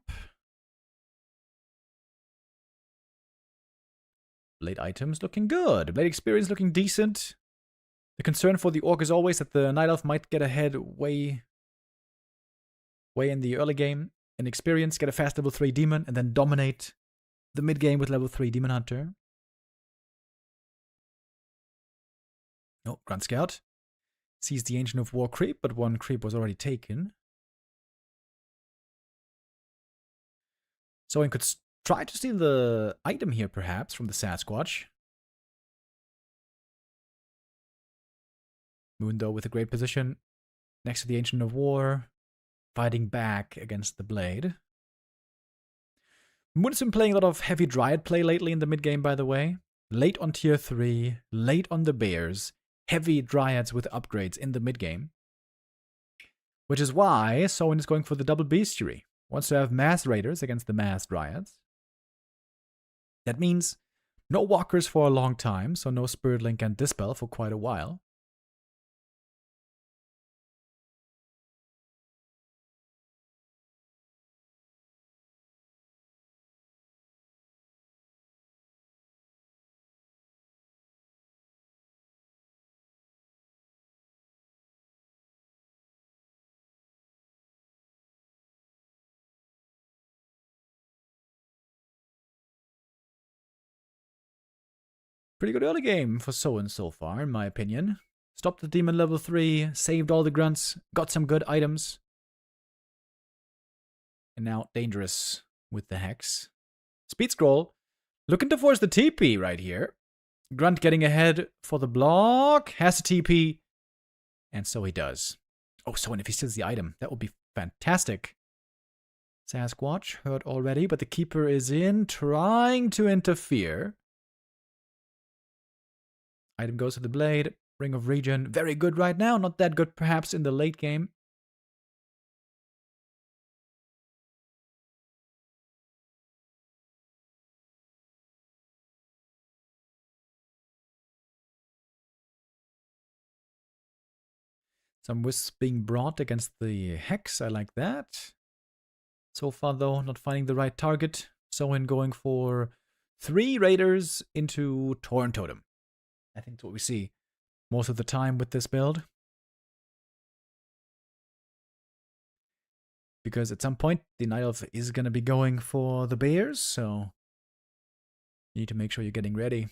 Blade items looking good. Blade experience looking decent. The concern for the orc is always that the Night Elf might get ahead way in the early game. In experience, get a fast level 3 demon, and then dominate the mid game with level 3 demon hunter. Oh, Grunt Scout. Sees the Ancient of War creep, but one creep was already taken. So one could try to steal the item here, perhaps, from the Sasquatch. Moon, though, with a great position next to the Ancient of War, fighting back against the blade. Moon has been playing a lot of heavy Dryad play lately in the mid game, by the way. Late on tier 3, late on the bears, heavy Dryads with upgrades in the mid game. Which is why Soin is going for the double bestiary. Wants to have mass raiders against the mass Dryads. That means no walkers for a long time, so no Spirit Link and Dispel for quite a while. Pretty good early game for Soin so far, in my opinion. Stopped the demon level 3, saved all the grunts, got some good items. And now dangerous with the hex. Speed scroll. Looking to force the TP right here. Grunt getting ahead for the block. Has the TP. And so he does. Oh, so and if he steals the item, that would be fantastic. Sasquatch, heard already, but the keeper is in, trying to interfere. Item goes to the blade. Ring of Regen, very good right now. Not that good, perhaps, in the late game. Some wisps being brought against the Hex. I like that. So far, though, not finding the right target. Soin going for 3 Raiders into Torn Totem. I think that's what we see most of the time with this build. Because at some point, the Night Elf is going to be going for the Bears, so you need to make sure you're getting ready.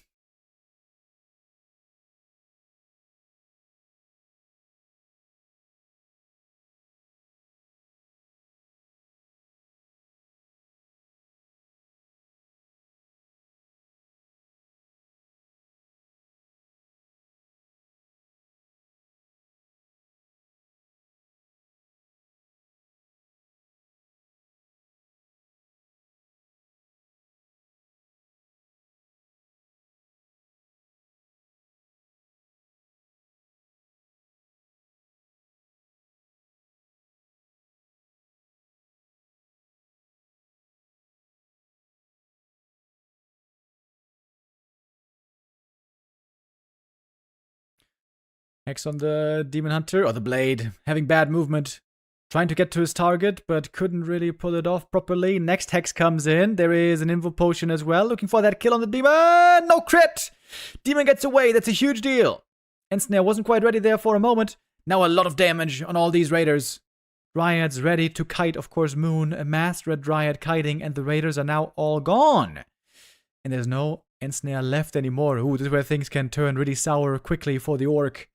Hex on the Demon Hunter, or the Blade, having bad movement. Trying to get to his target, but couldn't really pull it off properly. Next Hex comes in. There is an Invo Potion as well. Looking for that kill on the Demon. No crit! Demon gets away. That's a huge deal. Ensnare wasn't quite ready there for a moment. Now a lot of damage on all these Raiders. Dryads ready to kite, of course, Moon. A masked Red Dryad kiting, and the Raiders are now all gone. And there's no Ensnare left anymore. Ooh, this is where things can turn really sour quickly for the Orc.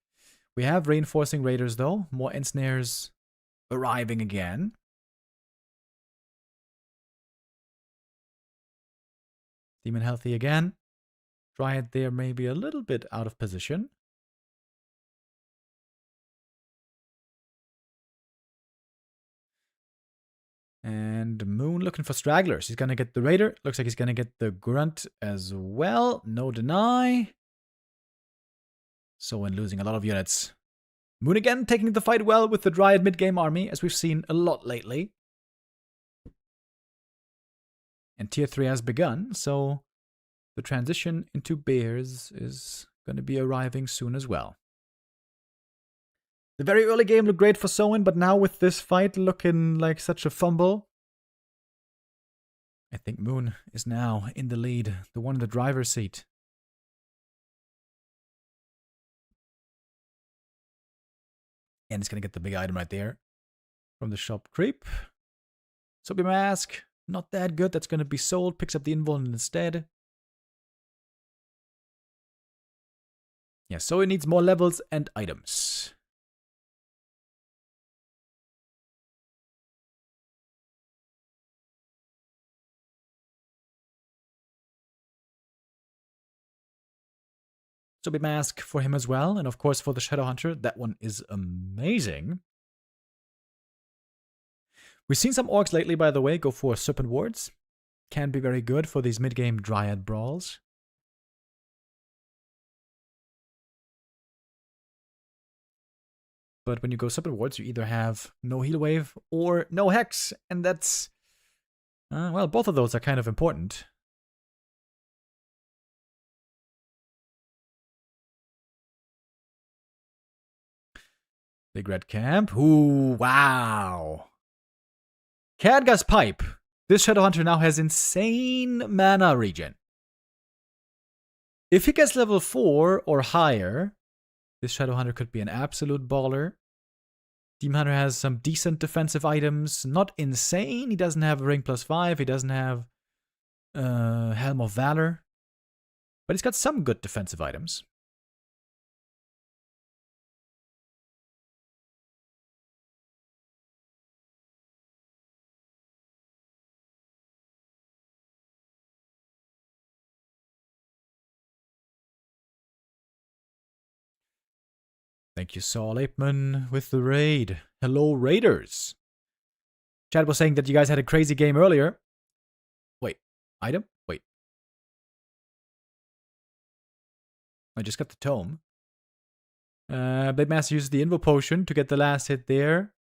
We have reinforcing Raiders, though. More Ensnares arriving again. Demon healthy again. Dryad there maybe a little bit out of position. And Moon looking for stragglers. He's going to get the Raider. Looks like he's going to get the Grunt as well. No deny. So, losing a lot of units. Moon again taking the fight well with the Dryad mid-game army, as we've seen a lot lately. And Tier 3 has begun, so the transition into Bears is going to be arriving soon as well. The very early game looked great for Soin, but now with this fight looking like such a fumble, I think Moon is now in the lead, the one in the driver's seat. And it's going to get the big item right there from the shop creep. Soapy Mask, not that good. That's going to be sold. Picks up the invuln instead. Yeah, so it needs more levels and items. Soapy Mask for him as well. And of course for the Shadow Hunter. That one is amazing. We've seen some orcs lately, by the way, go for Serpent Wards. Can be very good for these mid-game Dryad brawls. But when you go Serpent Wards, you either have no heal wave or no hex. And that's... well, both of those are kind of important. Big Red Camp. Ooh, wow. Khadgar's Pipe. This Shadowhunter now has insane mana regen. If he gets level 4 or higher, this Shadowhunter could be an absolute baller. Demon Hunter has some decent defensive items. Not insane. He doesn't have Ring +5. He doesn't have Helm of Valor. But he's got some good defensive items. Thank you, Saul Apeman, with the raid. Hello, Raiders. Chad was saying that you guys had a crazy game earlier. Wait, item? Wait. I just got the tome. Blade Master uses the Invo Potion to get the last hit there.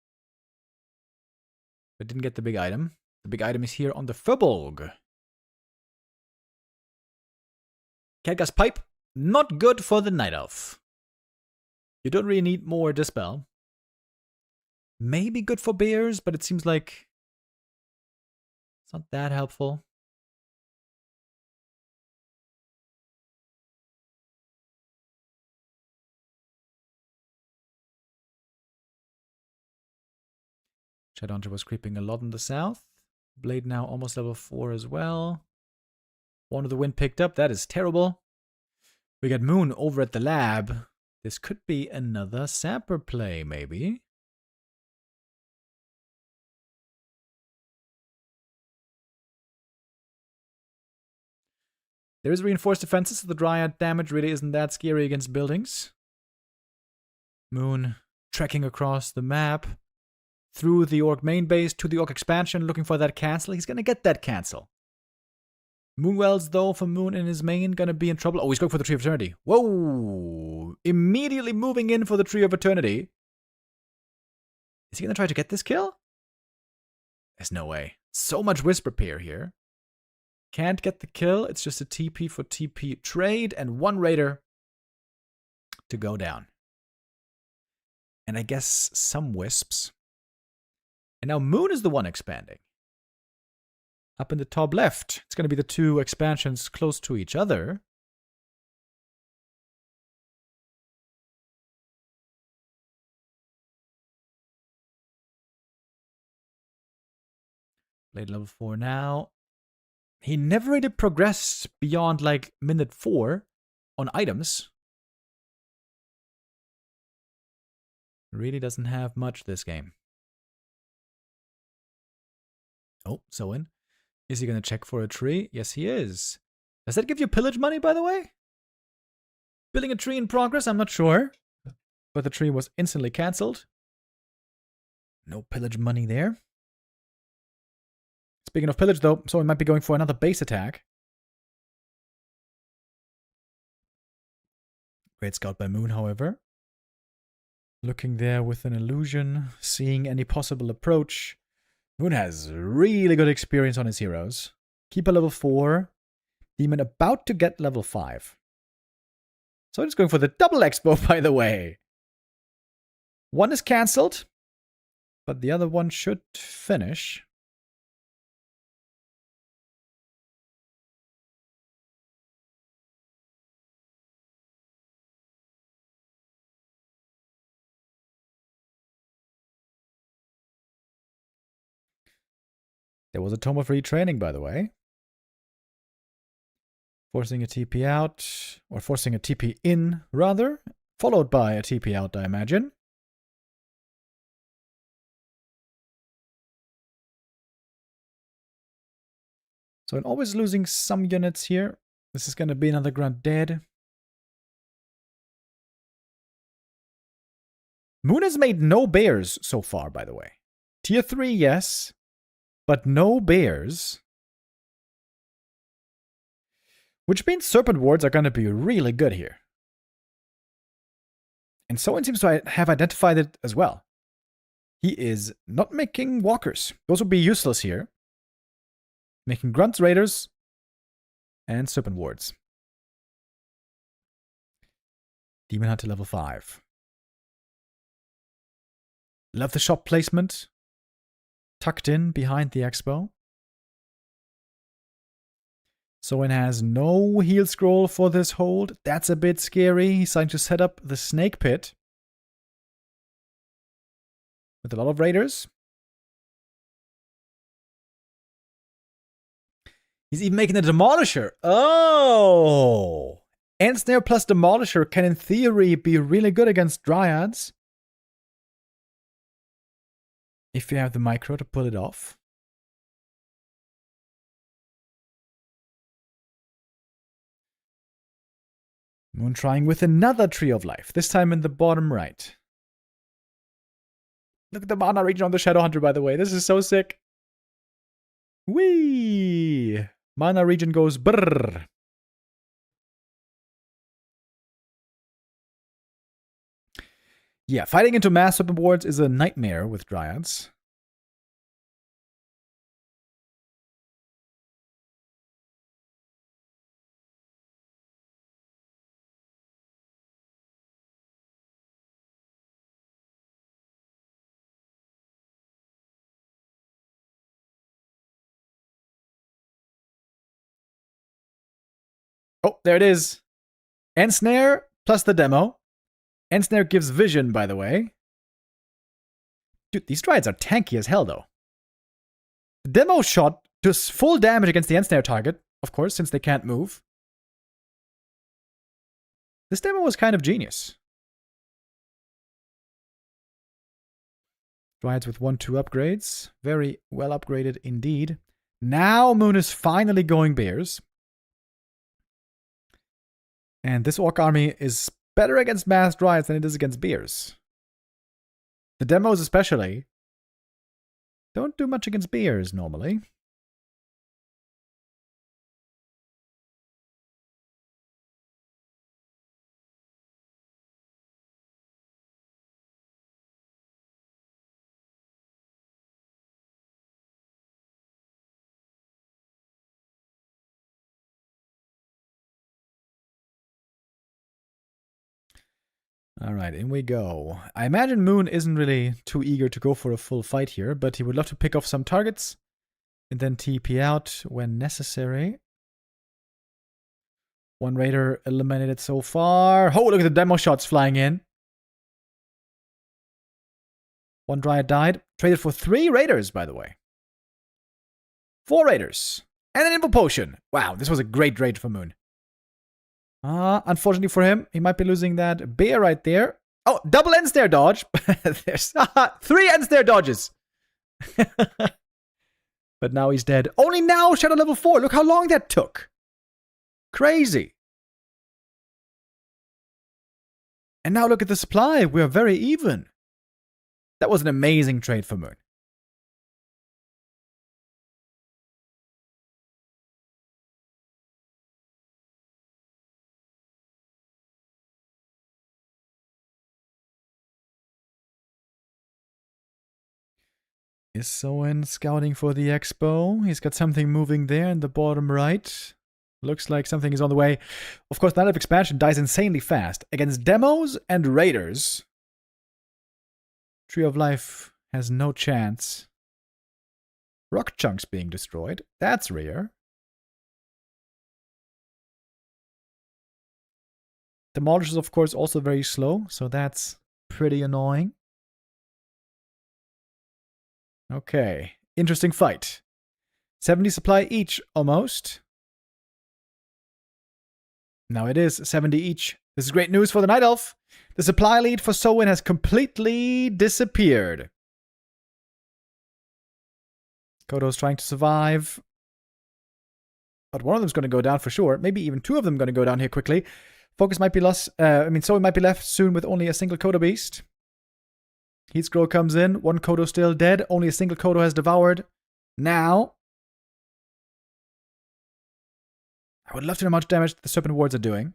But didn't get the big item. The big item is here on the Furbolg. Khadgar's Pipe, not good for the Night Elf. You don't really need more Dispel. Maybe good for bears, but it seems like it's not that helpful. Shadowhunter was creeping a lot in the south. Blade now almost level 4 as well. One of the wind picked up. That is terrible. We got Moon over at the lab. This could be another Sapper play, maybe. There is reinforced defenses, so the Dryad damage really isn't that scary against buildings. Moon trekking across the map. Through the Orc main base to the Orc expansion, looking for that cancel. He's gonna get that cancel. Moonwells, though, for Moon in his main, gonna be in trouble. Oh, he's going for the Tree of Eternity. Whoa! Immediately moving in for the Tree of Eternity. Is he gonna try to get this kill? There's no way. So much Whisper Peer here. Can't get the kill. It's just a TP for TP trade and one Raider to go down. And I guess some Wisps. And now Moon is the one expanding. Up in the top left, it's going to be the two expansions close to each other. Blade level 4 now. He never really progressed beyond like minute 4 on items. Really doesn't have much this game. Oh, Soin. Is he going to check for a tree? Yes, he is. Does that give you pillage money, by the way? Building a tree in progress? I'm not sure. But the tree was instantly cancelled. No pillage money there. Speaking of pillage, though, Soin might be going for another base attack. Great scout by Moon, however. Looking there with an illusion, seeing any possible approach. Moon has really good experience on his heroes. Keeper level 4. Demon about to get level 5. So he's going for the double expo, by the way. One is cancelled, but the other one should finish. There was a Tome of Retraining, by the way. Forcing a TP out, or forcing a TP in, rather. Followed by a TP out, I imagine. So I'm always losing some units here. This is going to be another Grunt dead. Moon has made no bears so far, by the way. Tier 3, yes. But no bears. Which means Serpent Wards are going to be really good here. And Soin seems to have identified it as well. He is not making walkers. Those would be useless here. Making Grunts, Raiders, and Serpent Wards. Demon Hunter level 5. Love the shop placement. Tucked in behind the expo. Soin has no heal scroll for this hold. That's a bit scary. He's trying to set up the snake pit. With a lot of raiders. He's even making a Demolisher. Oh! Ensnare plus Demolisher can in theory be really good against Dryads. If you have the micro to pull it off. Moon trying with another Tree of Life, this time in the bottom right. Look at the mana region on the Shadowhunter, by the way. This is so sick. Whee! Mana region goes brrr. Yeah, fighting into mass weapon boards is a nightmare with Dryads. Oh, there it is. Ensnare plus the demo. Ensnare gives vision, by the way. Dude, these Dryads are tanky as hell, though. The demo shot does full damage against the Ensnare target, of course, since they can't move. This demo was kind of genius. Dryads with 1-2 upgrades. Very well upgraded indeed. Now Moon is finally going bears. And this Orc army is better against mass Dryads than it is against bears. The demos especially don't do much against bears normally. Alright, in we go. I imagine Moon isn't really too eager to go for a full fight here, but he would love to pick off some targets and then TP out when necessary. One Raider eliminated so far. Oh, look at the demo shots flying in. One Dryad died. Traded for 3 Raiders, by the way. 4 Raiders. And an Info Potion. Wow, this was a great trade for Moon. Unfortunately for him, he might be losing that bear right there. Oh, double Ensnare dodge. There's 3 Ensnare dodges. But now he's dead. Only now, Shadow level 4. Look how long that took. Crazy. And now look at the supply. We're very even. That was an amazing trade for Moon. Is Soen scouting for the expo? He's got something moving there in the bottom right. Looks like something is on the way. Of course, Night of Expansion dies insanely fast. Against demos and raiders, Tree of Life has no chance. Rock chunks being destroyed. That's rare. Demolish is, of course, also very slow, so that's pretty annoying. Okay, interesting fight. 70 supply each, almost. Now it is 70 each. This is great news for the Night Elf. The supply lead for Soen has completely disappeared. Kodo's trying to survive. But one of them's going to go down for sure. Maybe even 2 of them going to go down here quickly. Focus might be lost. Soen might be left soon with only a single Kodo beast. Heat Scroll comes in. 1 Kodo still dead. Only a single Kodo has devoured. Now. I would love to know how much damage the Serpent Wards are doing.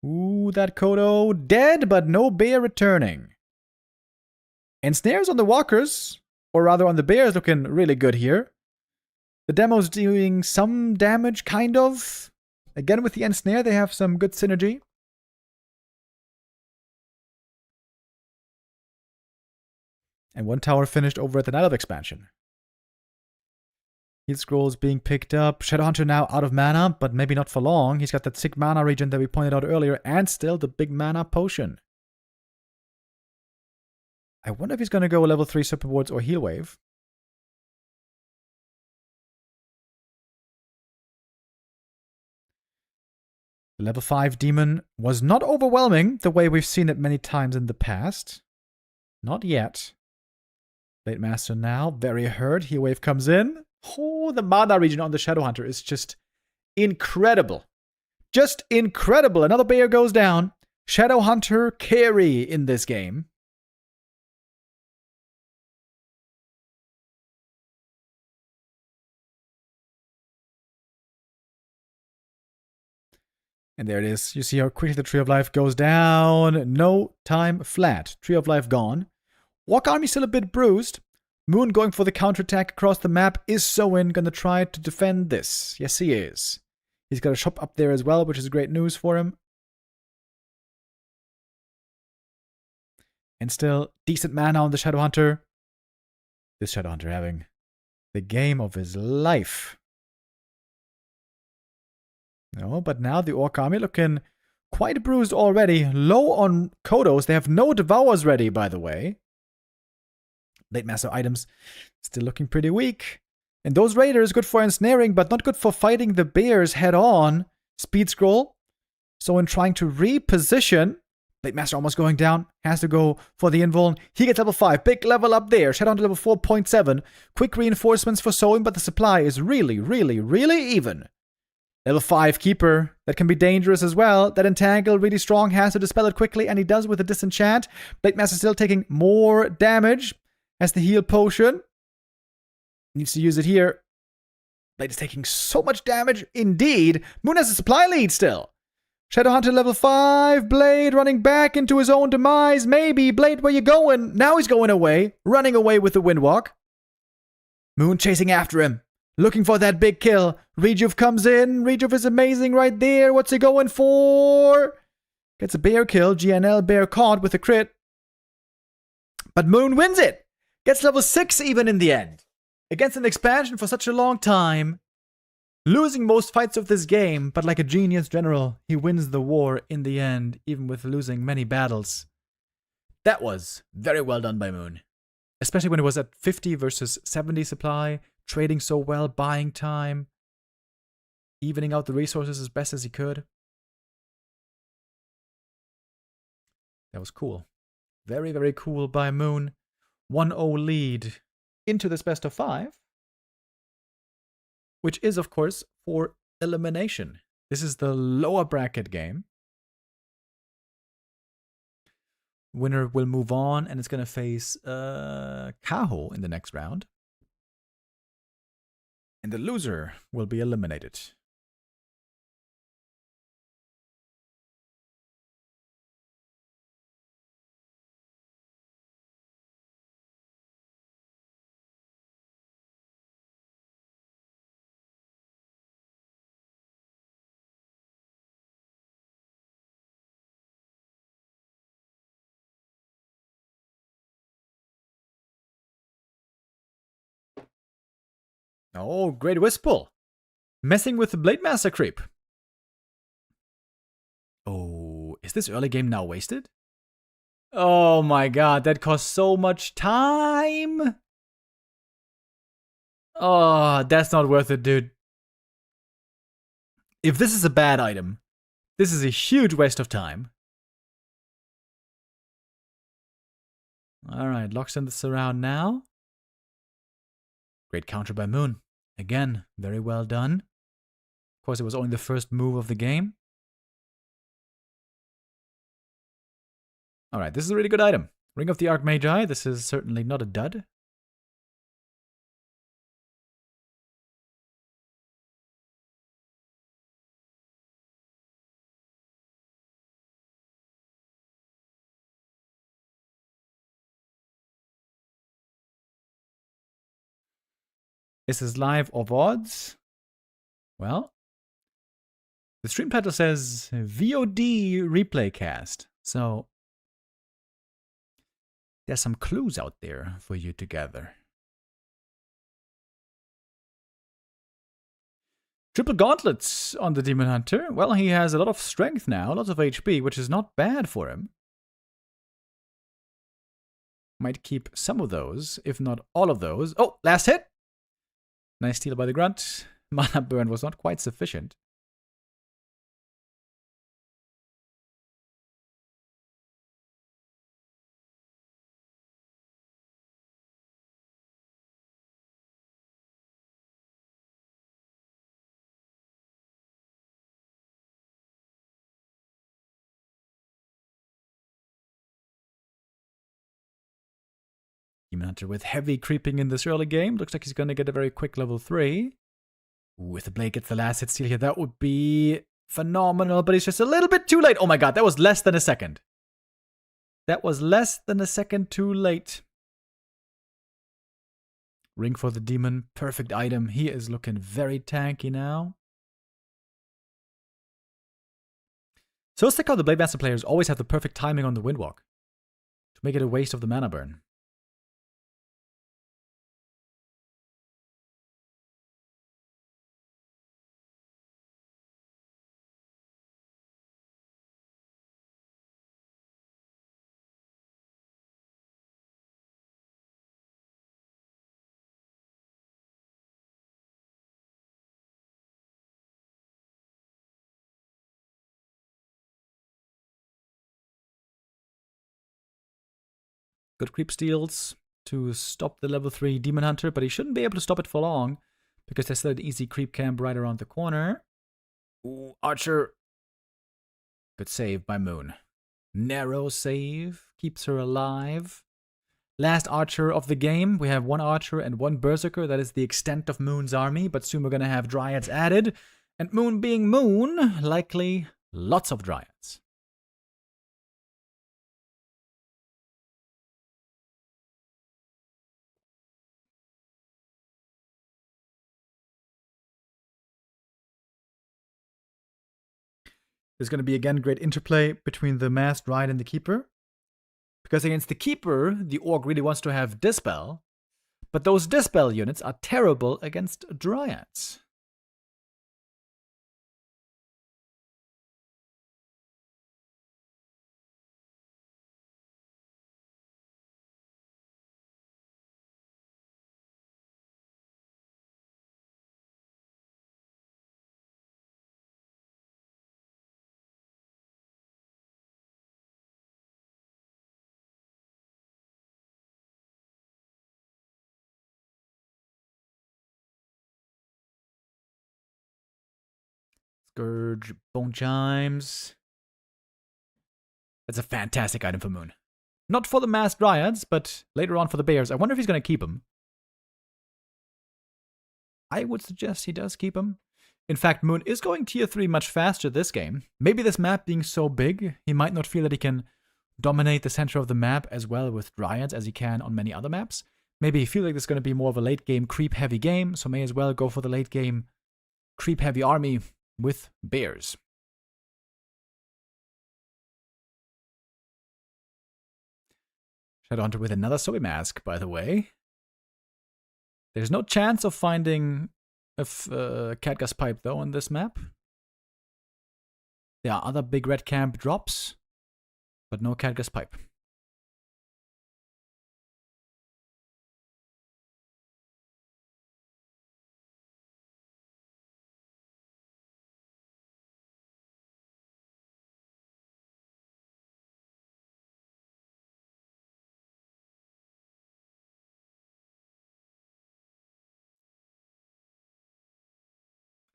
Ooh, that Kodo dead, but no bear returning. And snares on the walkers, or rather on the bears, looking really good here. The demo's doing some damage, kind of. Again, with the ensnare, they have some good synergy. And 1 tower finished over at the Night of Expansion. Heat Scrolls being picked up. Shadowhunter now out of mana, but maybe not for long. He's got that sick mana region that we pointed out earlier, and still the big mana potion. I wonder if he's going to go level 3 Serpent Wards or Heal Wave. The level 5 demon was not overwhelming the way we've seen it many times in the past. Not yet. Blade Master now, very hurt. Heal Wave comes in. Oh, the mana region on the Shadowhunter is just incredible. Just incredible. Another bear goes down. Shadow Hunter carry in this game. And there it is. You see how quickly the Tree of Life goes down. No time flat. Tree of Life gone. Walk Army still a bit bruised. Moon going for the counterattack across the map. Is Soin going to try to defend this? Yes, he is. He's got a shop up there as well, which is great news for him. And still, decent mana on the Shadow Hunter. This Shadow Hunter having the game of his life. No, but now the Orc Army looking quite bruised already. Low on Kodos. They have no Devours ready, by the way. Blade Master items still looking pretty weak. And those Raiders, good for ensnaring, but not good for fighting the bears head on. Speed Scroll. So in trying to reposition, Blade Master almost going down. Has to go for the invuln. He gets level 5. Big level up there. Shadow to level 4.7. Quick reinforcements for Soin, but the supply is really, really, really even. Level 5 Keeper. That can be dangerous as well. That Entangle really strong. Has to dispel it quickly, and he does with a Disenchant. Blade Master still taking more damage. Has the heal potion. Needs to use it here. Blade is taking so much damage indeed. Moon has a supply lead still. Shadow Hunter level 5. Blade running back into his own demise. Maybe. Blade, where you going? Now he's going away. Running away with the Windwalk. Moon chasing after him. Looking for that big kill. Rejuve comes in. Rejuve is amazing right there. What's he going for? Gets a bear kill. GNL bear caught with a crit. But Moon wins it. Gets level 6 even in the end. Against an expansion for such a long time. Losing most fights of this game, but like a genius general, he wins the war in the end, even with losing many battles. That was very well done by Moon. Especially when it was at 50 versus 70 supply, trading so well, buying time, evening out the resources as best as he could. That was cool. Very, very cool by Moon. 1-0 lead into this best of 5. Which is, of course, for elimination. This is the lower bracket game. Winner will move on, and it's going to face Kaho in the next round. And the loser will be eliminated. Oh, great Whisple. Messing with the Blade Master creep. Oh, is this early game now wasted? Oh my god, that cost so much time. Oh, that's not worth it, dude. If this is a bad item, this is a huge waste of time. Alright, locks in the surround now. Great counter by Moon. Again, very well done. Of course, it was only the first move of the game. Alright, this is a really good item. Ring of the Archmagi. This is certainly not a dud. This is live or VoDs? Well, the stream title says VoD replay cast. So there's some clues out there for you to gather. Triple gauntlets on the Demon Hunter. Well, he has a lot of strength now, lots of HP, which is not bad for him. Might keep some of those, if not all of those. Oh, last hit! Nice steal by the Grunt. Mana burn was not quite sufficient. Demon Hunter with heavy creeping in this early game. Looks like he's going to get a very quick level 3. Ooh, if the Blade gets the last hit steal here, that would be phenomenal, but he's just a little bit too late. Oh my god, that was less than a second. That was less than a second too late. Ring for the Demon, perfect item. He is looking very tanky now. So let's check how the Blade Master players always have the perfect timing on the Windwalk to make it a waste of the mana burn. Good creep steals to stop the level 3 Demon Hunter, but he shouldn't be able to stop it for long because there's still an easy creep camp right around the corner. Ooh, Archer. Good save by Moon. Narrow save. Keeps her alive. Last Archer of the game. We have 1 Archer and 1 Berserker. That is the extent of Moon's army, but soon we're going to have Dryads added. And Moon being Moon, likely lots of Dryads. There's going to be, again, great interplay between the Masked Dryad and the Keeper. Because against the Keeper, the Orc really wants to have Dispel. But those Dispel units are terrible against Dryads. Scourge, Bone Chimes. That's a fantastic item for Moon. Not for the Masked Dryads, but later on for the Bears. I wonder if he's going to keep him. I would suggest he does keep him. In fact, Moon is going tier 3 much faster this game. Maybe this map being so big, he might not feel that he can dominate the center of the map as well with Dryads as he can on many other maps. Maybe he feels like this is going to be more of a late game creep-heavy game, so may as well go for the late game creep-heavy army with Bears. Shadowhunter with another Zoe Mask, by the way. There's no chance of finding a Catgus Pipe, though, on this map. There are other big red camp drops, but no Catgus Pipe.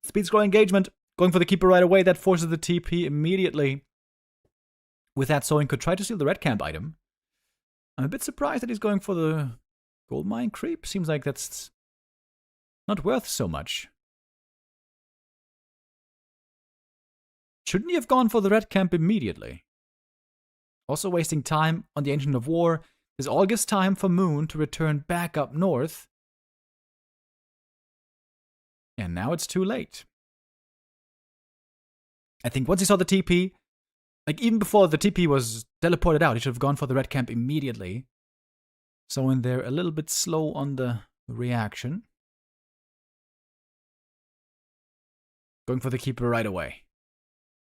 Speed scroll engagement. Going for the Keeper right away. That forces the TP immediately. With that, Soin could try to steal the red camp item. I'm a bit surprised that he's going for the gold mine creep. Seems like that's not worth so much. Shouldn't he have gone for the red camp immediately? Also wasting time on the Ancient of War. This all gives time for Moon to return back up north. And now it's too late. I think once he saw the TP, like even before the TP was teleported out, he should have gone for the red camp immediately. So in there, a little bit slow on the reaction. Going for the Keeper right away.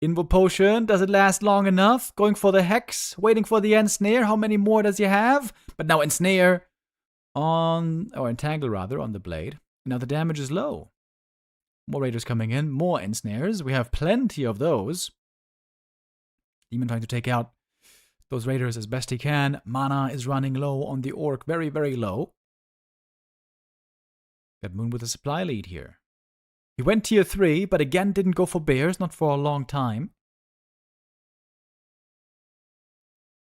Invo Potion, does it last long enough? Going for the Hex, waiting for the Ensnare. How many more does he have? But now Ensnare on, or Entangle rather, on the Blade. Now the damage is low. More Raiders coming in, more Ensnares. We have plenty of those. Demon trying to take out those Raiders as best he can. Mana is running low on the Orc, very, very low. Got Moon with a supply lead here. He went tier 3, but again didn't go for Bears, not for a long time.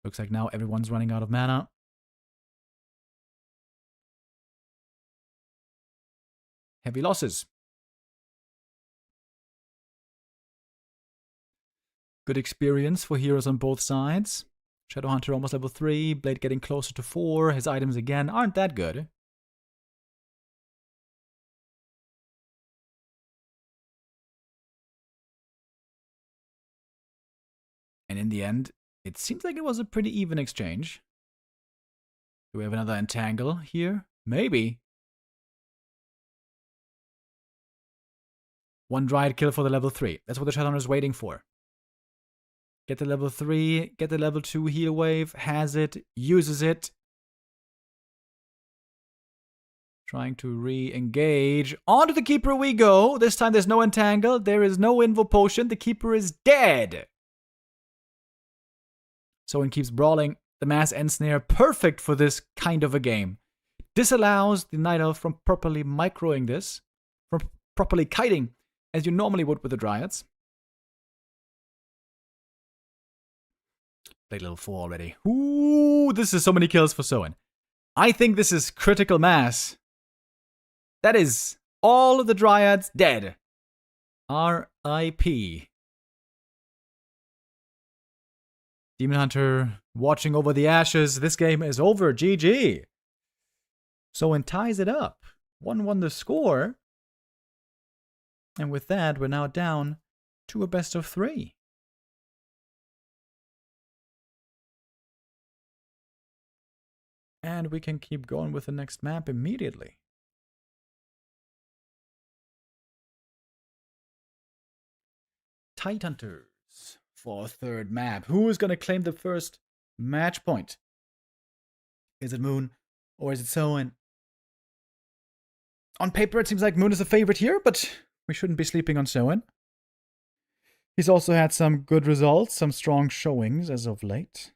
Looks like now everyone's running out of mana. heavy losses. Good experience for heroes on both sides. Shadowhunter almost level 3, Blade getting closer to 4. His items again aren't that good. And in the end, it seems like it was a pretty even exchange. Do we have another entangle here? Maybe. One Dryad kill for the level 3. That's what the Shadowhunter is waiting for. Get the level 3, get the level 2 heal wave, has it, uses it. Trying to re-engage. Onto the Keeper we go. This time there's no entangle, there is no Invo Potion, the Keeper is dead. Soen keeps brawling. The Mass Ensnare, perfect for this kind of a game. Disallows the Night Elf from properly microing this, from properly kiting, as you normally would with the Dryads. Played level 4 already. Ooh, this is so many kills for Soen. I think this is critical mass. That is all of the Dryads dead. R.I.P. Demon Hunter watching over the ashes. This game is over. GG. Soen ties it up. 1-1 the score. And with that, we're now down to a best of 3. And we can keep going with the next map immediately. Tidehunters for a third map. Who is going to claim the first match point? Is it Moon or is it Soen? On paper, it seems like Moon is the favorite here, but we shouldn't be sleeping on Soen. He's also had some good results, some strong showings as of late.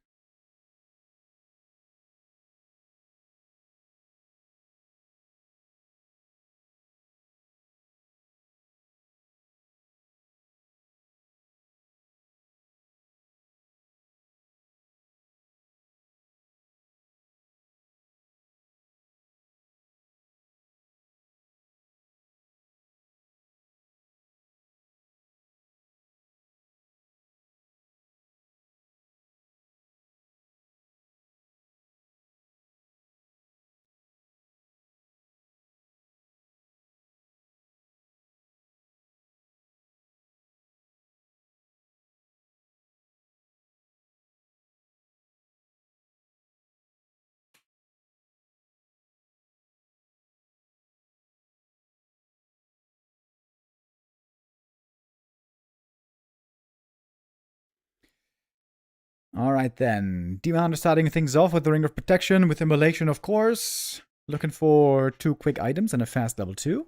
Alright then. Demon Hunter starting things off with the Ring of Protection, with Immolation of course. Looking for 2 quick items and a fast level 2.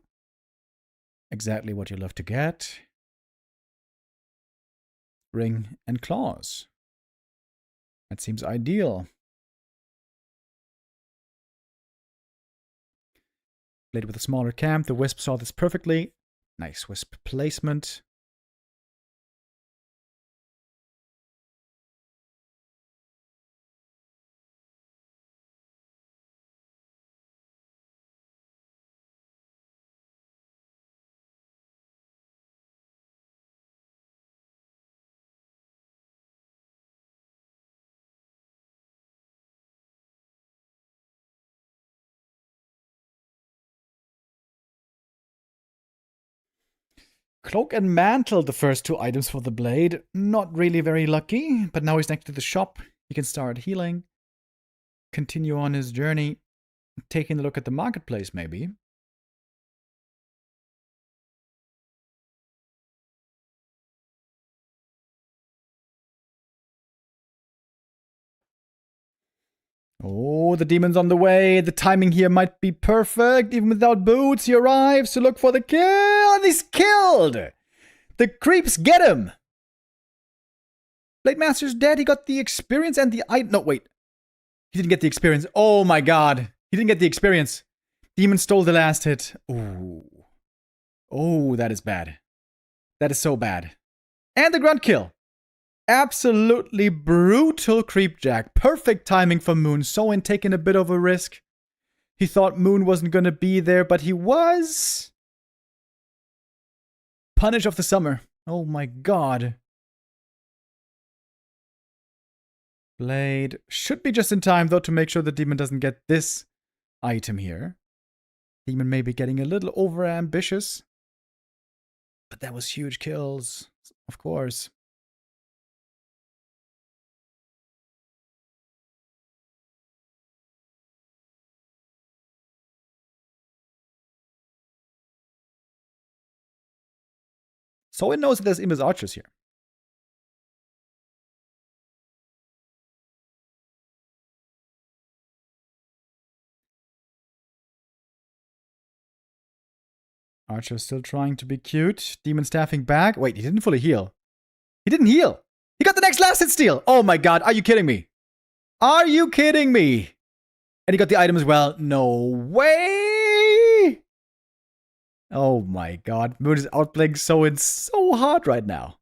Exactly what you love to get. Ring and Claws. That seems ideal. Played with a smaller camp. The Wisp saw this perfectly. Nice Wisp placement. Cloak and Mantle, the first 2 items for the Blade. Not really very lucky, but now he's next to the shop. He can start healing. Continue on his journey. Taking a look at the marketplace, maybe. Oh, the demon's on the way. The timing here might be perfect. Even without boots, he arrives to look for the kill. And he's killed! The creeps get him! Blade Master's dead. He got the experience and the item. No, wait. He didn't get the experience. Oh my god. He didn't get the experience. Demon stole the last hit. Ooh. Oh, that is bad. That is so bad. And the grunt kill. Absolutely brutal creepjack. Perfect timing for Moon. Soen taking a bit of a risk. He thought Moon wasn't going to be there, but he was. Punish of the summer. Oh my god. Blade. Should be just in time, though, to make sure the demon doesn't get this item here. Demon may be getting a little over-ambitious. But that was huge kills, of course. So it knows that there's Imber's archers here. Archer still trying to be cute. Demon staffing back. Wait, he didn't fully heal. He didn't heal. He got the next last hit steal. Oh my god, are you kidding me? Are you kidding me? And he got the item as well. No way! Oh my god, Moon is outplaying so hard right now.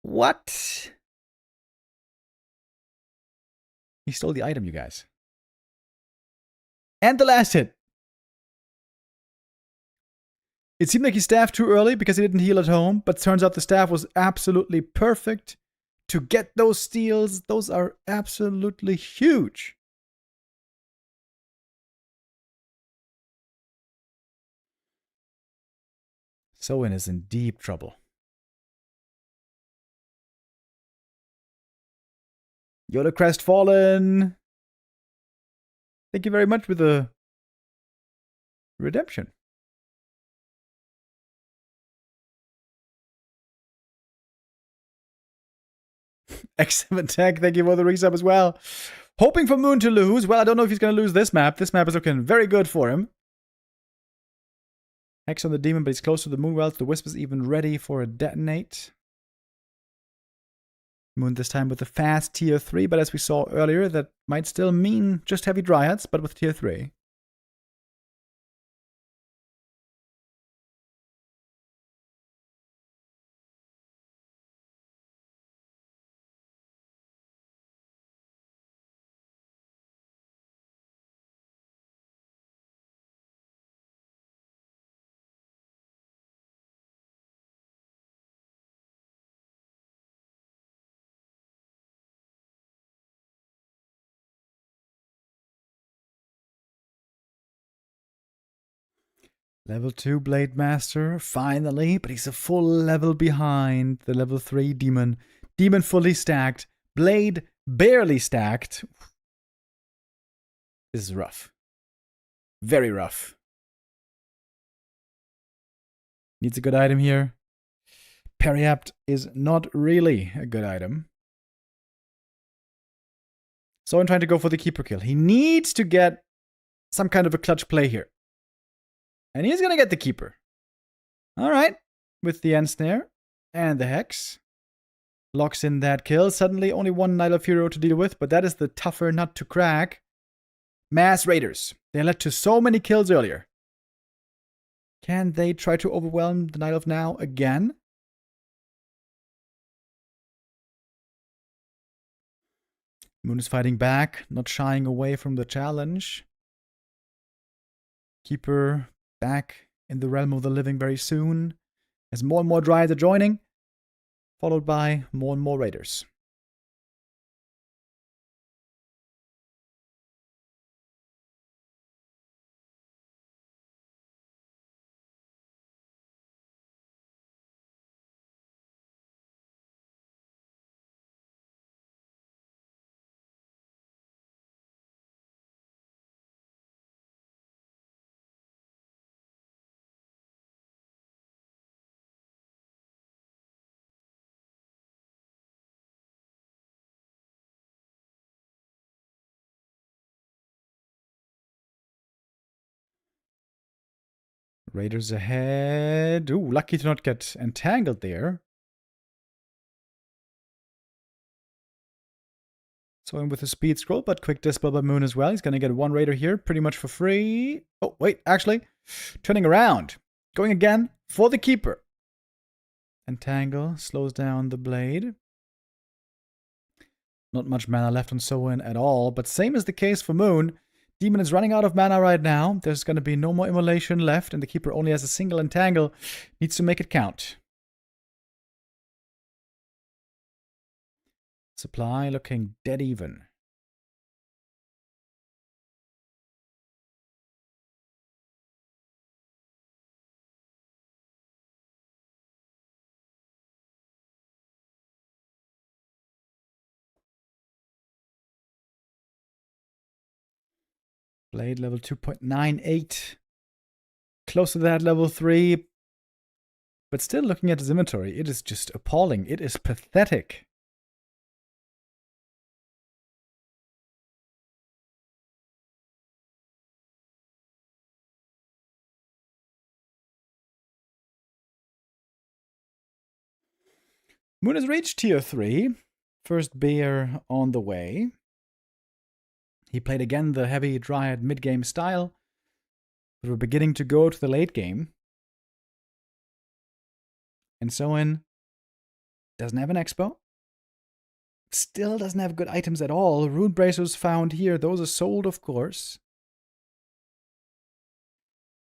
What? He stole the item, you guys. And the last hit. It seemed like he staffed too early because he didn't heal at home, but turns out the staff was absolutely perfect to get those steals. Those are absolutely huge. Soin is in deep trouble. Yoda Crestfallen. Thank you very much for the redemption. X7 Tech, thank you for the resub as well. Hoping for Moon to lose. Well, I don't know if he's going to lose this map. This map is looking very good for him. Hex on the demon, but he's close to the Moon Wealth. The Wisp is even ready for a detonate. Moon this time with the fast tier 3, but as we saw earlier, that might still mean just heavy Dryads, but with tier 3. Level 2 Blade Master, finally, but he's a full level behind the level 3 Demon. Demon fully stacked, Blade barely stacked. This is rough. Very rough. Needs a good item here. Periapt is not really a good item. So I'm trying to go for the Keeper kill. He needs to get some kind of a clutch play here. And he's going to get the Keeper. Alright. With the End Snare and the Hex. Locks in that kill. Suddenly only one Knight of Hero to deal with, but that is the tougher nut to crack. Mass Raiders. They led to so many kills earlier. Can they try to overwhelm the Knight of Now again? Moon is fighting back, not shying away from the challenge. Keeper back in the realm of the living very soon, as more and more Dryads are joining, followed by more and more Raiders. Raiders ahead. Ooh, lucky to not get entangled there. So in with a speed scroll, but quick dispel by Moon as well. He's going to get one Raider here pretty much for free. Oh, wait, actually, turning around. Going again for the Keeper. Entangle slows down the Blade. Not much mana left on Soin at all, but same is the case for Moon. Demon is running out of mana right now. There's going to be no more immolation left, and the Keeper only has a single entangle. Needs to make it count. Supply looking dead even. Blade level 2.98. Close to that level 3. But still looking at his inventory, it is just appalling. It is pathetic. Moon has reached tier 3. First bear on the way. He played again the heavy Dryad mid-game style. But we're beginning to go to the late game. And Soin doesn't have an expo. Still doesn't have good items at all. Rune bracers found here. Those are sold, of course.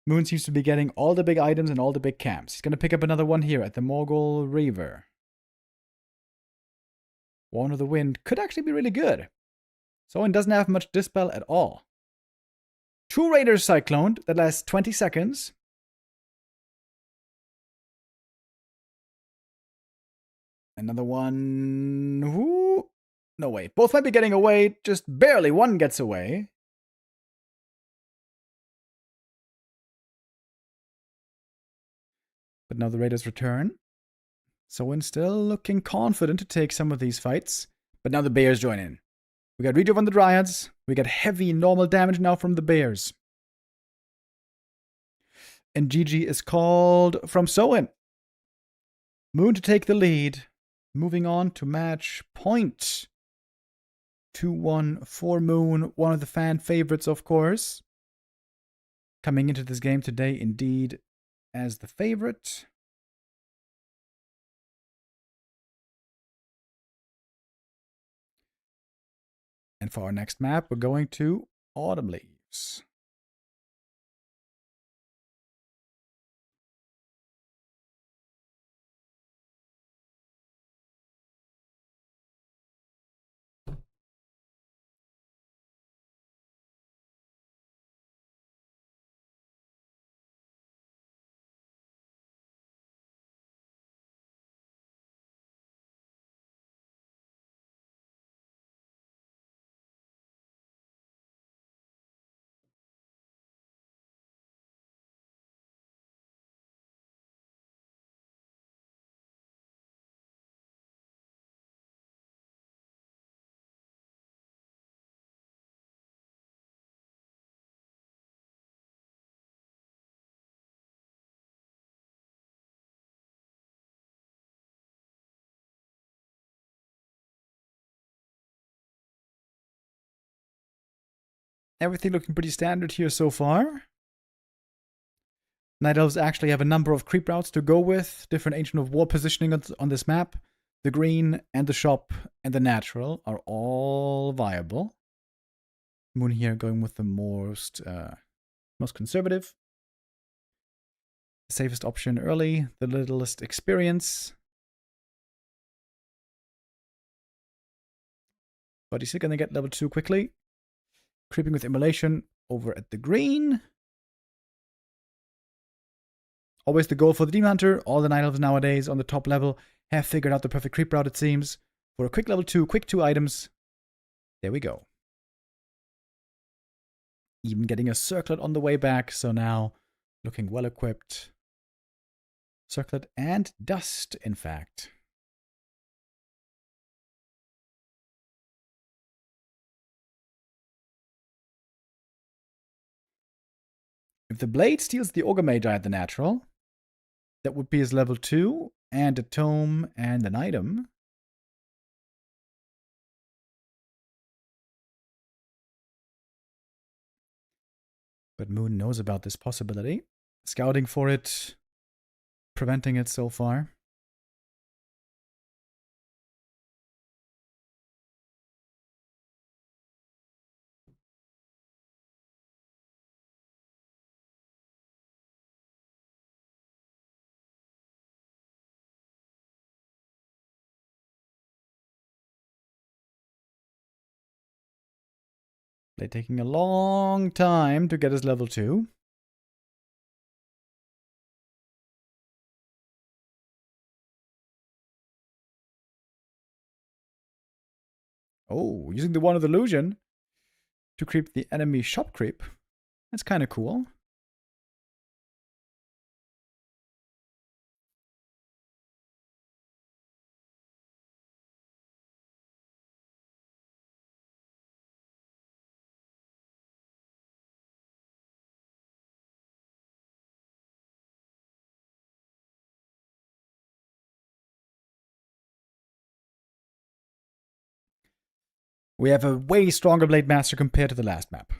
Moon seems to be getting all the big items and all the big camps. He's going to pick up another one here at the Morgul Reaver. Warren of the Wind could actually be really good. Soin doesn't have much dispel at all. 2 Raiders cycloned that lasts 20 seconds. Another one. Ooh. No way. Both might be getting away. Just barely. One gets away. But now the Raiders return. Soin still looking confident to take some of these fights. But now the Bears join in. We got Reach on the Dryads. We got heavy normal damage now from the Bears. And GG is called from Soin. Moon to take the lead. Moving on to match point. 2-1 for Moon. One of the fan favorites, of course. Coming into this game today, indeed, as the favorite. And for our next map, we're going to Autumn Leaves. Everything looking pretty standard here so far. Night Elves actually have a number of creep routes to go with. Different Ancient of War positioning on this map. The green and the shop and the natural are all viable. Moon here going with the most conservative. The safest option early. The littlest experience. But he's going to get level 2 quickly. Creeping with Immolation over at the green. Always the goal for the Demon Hunter. All the Night Elves nowadays on the top level have figured out the perfect creep route, it seems. For a quick level 2, quick 2 items. There we go. Even getting a circlet on the way back, so now looking well equipped. Circlet and dust, in fact. If the blade steals the Ogre Magi at the natural, that would be his level 2, and a tome and an item. But Moon knows about this possibility. Scouting for it, preventing it so far. Blade taking a long time to get his level 2. Oh, using the Wand of Illusion to creep the enemy shop creep. That's kind of cool. We have a way stronger Blade Master compared to the last map.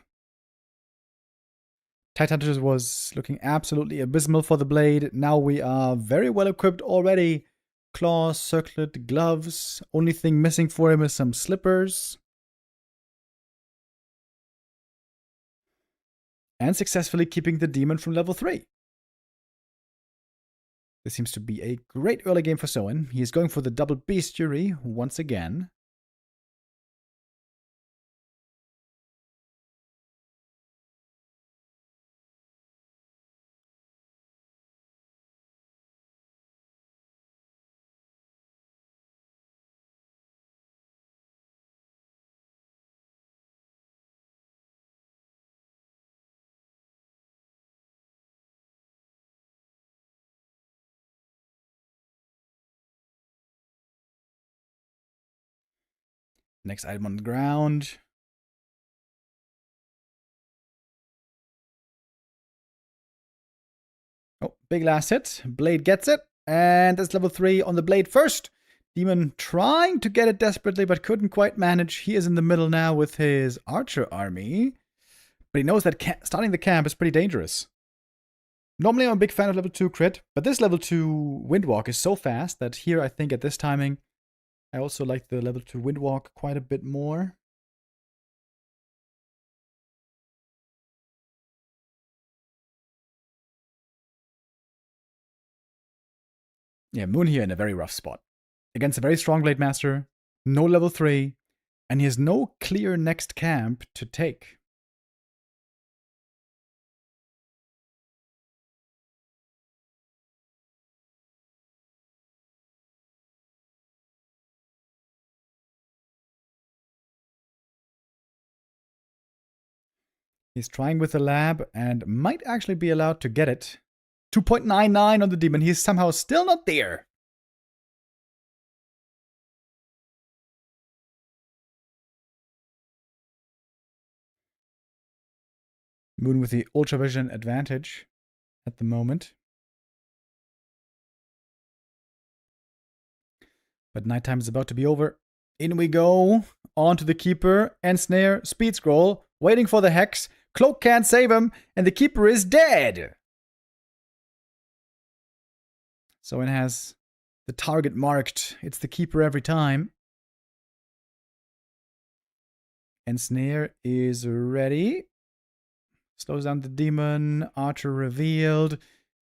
Titanhunters was looking absolutely abysmal for the blade. Now we are very well equipped already. Claws, circlet, gloves. Only thing missing for him is some slippers. And successfully keeping the demon from level 3. This seems to be a great early game for Soen. He is going for the double bestiary once again. Next item on the ground. Oh, big last hit. Blade gets it. And that's level 3 on the blade first. Demon trying to get it desperately, but couldn't quite manage. He is in the middle now with his archer army. But he knows that starting the camp is pretty dangerous. Normally I'm a big fan of level 2 crit, but this level 2 windwalk is so fast that here I think at this timing I also like the level 2 windwalk quite a bit more. Yeah, Moon here in a very rough spot. Against a very strong Blade Master, no level 3, and he has no clear next camp to take. He's trying with the lab and might actually be allowed to get it. 2.99 on the demon. He's somehow still not there. Moon with the Ultra Vision advantage at the moment. But nighttime is about to be over. In we go. On to the Keeper. Ensnare. Speed Scroll. Waiting for the Hex. Cloak can't save him. And the Keeper is dead. So it has the target marked. It's the Keeper every time. Ensnare is ready. Slows down the demon. Archer revealed.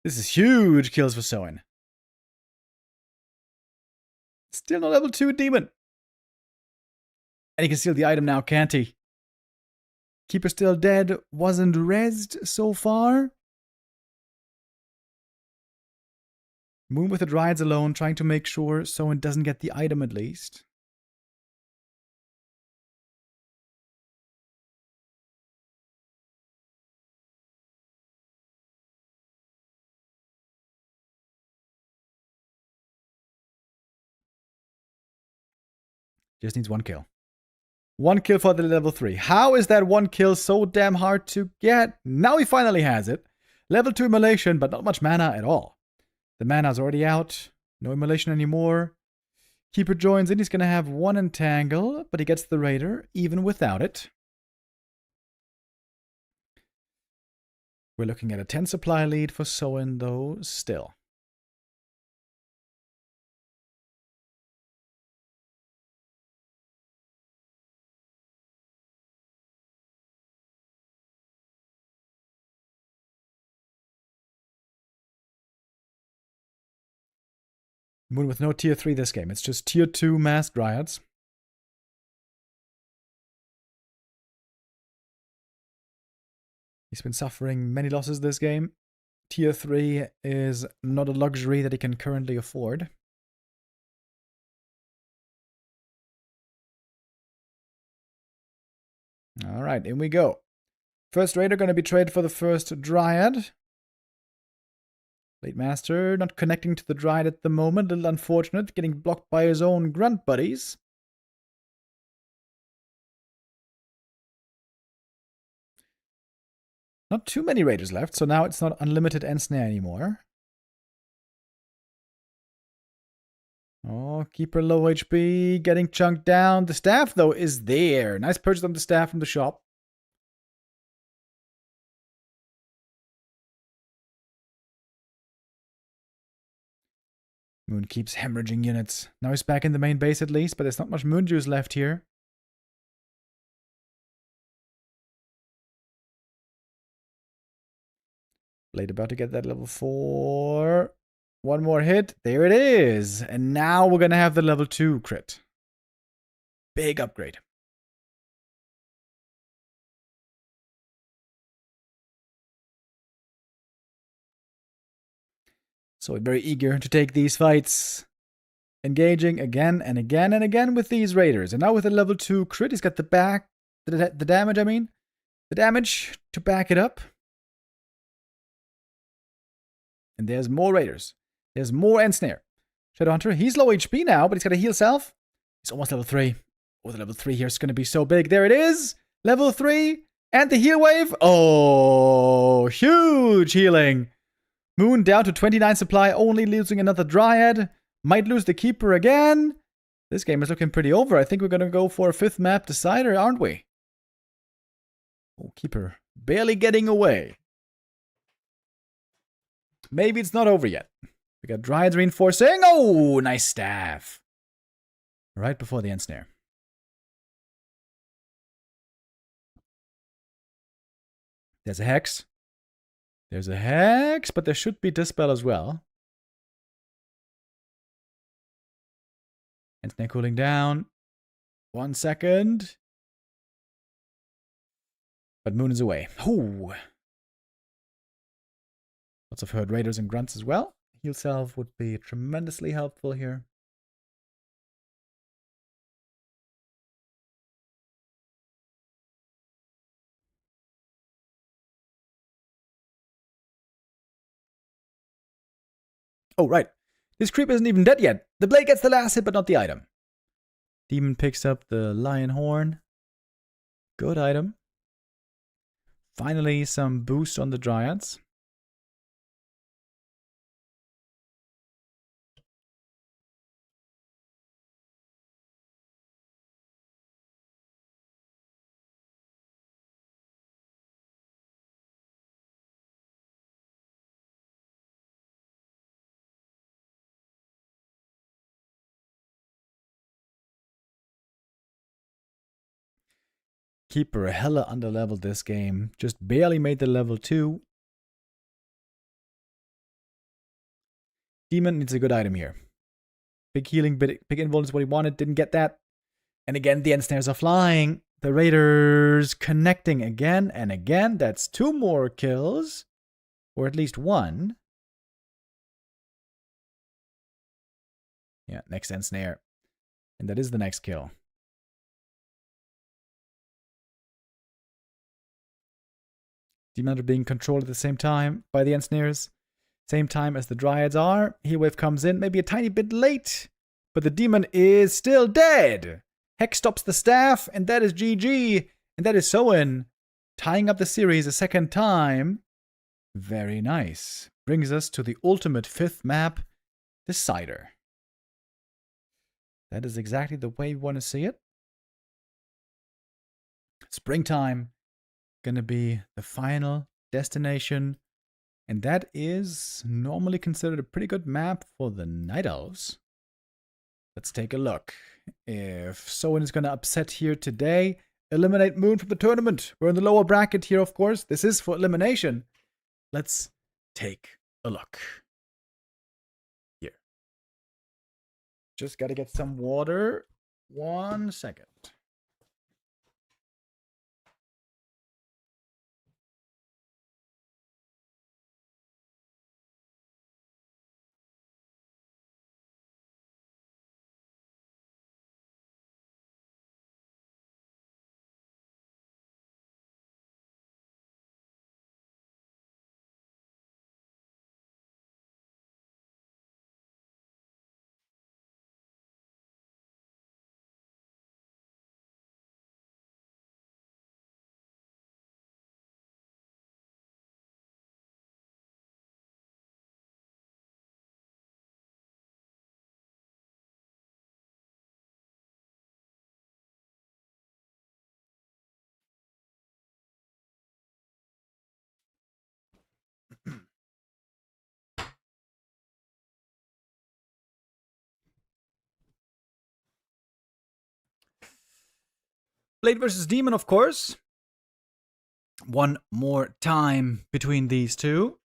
This is huge kills for Soen. Still no level 2 demon. And he can steal the item now, can't he? Keeper still dead. Wasn't rezzed so far. Moon with the Dryads alone, trying to make sure Soen doesn't get the item at least. Just needs 1 kill. 1 kill for the level 3. How is that 1 kill so damn hard to get? Now he finally has it. Level 2 immolation, but not much mana at all. The mana's already out. No immolation anymore. Keeper joins in. He's going to have 1 entangle, but he gets the Raider even without it. We're looking at a 10 supply lead for Soen, though, still. Moon with no tier 3 this game. It's just tier 2 masked Dryads. He's been suffering many losses this game. Tier 3 is not a luxury that he can currently afford. Alright, in we go. First Raider going to be traded for the first Dryad. Blade Master not connecting to the Dryad at the moment. A little unfortunate, getting blocked by his own grunt buddies. Not too many Raiders left, so now it's not unlimited Ensnare anymore. Oh, Keeper low HP, getting chunked down. The staff, though, is there. Nice purchase on the staff from the shop. Moon keeps hemorrhaging units. Now he's back in the main base at least, but there's not much Moon juice left here. Blade about to get that level 4. One more hit. There it is. And now we're going to have the level 2 crit. Big upgrade. So very eager to take these fights. Engaging again and again and again with these raiders. And now with the level 2 crit, he's got the damage, I mean. The damage to back it up. And there's more raiders. There's more Ensnare. Shadowhunter, he's low HP now, but he's got to heal self. He's almost level 3. Oh, the level 3 here is going to be so big. There it is. Level 3. And the heal wave. Oh, huge healing. Moon down to 29 supply, only losing another Dryad. Might lose the Keeper again. This game is looking pretty over. I think we're going to go for a 5th map decider, aren't we? Oh, Keeper barely getting away. Maybe it's not over yet. We got Dryads reinforcing. Oh, nice staff. Right before the Ensnare. There's a Hex. There's a Hex, but there should be Dispel as well. Ensnare cooling down. 1 second. But Moon is away. Ooh. Lots of herd raiders and grunts as well. Heal self would be tremendously helpful here. Oh, right. This creep isn't even dead yet. The blade gets the last hit, but not the item. Demon picks up the lion horn. Good item. Finally, some boost on the Dryads. Keeper hella underleveled this game. Just barely made the level 2. Demon needs a good item here. Big healing, big invuln is what he wanted. Didn't get that. And again, the Ensnares are flying. The Raiders connecting again and again. That's 2 more kills. Or at least 1. Yeah, next Ensnare. And that is the next kill. Demon are being controlled at the same time by the Ensnares. Same time as the Dryads are. Heal wave comes in, maybe a tiny bit late. But the demon is still dead. Hex stops the staff, and that is GG. And that is Soen tying up the series a second time. Very nice. Brings us to the ultimate 5th map, Decider. That is exactly the way we want to see it. Springtime. Gonna be the final destination, and that is normally considered a pretty good map for the Night Elves. Let's take a look. If Soen is gonna upset here today, eliminate Moon from the tournament. We're in the lower bracket here, of course. This is for elimination. Let's take a look. Here. Just gotta get some water. 1 second. Blade versus Demon, of course. One more time between these two.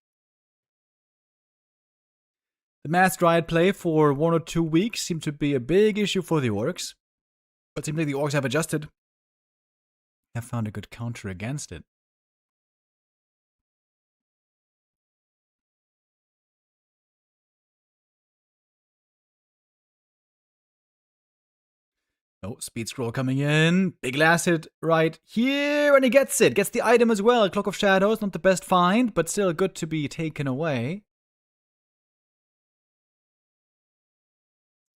The Mass Dryad play for 1 or 2 weeks seemed to be a big issue for the Orcs. But it seems like the Orcs have adjusted. Have found a good counter against it. Oh, speed scroll coming in. Big last hit right here, and he gets it. Gets the item as well. Cloak of Shadows, not the best find, but still good to be taken away.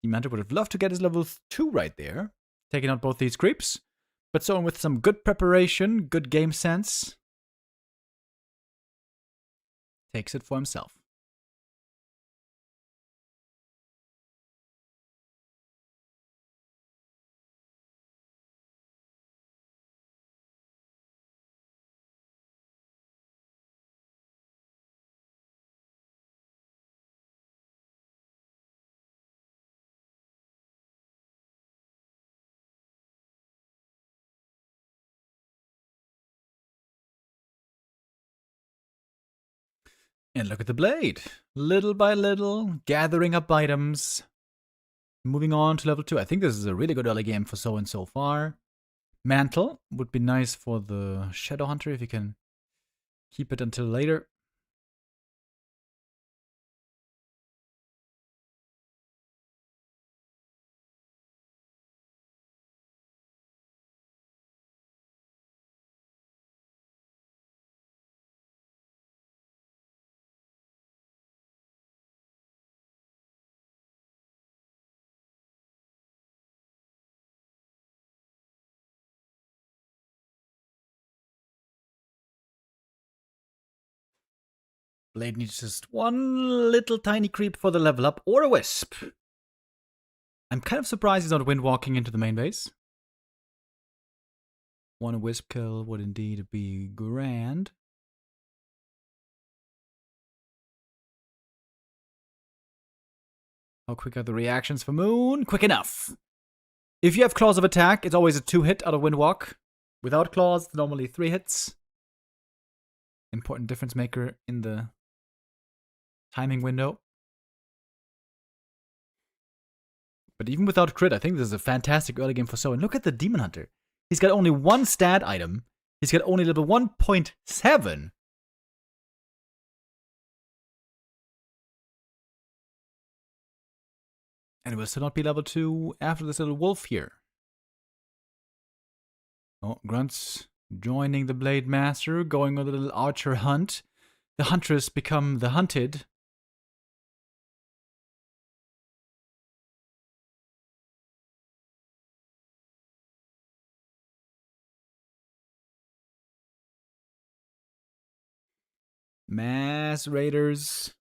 Demanter would have loved to get his level 2 right there. Taking out both these creeps. But someone with some good preparation, good game sense. Takes it for himself. And look at the blade. Little by little, gathering up items. Moving on to level 2. I think this is a really good early game for Soin so far. Mantle would be nice for the Shadow Hunter if you can keep it until later. Blade needs just one little tiny creep for the level up, or a wisp. I'm kind of surprised he's not wind walking into the main base. One wisp kill would indeed be grand. How quick are the reactions for Moon? Quick enough. If you have Claws of Attack, it's always a 2-hit out of Windwalk. Without Claws, it's normally 3 hits. Important difference maker in the timing window. But even without crit, I think this is a fantastic early game for Soin. Look at the Demon Hunter. He's got only 1 stat item. He's got only level 1.7. And will still not be level 2 after this little wolf here. Oh, Grunts joining the Blade Master, going on a little archer hunt. The Huntress become the hunted. Mass Raiders.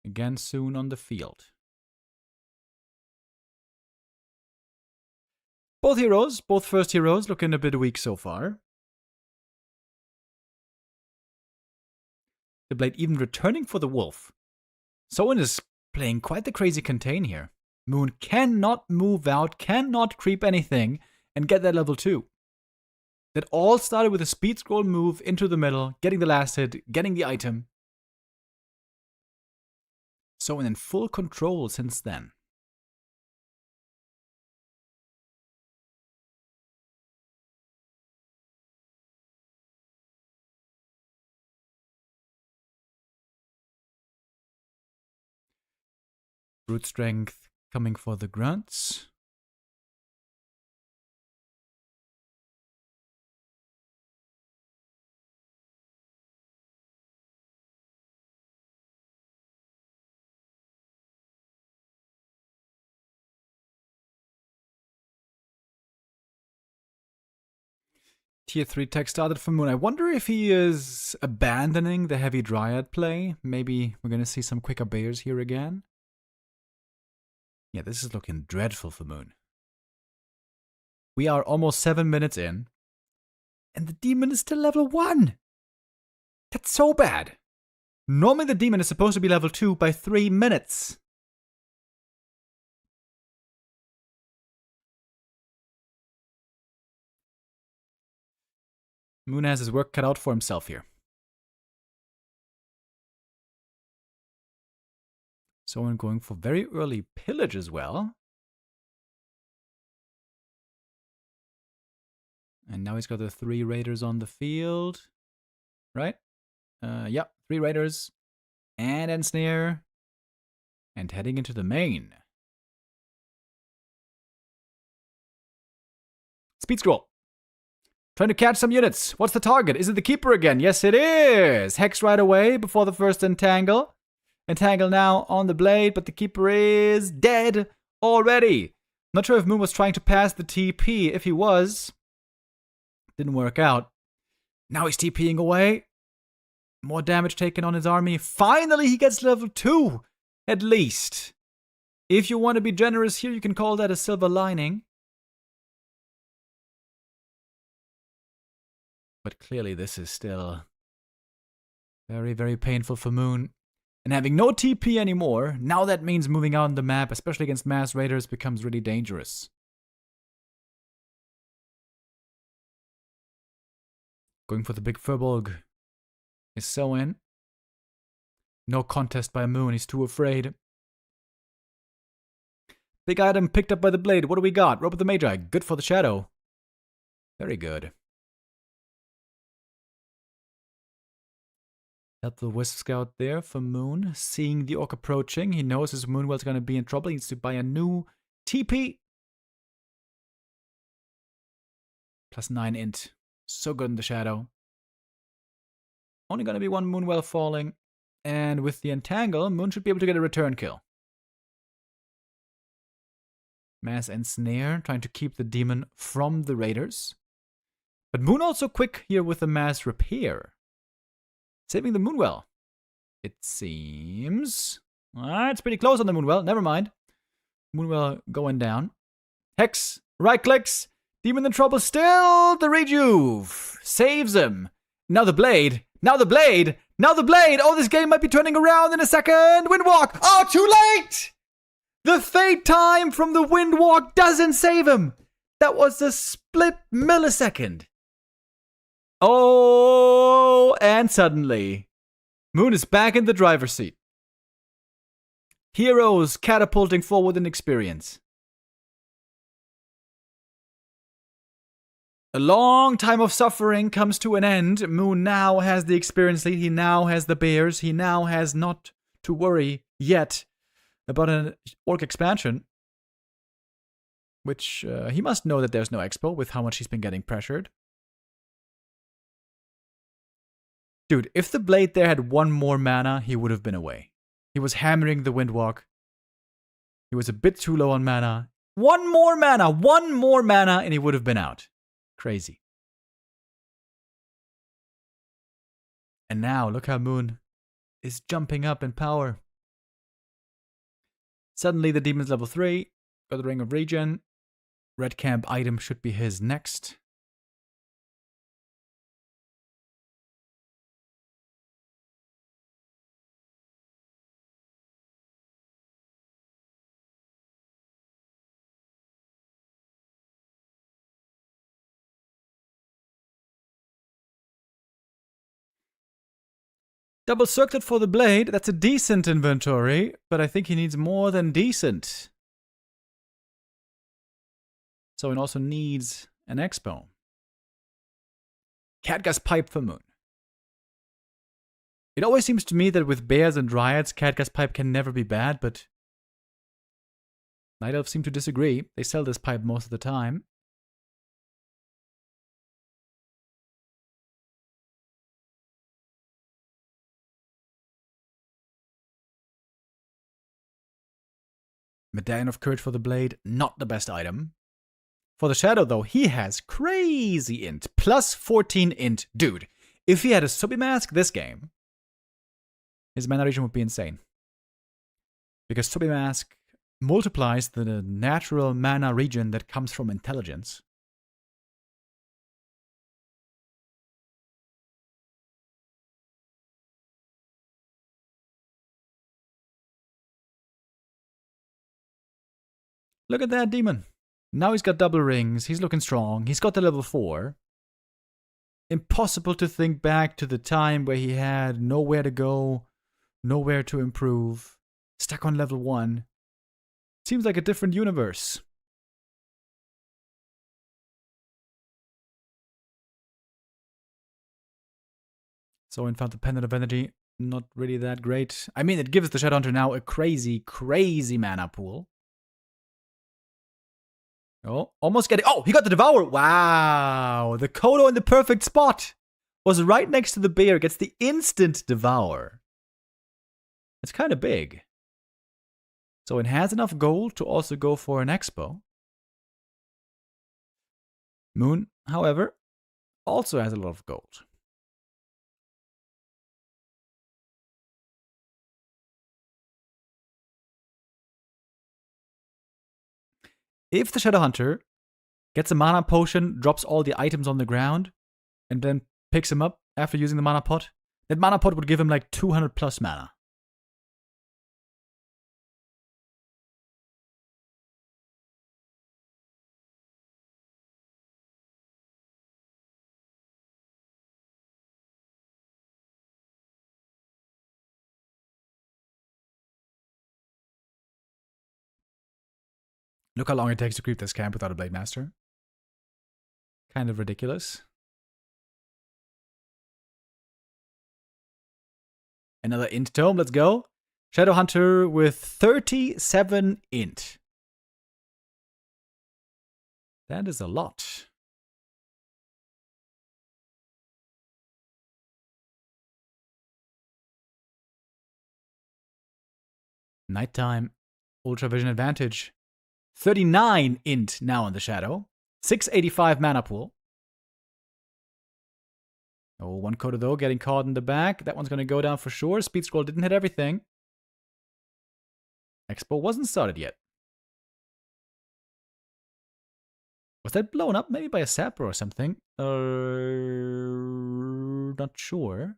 Again soon on the field. Both heroes, both first heroes, looking a bit weak so far. The Blade even returning for the wolf. Soin is playing quite the crazy contain here. Moon cannot move out, cannot creep anything, and get that level 2. That all started with a speed scroll move into the middle, getting the last hit, getting the item. Soin in full control since then. Brute strength coming for the grunts. Tier 3 tech started for Moon. I wonder if he is abandoning the heavy Dryad play. Maybe we're going to see some quicker bears here again. Yeah, this is looking dreadful for Moon. We are almost 7 minutes in. And the demon is still level 1. That's so bad. Normally the demon is supposed to be level 2 by 3 minutes. Moon has his work cut out for himself here. Someone going for very early pillage as well. And now he's got the 3 raiders on the field. Right? Yep, 3 raiders. And ensnare. And heading into the main. Speed scroll. Trying to catch some units. What's the target? Is it the keeper again? Yes, it is. Hex right away before the first entangle. Entangle now on the blade, but the keeper is dead already. Not sure if Moon was trying to pass the TP. If he was, didn't work out. Now he's TPing away. More damage taken on his army. Finally, he gets level 2, at least. If you want to be generous here, you can call that a silver lining. But clearly this is still very, very painful for Moon. And having no TP anymore, now that means moving out on the map, especially against mass raiders, becomes really dangerous. Going for the big Furbolg is so in. No contest by Moon, he's too afraid. Big item picked up by the blade. What do we got? Rope of the Magi, good for the shadow. Very good. Help the Wisp Scout there for Moon. Seeing the Orc approaching, he knows his Moonwell's going to be in trouble. He needs to buy a new TP. +9 int. So good in the shadow. Only going to be 1 Moonwell falling. And with the Entangle, Moon should be able to get a return kill. Mass Ensnare, trying to keep the demon from the raiders. But Moon also quick here with the Mass Repair. Saving the Moonwell, it seems. It's pretty close on the Moonwell. Never mind. Moonwell going down. Hex, right clicks. Demon in trouble still. The Rejuve saves him. Now the blade. Now the blade. Now the blade. Oh, this game might be turning around in a second. Windwalk. Oh, too late. The fade time from the Windwalk doesn't save him. That was a split millisecond. Oh, and suddenly, Moon is back in the driver's seat. Heroes catapulting forward in experience. A long time of suffering comes to an end. Moon now has the experience lead. He now has the bears. He now has not to worry yet about an orc expansion. Which he must know that there's no expo with how much he's been getting pressured. Dude, if the blade there had 1 more mana, he would have been away. He was hammering the Windwalk. He was a bit too low on mana. 1 more mana, and he would have been out. Crazy. And now, look how Moon is jumping up in power. Suddenly, the demon's level 3. Got the Ring of Regen. Red Camp item should be his next. Double circlet for the blade. That's a decent inventory, but I think he needs more than decent. So it also needs an expo. Catgas Pipe for Moon. It always seems to me that with bears and dryads, Catgas Pipe can never be bad, but Night Elves seem to disagree. They sell this pipe most of the time. Medallion of Courage for the blade, not the best item. For the shadow, though, he has crazy int. +14 int. Dude, if he had a Subi Mask this game, his mana regen would be insane. Because Subi Mask multiplies the natural mana regen that comes from intelligence. Look at that demon. Now he's got double rings. He's looking strong. He's got the level 4. Impossible to think back to the time where he had nowhere to go, nowhere to improve, stuck on level 1. Seems like a different universe. So Infant the Pendant of Energy, not really that great. I mean, it gives the Shadowhunter now a crazy, crazy mana pool. Oh, almost getting... Oh, he got the Devour! Wow! The Kodo in the perfect spot! Was right next to the bear, gets the instant Devour. It's kind of big. So it has enough gold to also go for an Expo. Moon, however, also has a lot of gold. If the Shadowhunter gets a mana potion, drops all the items on the ground, and then picks him up after using the mana pot, that mana pot would give him like 200 plus mana. Look how long it takes to creep this camp without a Blade Master. Kind of ridiculous. Another int tome, let's go. Shadowhunter with 37 int. That is a lot. Nighttime. Ultravision advantage. 39 int now on the Shadow. 685 mana pool. Oh, one Kodo though, getting caught in the back. That one's going to go down for sure. Speed Scroll didn't hit everything. Expo wasn't started yet. Was that blown up maybe by a sapper or something? Not sure.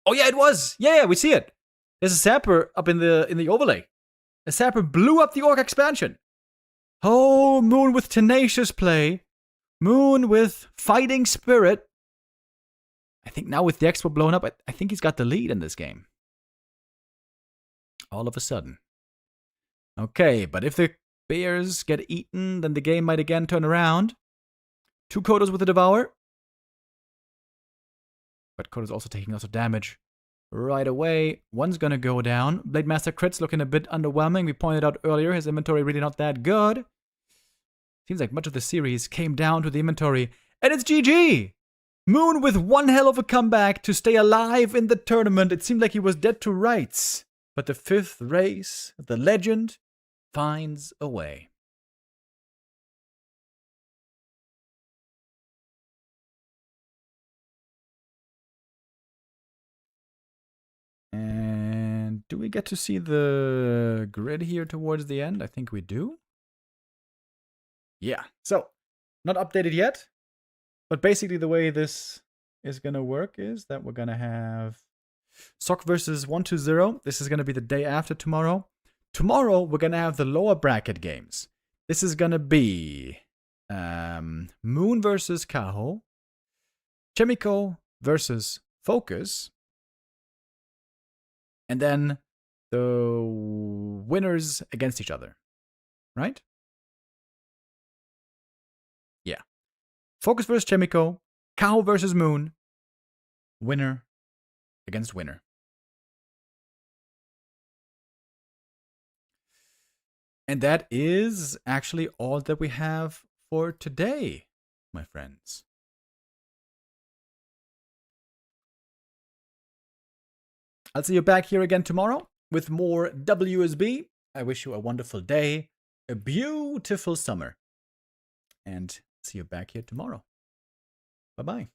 Oh yeah, it was. Yeah, we see it. There's a sapper up in the overlay. A sapper blew up the Orc expansion. Oh, Moon with tenacious play. Moon with fighting spirit. I think now with the Expo blown up, I think he's got the lead in this game. All of a sudden. Okay, but if the bears get eaten, then the game might again turn around. 2 Kodos with the Devour. But Kodo's also taking lots of damage right away. One's gonna go down. Blade Master crits looking a bit underwhelming. We pointed out earlier, his inventory really not that good. Seems like much of the series came down to the inventory. And it's GG! Moon with one hell of a comeback to stay alive in the tournament. It seemed like he was dead to rights. But the 5th race, the legend, finds a way. And do we get to see the grid here towards the end? I think we do. Yeah, so not updated yet. But basically the way this is going to work is that we're going to have Sock versus 120. This is going to be the day after tomorrow. Tomorrow we're going to have the lower bracket games. This is going to be Moon versus Kaho, Chemico versus Focus, and then the winners against each other, right? Yeah. Focus versus Chemico, Kaho versus Moon, winner against winner. And that is actually all that we have for today, my friends. I'll see you back here again tomorrow with more WSB. I wish you a wonderful day, a beautiful summer, and see you back here tomorrow. Bye-bye.